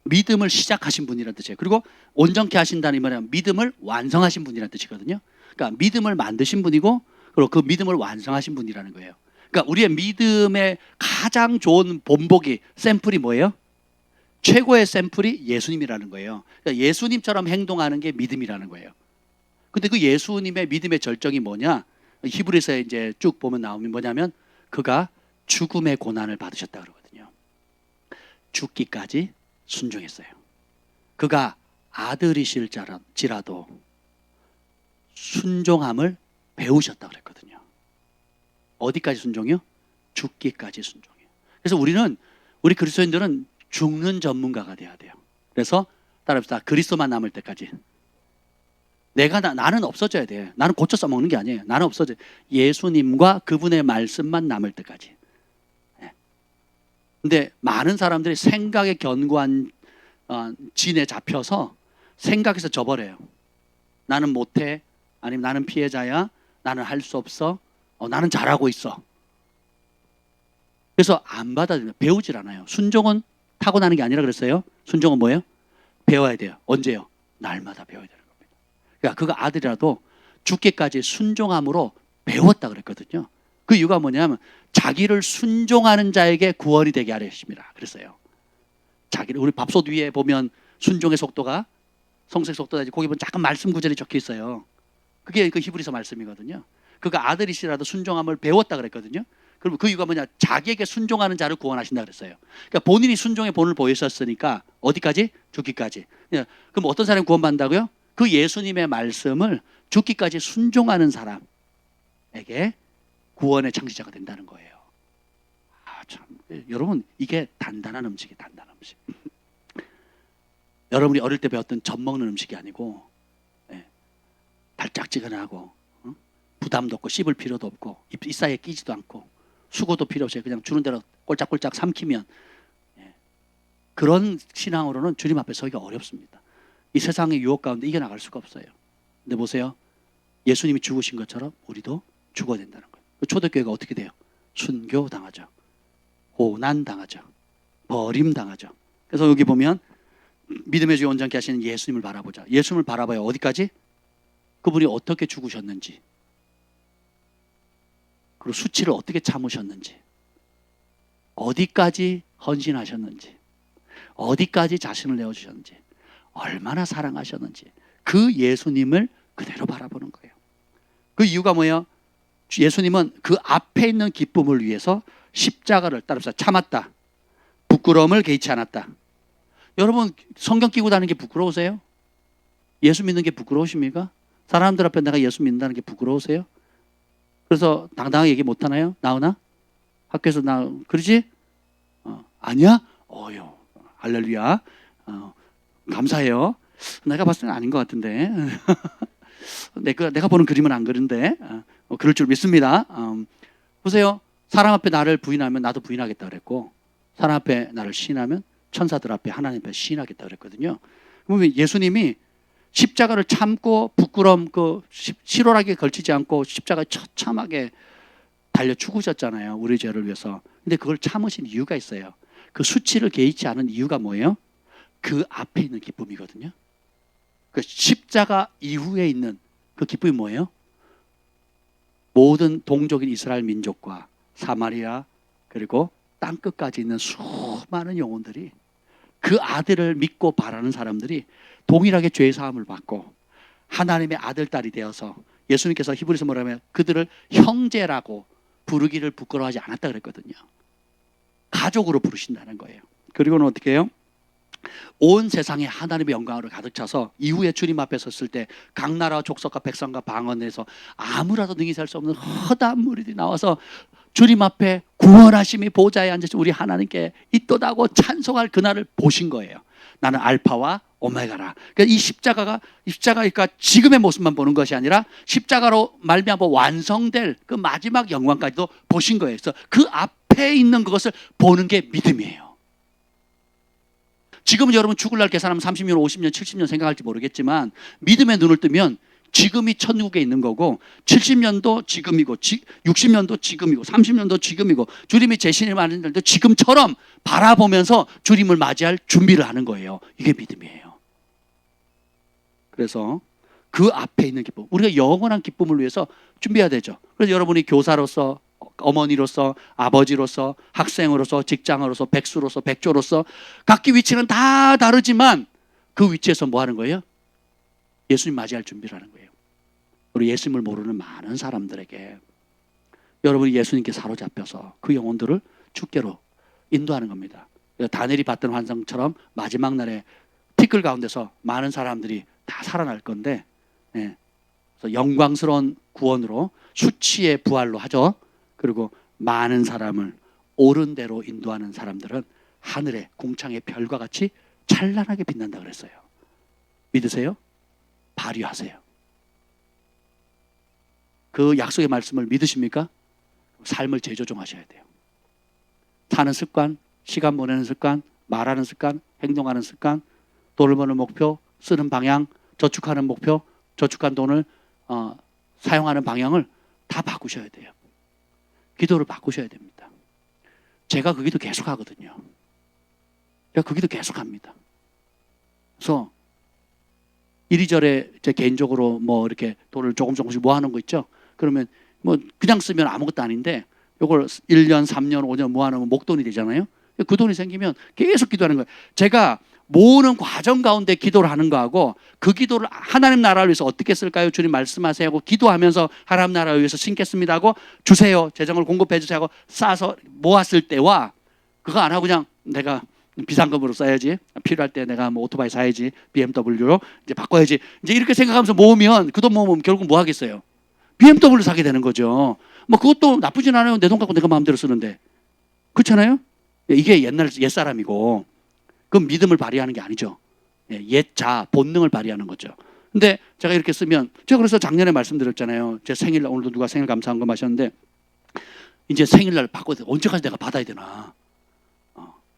믿음을 시작하신 분이라는 뜻이에요. 그리고 온전케 하신다는 말은 믿음을 완성하신 분이라는 뜻이거든요. 그러니까 믿음을 만드신 분이고, 그리고 그 믿음을 완성하신 분이라는 거예요. 그러니까 우리의 믿음의 가장 좋은 본보기, 샘플이 뭐예요? 최고의 샘플이 예수님이라는 거예요. 그러니까 예수님처럼 행동하는 게 믿음이라는 거예요. 근데 그 예수님의 믿음의 절정이 뭐냐? 히브리서에 이제 쭉 보면 나오면 뭐냐면 그가 죽음의 고난을 받으셨다 그러거든요. 죽기까지 순종했어요. 그가 아들이실지라도 순종함을 배우셨다 그랬거든요. 어디까지 순종이요? 죽기까지 순종이에요. 그래서 우리 그리스도인들은 죽는 전문가가 돼야 돼요. 그래서 따라합시다. 그리스도만 남을 때까지. 나는 없어져야 돼. 나는 고쳐 써먹는 게 아니에요. 나는 없어져. 예수님과 그분의 말씀만 남을 때까지. 근데 많은 사람들이 생각에 견고한 진에 잡혀서 생각에서 져버려요. 나는 못해. 아니면 나는 피해자야. 나는 할 수 없어. 나는 잘하고 있어. 그래서 안 받아들여요. 배우질 않아요. 순종은 타고나는 게 아니라 그랬어요. 순종은 뭐예요? 배워야 돼요. 언제요? 날마다 배워야 되는 겁니다. 그러니까 그가 아들이라도 죽기까지 순종함으로 배웠다 그랬거든요. 그 이유가 뭐냐면 자기를 순종하는 자에게 구원이 되게 하려 하십니다. 그랬어요. 우리 밥솥 위에 보면 순종의 속도가 성색 속도다. 거기 보면 잠깐 말씀 구절이 적혀 있어요. 그게 그 히브리서 말씀이거든요. 그가 아들이시라도 순종함을 배웠다 그랬거든요. 그럼 그 이유가 뭐냐? 자기에게 순종하는 자를 구원하신다 그랬어요. 그러니까 본인이 순종의 본을 보였었으니까 어디까지? 죽기까지. 그럼 어떤 사람이 구원받는다고요? 그 예수님의 말씀을 죽기까지 순종하는 사람에게 구원의 창시자가 된다는 거예요. 참, 여러분 이게 단단한 음식이 단단한 음식. 여러분이 어릴 때 배웠던 젖 먹는 음식이 아니고 달짝지근하고 부담도 없고 씹을 필요도 없고 입 사이에 끼지도 않고 수고도 필요 없이 그냥 주는 대로 꼴짝꼴짝 삼키면 그런 신앙으로는 주님 앞에 서기가 어렵습니다. 이 세상의 유혹 가운데 이겨나갈 수가 없어요. 근데 보세요. 예수님이 죽으신 것처럼 우리도 죽어야 된다는 거예요. 초대교회가 어떻게 돼요? 순교당하죠. 고난당하죠. 버림당하죠. 그래서 여기 보면 믿음의 주 온전케 하시는 예수님을 바라보자. 예수님을 바라봐요. 어디까지? 그분이 어떻게 죽으셨는지, 그리고 수치를 어떻게 참으셨는지, 어디까지 헌신하셨는지, 어디까지 자신을 내어주셨는지, 얼마나 사랑하셨는지 그 예수님을 그대로 바라보는 거예요. 그 이유가 뭐예요? 예수님은 그 앞에 있는 기쁨을 위해서 십자가를 따라서 참았다. 부끄러움을 개의치 않았다. 여러분 성경 끼고 다니는 게 부끄러우세요? 예수 믿는 게 부끄러우십니까? 사람들 앞에 내가 예수 믿는다는 게 부끄러우세요? 그래서 당당하게 얘기 못하나요? 나오나? 학교에서 그러지? 아니야? 어휴 할렐루야. 감사해요. 내가 봤을 때는 아닌 것 같은데 내가 보는 그림은 안 그런데 그럴 줄 믿습니다. 보세요. 사람 앞에 나를 부인하면 나도 부인하겠다 그랬고, 사람 앞에 나를 시인하면 천사들 앞에 하나님 앞에 시인하겠다 그랬거든요. 그러면 예수님이 십자가를 참고 부끄러움 실오라기에 걸치지 않고 십자가에 처참하게 달려 죽으셨잖아요. 우리 죄를 위해서. 근데 그걸 참으신 이유가 있어요. 그 수치를 개의치 않은 이유가 뭐예요? 그 앞에 있는 기쁨이거든요. 그 십자가 이후에 있는 그 기쁨이 뭐예요? 모든 동족인 이스라엘 민족과 사마리아 그리고 땅끝까지 있는 수많은 영혼들이 그 아들을 믿고 바라는 사람들이 동일하게 죄 사함을 받고 하나님의 아들 딸이 되어서 예수님께서 히브리서 뭐라면 그들을 형제라고 부르기를 부끄러워하지 않았다 그랬거든요. 가족으로 부르신다는 거예요. 그리고는 어떻게 해요? 온 세상에 하나님의 영광으로 가득 차서 이후에 주님 앞에 섰을 때 각 나라 족속과 백성과 방언에서 아무라도 능히 살 수 없는 허다한 무리들이 나와서 주님 앞에 구원하심이 보좌에 앉으신 우리 하나님께 있도다고 찬송할 그날을 보신 거예요. 나는 알파와 오메가라. 그러니까 이 십자가가 지금의 모습만 보는 것이 아니라 십자가로 말미암아 완성될 그 마지막 영광까지도 보신 거예요. 그래서 그 앞에 있는 그것을 보는 게 믿음이에요. 지금은 여러분 죽을 날 계산하면 30년, 50년, 70년 생각할지 모르겠지만 믿음의 눈을 뜨면 지금이 천국에 있는 거고 70년도 지금이고 60년도 지금이고 30년도 지금이고 주님이 재신을 하는 날도 지금처럼 바라보면서 주님을 맞이할 준비를 하는 거예요. 이게 믿음이에요. 그래서 그 앞에 있는 기쁨, 우리가 영원한 기쁨을 위해서 준비해야 되죠. 그래서 여러분이 교사로서, 어머니로서, 아버지로서, 학생으로서, 직장으로서, 백수로서, 백조로서 각기 위치는 다 다르지만 그 위치에서 뭐 하는 거예요? 예수님 맞이할 준비를 하는 거예요. 우리 예수님을 모르는 많은 사람들에게 여러분이 예수님께 사로잡혀서 그 영혼들을 주께로 인도하는 겁니다. 다니엘이 봤던 환상처럼 마지막 날에 티끌 가운데서 많은 사람들이 다 살아날 건데, 그래서 영광스러운 구원으로 수치의 부활로 하죠. 그리고 많은 사람을 옳은 대로 인도하는 사람들은 하늘의 궁창의 별과 같이 찬란하게 빛난다 그랬어요. 믿으세요? 발휘하세요. 그 약속의 말씀을 믿으십니까? 삶을 재조정하셔야 돼요. 사는 습관, 시간 보내는 습관, 말하는 습관, 행동하는 습관, 돈을 버는 목표, 쓰는 방향, 저축하는 목표, 저축한 돈을 사용하는 방향을 다 바꾸셔야 돼요. 기도를 바꾸셔야 됩니다. 제가 그 기도 계속 하거든요. 제가 그 기도 계속 합니다. 그래서 이리저리 제 개인적으로 뭐 이렇게 돈을 조금씩 모아놓은 거 있죠. 그러면 뭐 그냥 쓰면 아무것도 아닌데 요걸 1년, 3년, 5년 모아놓으면 목돈이 되잖아요. 그 돈이 생기면 계속 기도하는 거예요. 제가 모으는 과정 가운데 기도를 하는 거하고 그 기도를 하나님 나라를 위해서 어떻게 쓸까요? 주님 말씀하세요 하고 기도하면서 하나님 나라를 위해서 심겠습니다 하고 주세요. 재정을 공급해 주세요 하고 싸서 모았을 때와 그거 안 하고 그냥 내가 비상금으로 써야지, 필요할 때 내가 뭐 오토바이 사야지, BMW로 이제 바꿔야지, 이제 이렇게 생각하면서 모으면 그 돈 모으면 결국 뭐 하겠어요? BMW 사게 되는 거죠. 뭐 그것도 나쁘진 않아요. 내 돈 갖고 내가 마음대로 쓰는데. 그렇잖아요? 이게 옛사람이고 그건 믿음을 발휘하는 게 아니죠. 옛자 본능을 발휘하는 거죠. 근데 제가 이렇게 쓰면, 제가 그래서 작년에 말씀드렸잖아요. 제 생일날, 오늘도 누가 생일 감사한 거 마셨는데 이제 생일날 바꿔야 돼. 언제까지 내가 받아야 되나?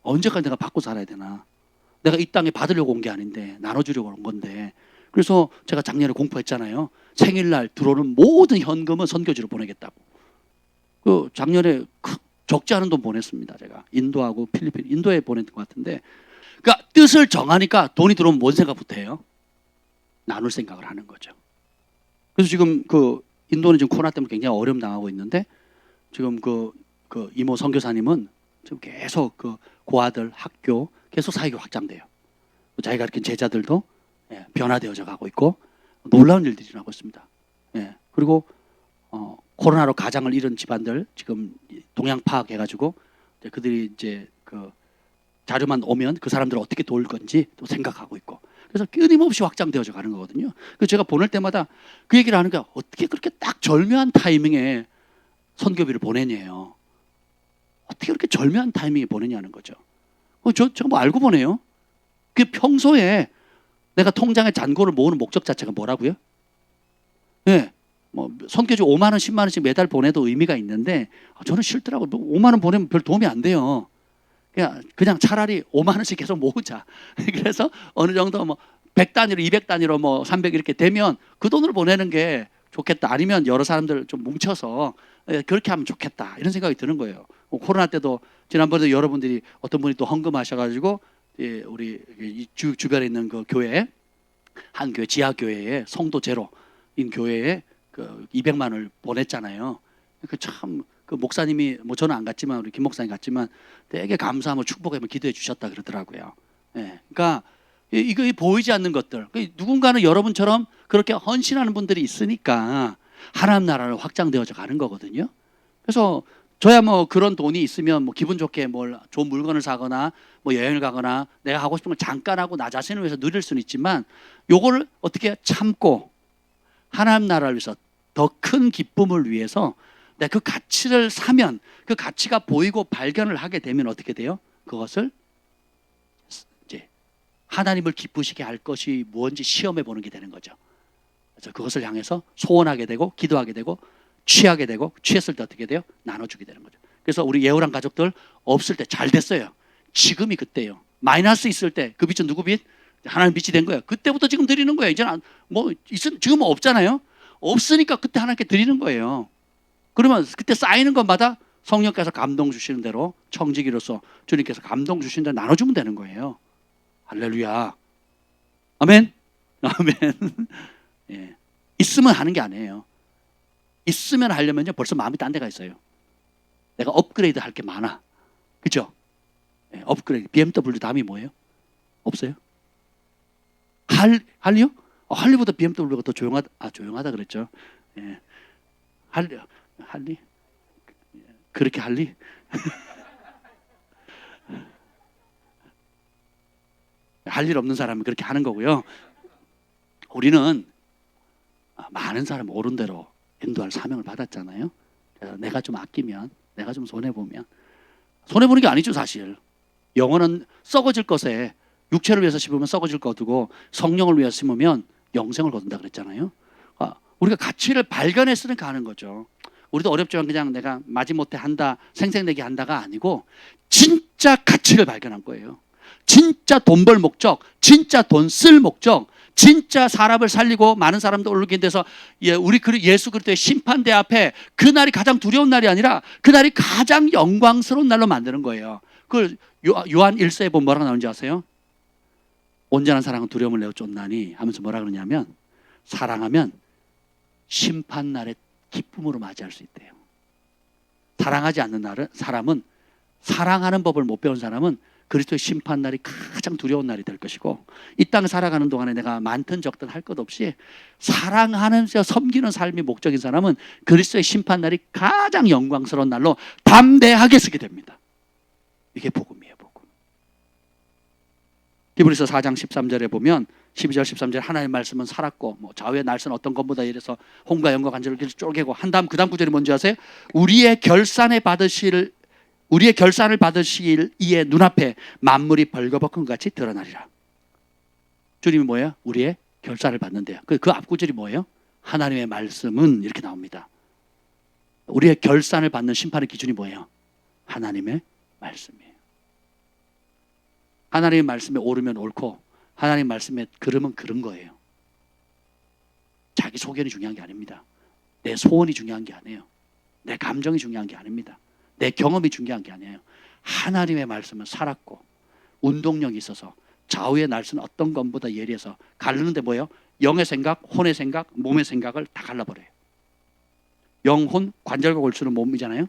언제까지 내가 받고 살아야 되나? 내가 이 땅에 받으려고 온 게 아닌데 나눠주려고 온 건데. 그래서 제가 작년에 공포했잖아요. 생일날 들어오는 모든 현금은 선교지로 보내겠다고. 그 작년에 적지 않은 돈 보냈습니다. 제가 인도하고 필리핀, 인도에 보냈던 것 같은데, 그러니까 뜻을 정하니까 돈이 들어오면 뭔 생각부터 해요? 나눌 생각을 하는 거죠. 그래서 지금 그 인도는 지금 코로나 때문에 굉장히 어려움 당하고 있는데, 지금 그 이모 선교사님은 지금 계속 그 고아들 학교 계속 사역이 확장돼요. 자기가 가르친 제자들도 변화되어져 가고 있고 놀라운 일들이 일어나고 있습니다. 그리고 코로나로 가장을 잃은 집안들 지금 동향 파악해가지고 그들이 이제 그 자료만 오면 그 사람들을 어떻게 도울 건지 또 생각하고 있고, 그래서 끊임없이 확장되어져 가는 거거든요. 그래서 제가 보낼 때마다 그 얘기를 하는 게, 어떻게 그렇게 딱 절묘한 타이밍에 선교비를 보내냐요. 어떻게 그렇게 절묘한 타이밍에 보내냐는 거죠. 제가 뭐 알고 보내요. 그 평소에 내가 통장에 잔고를 모으는 목적 자체가 뭐라고요? 뭐 선교지 5만 원, 10만 원씩 매달 보내도 의미가 있는데 저는 싫더라고요. 5만 원 보내면 별 도움이 안 돼요. 그냥 차라리 5만 원씩 계속 모으자. 그래서 어느 정도 뭐 100 단위로, 200 단위로 뭐 300 이렇게 되면 그 돈을 보내는 게 좋겠다. 아니면 여러 사람들 좀 뭉쳐서 그렇게 하면 좋겠다. 이런 생각이 드는 거예요. 코로나 때도 지난번에 여러분들이 어떤 분이 또 헌금하셔가지고 우리 주변에 있는 그 교회, 한 교회, 지하 교회에 성도 제로인 교회에 그 200만 원을 보냈잖아요. 그 목사님이, 뭐 저는 안 갔지만 우리 김 목사님 갔지만 되게 감사함을 축복하며 기도해 주셨다 그러더라고요. 그러니까 이거 보이지 않는 것들, 누군가는 여러분처럼 그렇게 헌신하는 분들이 있으니까 하나님 나라를 확장되어져 가는 거거든요. 그래서 저야 뭐 그런 돈이 있으면 뭐 기분 좋게 뭘 좋은 물건을 사거나 뭐 여행을 가거나 내가 하고 싶은 걸 잠깐 하고 나 자신을 위해서 누릴 수는 있지만, 요거를 어떻게 참고 하나님 나라를 위해서 더 큰 기쁨을 위해서 내가 그 가치를 사면, 그 가치가 보이고 발견을 하게 되면 어떻게 돼요? 그것을 이제 하나님을 기쁘시게 할 것이 무엇인지 시험해 보는 게 되는 거죠. 그래서 그것을 향해서 소원하게 되고 기도하게 되고 취하게 되고, 취했을 때 어떻게 돼요? 나눠주게 되는 거죠. 그래서 우리 예우랑 가족들 없을 때 잘 됐어요. 지금이 그때요. 마이너스 있을 때 그 빛은 누구 빛? 하나님 빛이 된 거예요. 그때부터 지금 드리는 거예요. 이제는 뭐 지금은 없잖아요. 없으니까 그때 하나님께 드리는 거예요. 그러면 그때 쌓이는 것마다 성령께서 감동 주시는 대로, 청지기로서 주님께서 감동 주시는 대로 나눠주면 되는 거예요. 할렐루야. 아멘. 아멘. 있으면 하는 게 아니에요. 있으면 하려면요 벌써 마음이 딴 데가 있어요. 내가 업그레이드 할 게 많아. 그죠? 업그레이드. BMW 다음이 뭐예요? 없어요? 할리요? 할리보다 BMW가 더 조용하다 그랬죠. 할리? 그렇게 할리? 할 일 없는 사람은 그렇게 하는 거고요. 우리는 많은 사람 옳은 대로 인도할 사명을 받았잖아요. 내가 좀 아끼면, 내가 좀 손해보면, 손해보는 게 아니죠 사실. 영혼은 썩어질 것에, 육체를 위해서 심으면 썩어질 것이고 성령을 위해서 심으면 영생을 거둔다 그랬잖아요. 우리가 가치를 발견해 쓰는 가는 거죠. 우리도 어렵지만 그냥 내가 마지못해 한다, 생색내기 한다가 아니고 진짜 가치를 발견한 거예요. 진짜 돈 벌 목적, 진짜 돈 쓸 목적, 진짜 사람을 살리고 많은 사람들 올리게 돼서 우리 예수 그리스도의 심판대 앞에 그날이 가장 두려운 날이 아니라 그날이 가장 영광스러운 날로 만드는 거예요. 그걸 요한 1서에 보면 뭐라고 나오는지 아세요? 온전한 사랑은 두려움을 내어 쫓나니 하면서 뭐라 그러냐면, 사랑하면 심판날의 기쁨으로 맞이할 수 있대요. 사랑하지 않는 사람은, 사랑하는 법을 못 배운 사람은 그리스도의 심판날이 가장 두려운 날이 될 것이고, 이 땅 살아가는 동안에 내가 많든 적든 할 것 없이 사랑하면서 섬기는 삶이 목적인 사람은 그리스도의 심판날이 가장 영광스러운 날로 담대하게 쓰게 됩니다. 이게 복음이에요, 복음. 히브리서 4장 13절에 보면 12절 13절 하나님의 말씀은 살았고 좌우의 날선 어떤 것보다 이래서 홍과 영과 간절을 쪼개고 한 다음 그 다음 구절이 뭔지 아세요? 우리의 결산을 받으실 이의 눈앞에 만물이 벌거벗은 같이 드러나리라. 주님이 뭐예요? 우리의 결산을 받는데요. 그 앞구절이 뭐예요? 하나님의 말씀은 이렇게 나옵니다. 우리의 결산을 받는 심판의 기준이 뭐예요? 하나님의 말씀이에요. 하나님의 말씀에 오르면 옳고 하나님 말씀에 그르면 그른 거예요. 자기 소견이 중요한 게 아닙니다. 내 소원이 중요한 게 아니에요. 내 감정이 중요한 게 아닙니다. 내 경험이 중요한 게 아니에요. 하나님의 말씀은 살았고 운동력이 있어서 좌우의 날선 어떤 것보다 예리해서 가르는데 뭐예요? 영의 생각, 혼의 생각, 몸의 생각을 다 갈라버려요. 영, 혼, 관절과 골수는 몸이잖아요.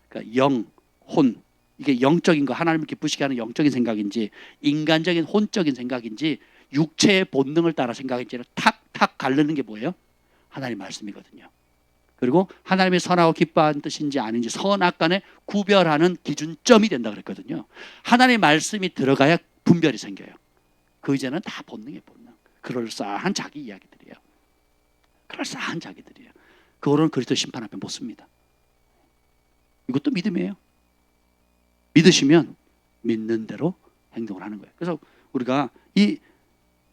그러니까 영, 혼, 이게 영적인 거, 하나님을 기쁘시게 하는 영적인 생각인지 인간적인 혼적인 생각인지 육체의 본능을 따라 생각인지를 탁탁 가르는 게 뭐예요? 하나님 말씀이거든요. 그리고 하나님의 선하고 기뻐하는 뜻인지 아닌지 선악간에 구별하는 기준점이 된다 그랬거든요. 하나님의 말씀이 들어가야 분별이 생겨요. 그 이제는 다 본능이에요, 본능. 그럴싸한 자기 이야기들이에요. 그럴싸한 자기들이에요. 그거는 그리스도 심판 앞에 못 씁니다. 이것도 믿음이에요. 믿으시면 믿는 대로 행동을 하는 거예요. 그래서 우리가 이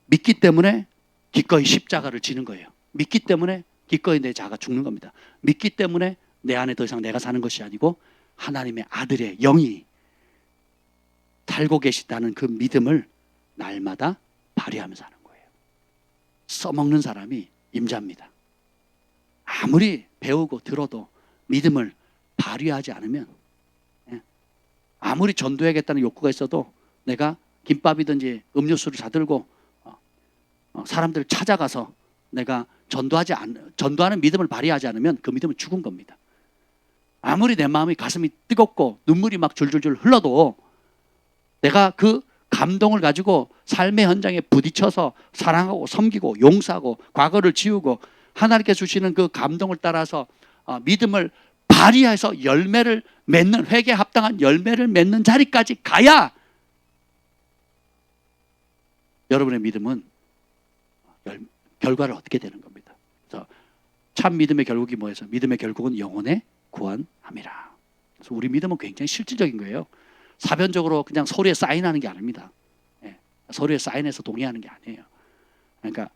믿기 때문에 기꺼이 십자가를 지는 거예요. 믿기 때문에 기꺼이 내 자가 죽는 겁니다. 믿기 때문에 내 안에 더 이상 내가 사는 것이 아니고 하나님의 아들의 영이 살고 계시다는 그 믿음을 날마다 발휘하면서 하는 거예요. 써먹는 사람이 임자입니다. 아무리 배우고 들어도 믿음을 발휘하지 않으면, 아무리 전도해야겠다는 욕구가 있어도 내가 김밥이든지 음료수를 사들고 사람들을 찾아가서 내가 전도하는 믿음을 발휘하지 않으면 그 믿음은 죽은 겁니다. 아무리 내 마음이 가슴이 뜨겁고 눈물이 막 줄줄줄 흘러도 내가 그 감동을 가지고 삶의 현장에 부딪혀서 사랑하고 섬기고 용서하고 과거를 지우고 하나님께 주시는 그 감동을 따라서 믿음을 발휘해서 열매를 맺는, 회개에 합당한 열매를 맺는 자리까지 가야 여러분의 믿음은 결과를 얻게 되는 겁니다. 그래서 참 믿음의 결국이 뭐예요? 믿음의 결국은 영혼의 구원함이라. 그래서 우리 믿음은 굉장히 실질적인 거예요. 사변적으로 그냥 서류에 사인하는 게 아닙니다. 서류에 사인해서 동의하는 게 아니에요. 그러니까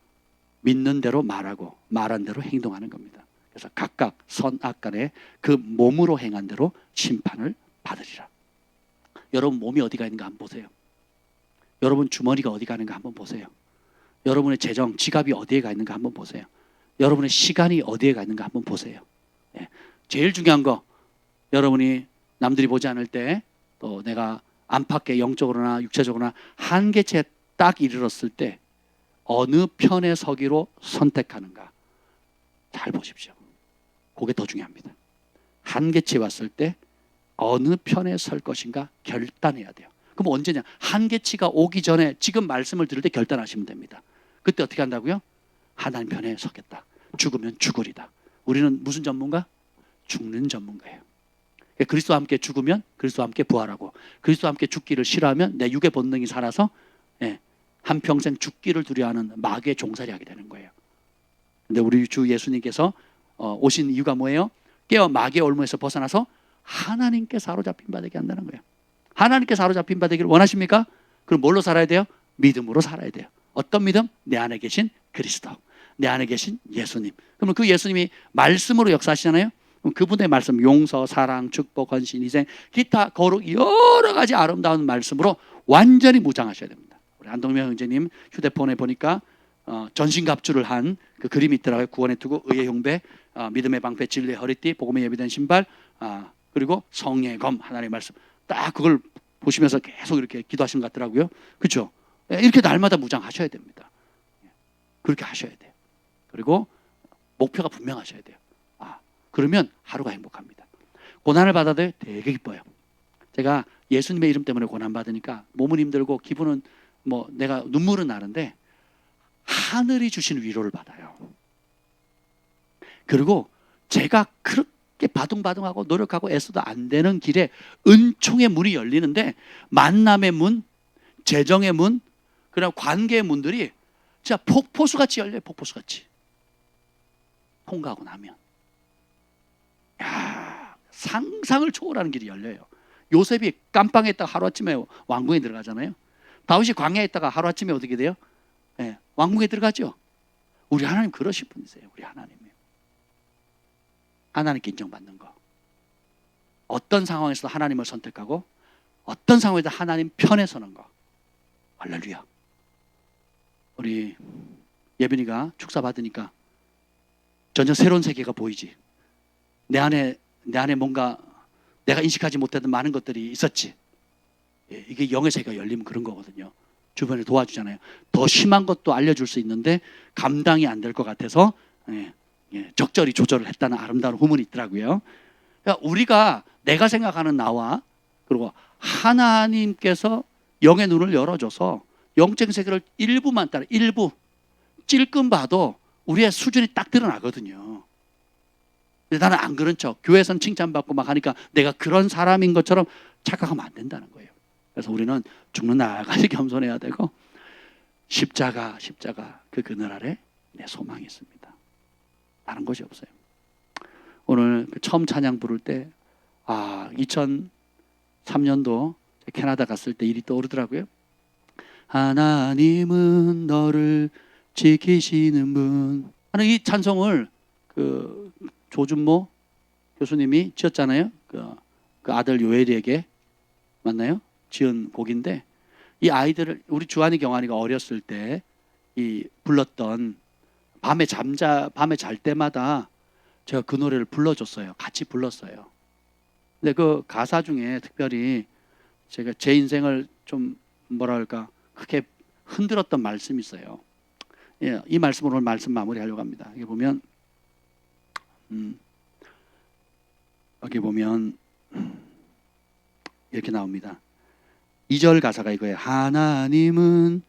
믿는 대로 말하고 말한 대로 행동하는 겁니다. 그래서 각각 선악간에 그 몸으로 행한 대로 심판을 받으리라. 여러분 몸이 어디가 있는가 한번 보세요. 여러분 주머니가 어디 가는가 한번 보세요. 여러분의 재정, 지갑이 어디에 가 있는가 한번 보세요. 여러분의 시간이 어디에 가 있는가 한번 보세요. 제일 중요한 거, 여러분이 남들이 보지 않을 때 또 내가 안팎에 영적으로나 육체적으로나 한계치에 딱 이르렀을 때 어느 편에 서기로 선택하는가 잘 보십시오. 그게 더 중요합니다. 한계치에 왔을 때 어느 편에 설 것인가 결단해야 돼요. 그럼 언제냐? 한계치가 오기 전에 지금 말씀을 들을 때 결단하시면 됩니다. 그때 어떻게 한다고요? 하나님 편에 서겠다. 죽으면 죽으리다. 우리는 무슨 전문가? 죽는 전문가예요. 그리스도와 함께 죽으면 그리스도와 함께 부활하고, 그리스도와 함께 죽기를 싫어하면 내 육의 본능이 살아서 한평생 죽기를 두려워하는 마귀의 종살이 하게 되는 거예요. 근데 우리 주 예수님께서 오신 이유가 뭐예요? 깨어 마귀의 올무에서 벗어나서 하나님께 사로잡힌 바 되게 한다는 거예요. 하나님께 사로잡힌 바 되기를 원하십니까? 그럼 뭘로 살아야 돼요? 믿음으로 살아야 돼요. 어떤 믿음? 내 안에 계신 그리스도, 내 안에 계신 예수님. 그러면 그 예수님이 말씀으로 역사하시잖아요. 그럼 그분의 말씀, 용서, 사랑, 축복, 헌신, 희생, 기타 거룩 여러 가지 아름다운 말씀으로 완전히 무장하셔야 됩니다. 우리 안동명 형제님 휴대폰에 보니까 전신갑주를 한 그 그림이 있더라고요. 구원의 투구, 의의 흉배, 믿음의 방패, 진리의 허리띠, 복음의 예비된 신발, 그리고 성령의 검, 하나님의 말씀. 딱 그걸 보시면서 계속 이렇게 기도하시는 것 같더라고요. 그렇죠? 이렇게 날마다 무장하셔야 됩니다. 그렇게 하셔야 돼요. 그리고 목표가 분명하셔야 돼요. 그러면 하루가 행복합니다. 고난을 받아도 되게 기뻐요. 제가 예수님의 이름 때문에 고난 받으니까 몸은 힘들고 기분은 뭐 내가 눈물은 나는데 하늘이 주신 위로를 받아요. 그리고 제가 그렇게 바둥바둥하고 노력하고 애써도 안 되는 길에 은총의 문이 열리는데 만남의 문, 재정의 문, 그다음 관계의 문들이 진짜 폭포수같이 열려요. 폭포수같이. 통과하고 나면 상상을 초월하는 길이 열려요. 요셉이 깜빵에 있다가 하루아침에 왕궁에 들어가잖아요. 다윗이 광야에 있다가 하루아침에 어떻게 돼요? 왕궁에 들어가죠. 우리 하나님 그러신 분이세요. 우리 하나님이 하나님께 인정받는 거. 어떤 상황에서 하나님을 선택하고 어떤 상황에서 하나님 편에 서는 거. 할렐루야. 우리 예빈이가 축사 받으니까 전혀 새로운 세계가 보이지. 내 안에 뭔가 내가 인식하지 못했던 많은 것들이 있었지. 이게 영의 세계가 열리면 그런 거거든요. 주변에 도와주잖아요. 더 심한 것도 알려줄 수 있는데 감당이 안 될 것 같아서 적절히 조절을 했다는 아름다운 후문이 있더라고요. 그러니까 우리가 내가 생각하는 나와 그리고 하나님께서 영의 눈을 열어줘서 영적 세계를 일부만 따라 일부 찔끔 봐도 우리의 수준이 딱 드러나거든요. 근데 나는 안 그런 척 교회에서는 칭찬받고 막 하니까 내가 그런 사람인 것처럼 착각하면 안 된다는 거예요. 그래서 우리는 죽는 날까지 겸손해야 되고 십자가 그 그늘 아래 내 소망이 있습니다. 다른 것이 없어요. 오늘 처음 찬양 부를 때 2003년도 캐나다 갔을 때 일이 떠오르더라고요. 하나님은 너를 지키시는 분 하는 이 찬송을 그 조준모 교수님이 지었잖아요. 그 아들 요엘이에게 맞나요? 지은 곡인데 이 아이들을 우리 주한이 경환이가 어렸을 때 이 불렀던 밤에 잘 때마다 제가 그 노래를 불러줬어요. 같이 불렀어요. 근데 그 가사 중에 특별히 제가 제 인생을 좀 뭐랄까 크게 흔들었던 말씀이 있어요. 이 말씀으로 오늘 말씀 마무리하려고 합니다. 여기 보면 이렇게 나옵니다. 2절 가사가 이거예요. 하나님은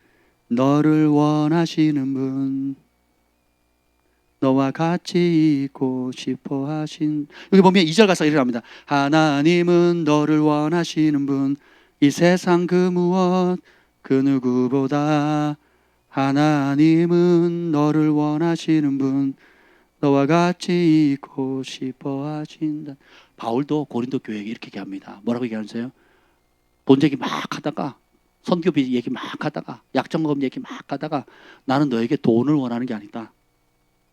너를 원하시는 분, 너와 같이 있고 싶어 하신. 여기 보면 2절 가사가 이렇게 나옵니다. 하나님은 너를 원하시는 분, 이 세상 그 무엇 그 누구보다 하나님은 너를 원하시는 분, 너와 같이 있고 싶어 하신다. 바울도 고린도 교회에게 이렇게 얘기합니다. 뭐라고 얘기하세요? 돈 얘기 막 하다가 선교비 얘기 막 하다가 약정금 얘기 막 하다가 나는 너에게 돈을 원하는 게 아니다.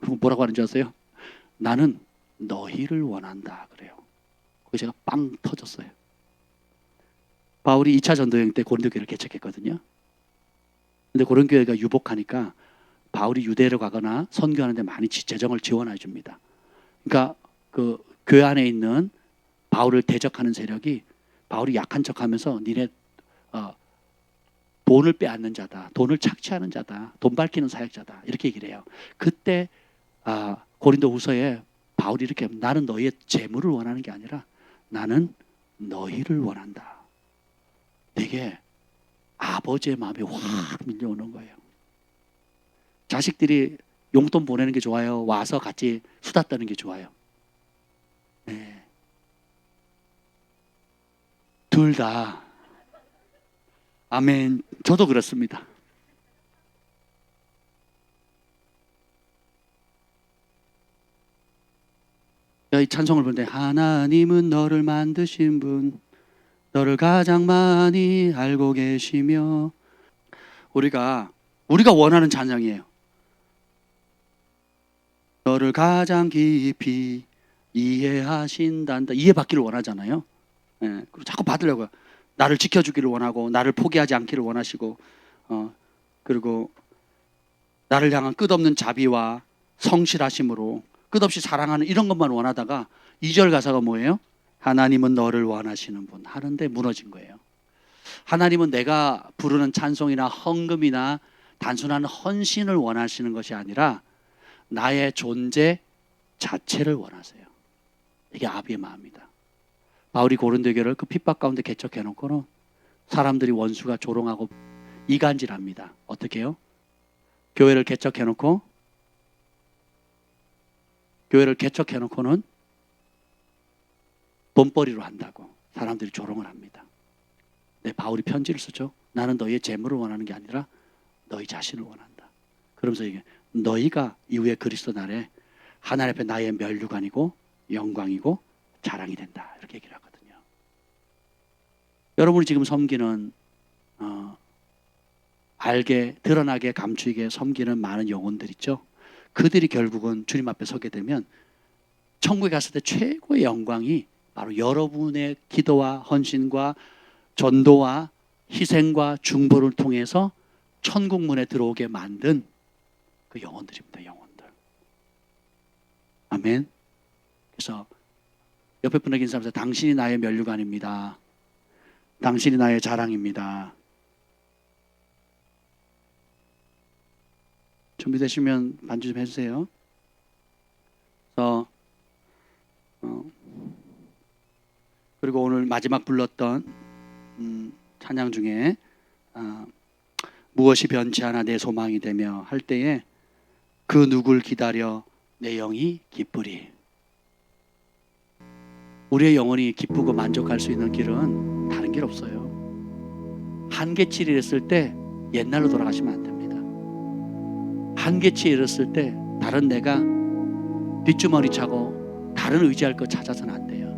그럼 뭐라고 하는지 아세요? 나는 너희를 원한다 그래요. 그래서 제가 빵 터졌어요. 바울이 2차 전도 여행 때 고린도 교회를 개척했거든요. 근데 고린도 교회가 유복하니까 바울이 유대로 가거나 선교하는데 많이 재정을 지원해 줍니다. 그러니까 그 교회 안에 있는 바울을 대적하는 세력이 바울이 약한 척하면서 니네 돈을 빼앗는 자다, 돈을 착취하는 자다, 돈 밝히는 사역자다 이렇게 얘기를 해요. 그때 고린도후서에 바울이 이렇게 나는 너희의 재물을 원하는 게 아니라 나는 너희를 원한다. 되게 아버지의 마음이 확 밀려오는 거예요. 자식들이 용돈 보내는 게 좋아요? 와서 같이 수다 떠는 게 좋아요? 네. 둘 다. 아멘. 저도 그렇습니다. 이 찬송을 볼 때 하나님은 너를 만드신 분, 너를 가장 많이 알고 계시며, 우리가 원하는 찬양이에요. 너를 가장 깊이 이해하신단다. 이해받기를 원하잖아요. 예, 그리고 자꾸 받으려고요. 나를 지켜주기를 원하고, 나를 포기하지 않기를 원하시고, 그리고 나를 향한 끝없는 자비와 성실하심으로 끝없이 사랑하는 이런 것만 원하다가 2절 가사가 뭐예요? 하나님은 너를 원하시는 분 하는데 무너진 거예요. 하나님은 내가 부르는 찬송이나 헌금이나 단순한 헌신을 원하시는 것이 아니라 나의 존재 자체를 원하세요. 이게 아비의 마음이다. 바울이 고린도 교회를 그 핍박 가운데 개척해놓고는 사람들이 원수가 조롱하고 이간질합니다. 어떻게 해요? 교회를 개척해놓고는 돈벌이로 한다고 사람들이 조롱을 합니다. 네, 바울이 편지를 쓰죠. 나는 너희의 재물을 원하는 게 아니라 너희 자신을 원한다. 그러면서 이게 너희가 이후에 그리스도 날에 하나님 앞에 나의 면류관이고 영광이고 자랑이 된다. 이렇게 얘기를 하거든요. 여러분이 지금 섬기는 알게 드러나게 감추게 섬기는 많은 영혼들 있죠. 그들이 결국은 주님 앞에 서게 되면 천국에 갔을 때 최고의 영광이 바로 여러분의 기도와 헌신과 전도와 희생과 중보를 통해서 천국 문에 들어오게 만든 그 영혼들입니다. 영혼들. 아멘. 그래서 옆에 분에게 인사하면서 당신이 나의 면류관입니다. 당신이 나의 자랑입니다. 준비되시면 반주 좀 해주세요. 그리고 오늘 마지막 불렀던 찬양 중에 무엇이 변치 않아 내 소망이 되며 할 때에 그 누굴 기다려 내 영이 기쁘리. 우리의 영혼이 기쁘고 만족할 수 있는 길은 다른 길 없어요. 한계치에 이랬을 때 옛날로 돌아가시면 안 됩니다. 한계치에 이랬을 때 다른 내가 뒷주머니 차고 다른 의지할 것 찾아서는 안 돼요.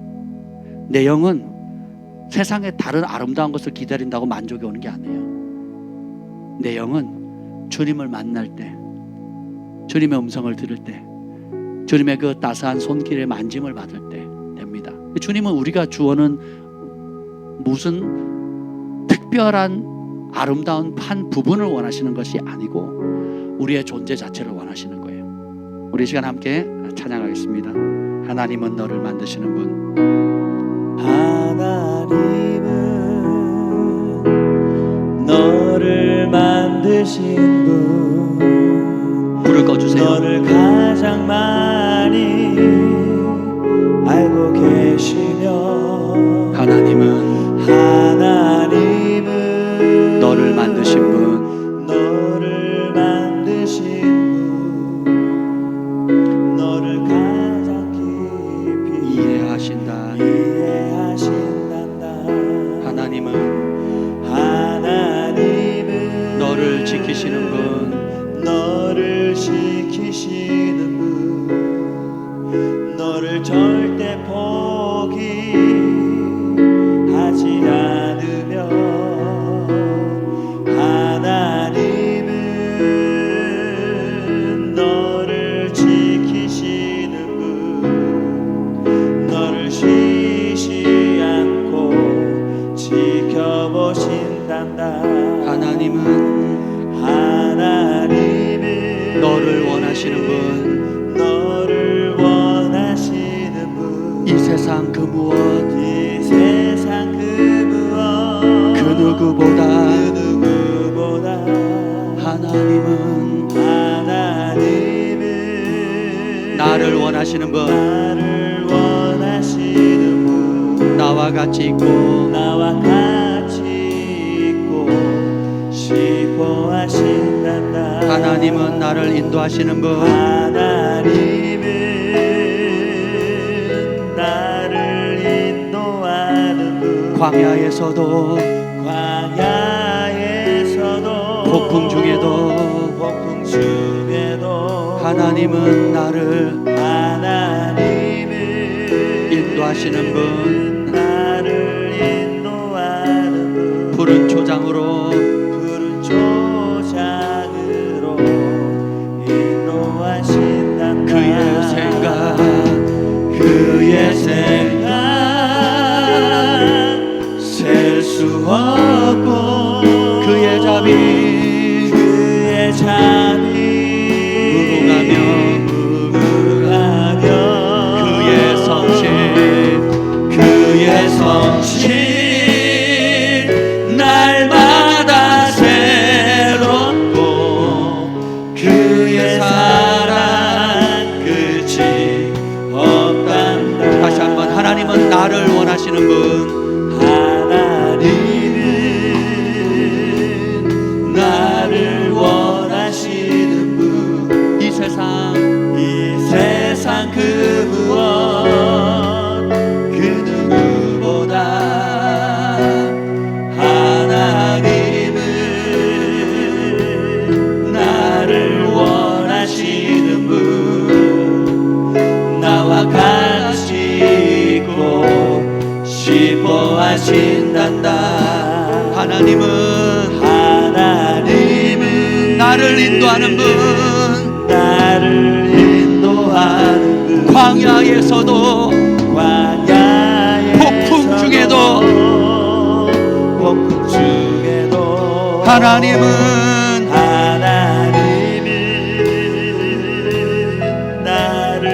내 영은 세상에 다른 아름다운 것을 기다린다고 만족이 오는 게 아니에요. 내 영은 주님을 만날 때, 주님의 음성을 들을 때, 주님의 그 따스한 손길의 만짐을 받을 때 됩니다. 주님은 우리가 주어는 무슨 특별한 아름다운 한 부분을 원하시는 것이 아니고 우리의 존재 자체를 원하시는 거예요. 우리 이 시간 함께 찬양하겠습니다. 하나님은 너를 만드시는 분. 하나님은 너를 만드신 분, 불을 꺼주세요. 너를 가장 많이 알고 계시며 하나님은 너를 만드신 분, 너를 만드신 분, 너를 가장 깊이 이해하신다. 하나님은 너를 지키시는 분, 너를 지키시는 분, 너를 절대 포기하지 않으며, 하나님은 너를 지키시는 분, 너를 쉬지 않고 지켜보신단다. 하나님은 너를 원하시는 분, 너를 원하시는 분, 이 세상 그 무엇, 이 세상 그 무엇, 그 누구보다 하나님은 나를 원하시는 분, 나를 원하시는 분, 나와 같이 있고 싶어하신단다. 하나님은 나를 인도하시는 분, 하나님은 나를 인도하는 분, 광야에서도 폭풍 중에도 하나님은 하나님은 인도하시는 분, 나를 인도하는 분, 푸른 초장으로 푸른 초장으로 인도하신단다. 그의 생각 셀 수 없고 그의 자비 무궁하며 그의 성실 날마다 새롭고 그의 사랑 끝이 없단다. 다시 한번, 하나님은 나를 원하시는 분, 하나님은 나를 원하시는 분, 이 세상 그 무엇 그 누구보다 하나님은 나를 원하시는 분, 나와 같이 있고 싶어 하신단다. 하나님은 나를 인도하는 분, 나를 인도하는 분, 광야에서도 폭풍 중에도 하나님은 나를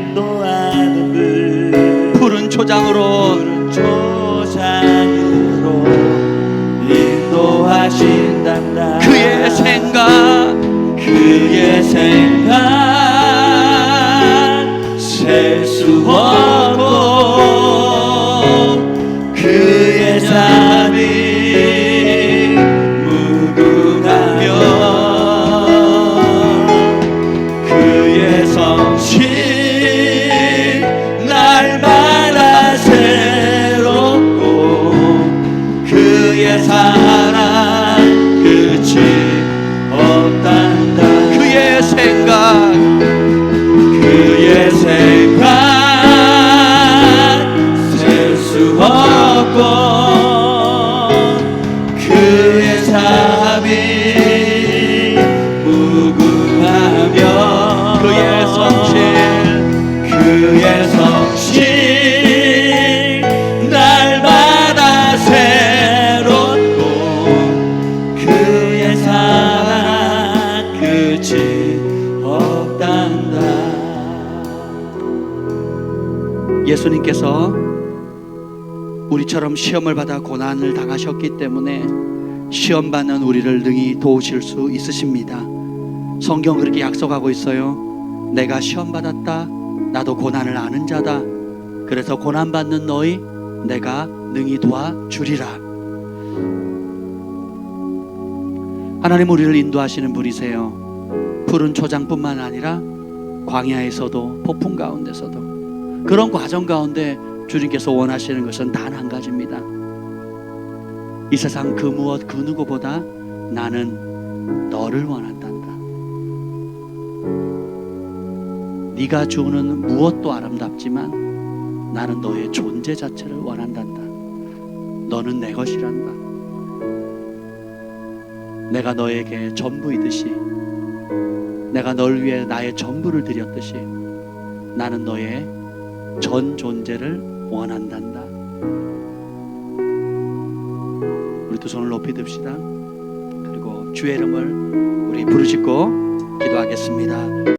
인도하는 분, 푸른 초장으로 인도하신단다. 그의 생각 셀 수 없고 그의 자비 무궁하며 그의 성실 날마다 새롭고 그의 사랑 끝이 없단다. 그의 생각 셀 수 없고 그의 자비 무궁하며 그의 성실 날마다 새롭고 그의 사랑 끝이 없단다. 예수님께서 우리처럼 시험을 받아 고난을 당하셨기 때문에 시험 받는 우리를 능히 도우실 수 있으십니다. 성경 그렇게 약속하고 있어요. 내가 시험 받았다. 나도 고난을 아는 자다. 그래서 고난 받는 너희 내가 능히 도와주리라. 하나님 우리를 인도하시는 분이세요. 푸른 초장뿐만 아니라 광야에서도 폭풍 가운데서도 그런 과정 가운데 주님께서 원하시는 것은 단 한 가지입니다. 이 세상 그 무엇 그 누구보다 나는 너를 원한단다. 네가 주는 무엇도 아름답지만 나는 너의 존재 자체를 원한단다. 너는 내 것이란다. 내가 너에게 전부이듯이, 내가 널 위해 나의 전부를 드렸듯이 나는 너의 전 존재를 원한단다. 우리 두 손을 높이 듭시다. 그리고 주의 이름을 우리 부르짖고 기도하겠습니다.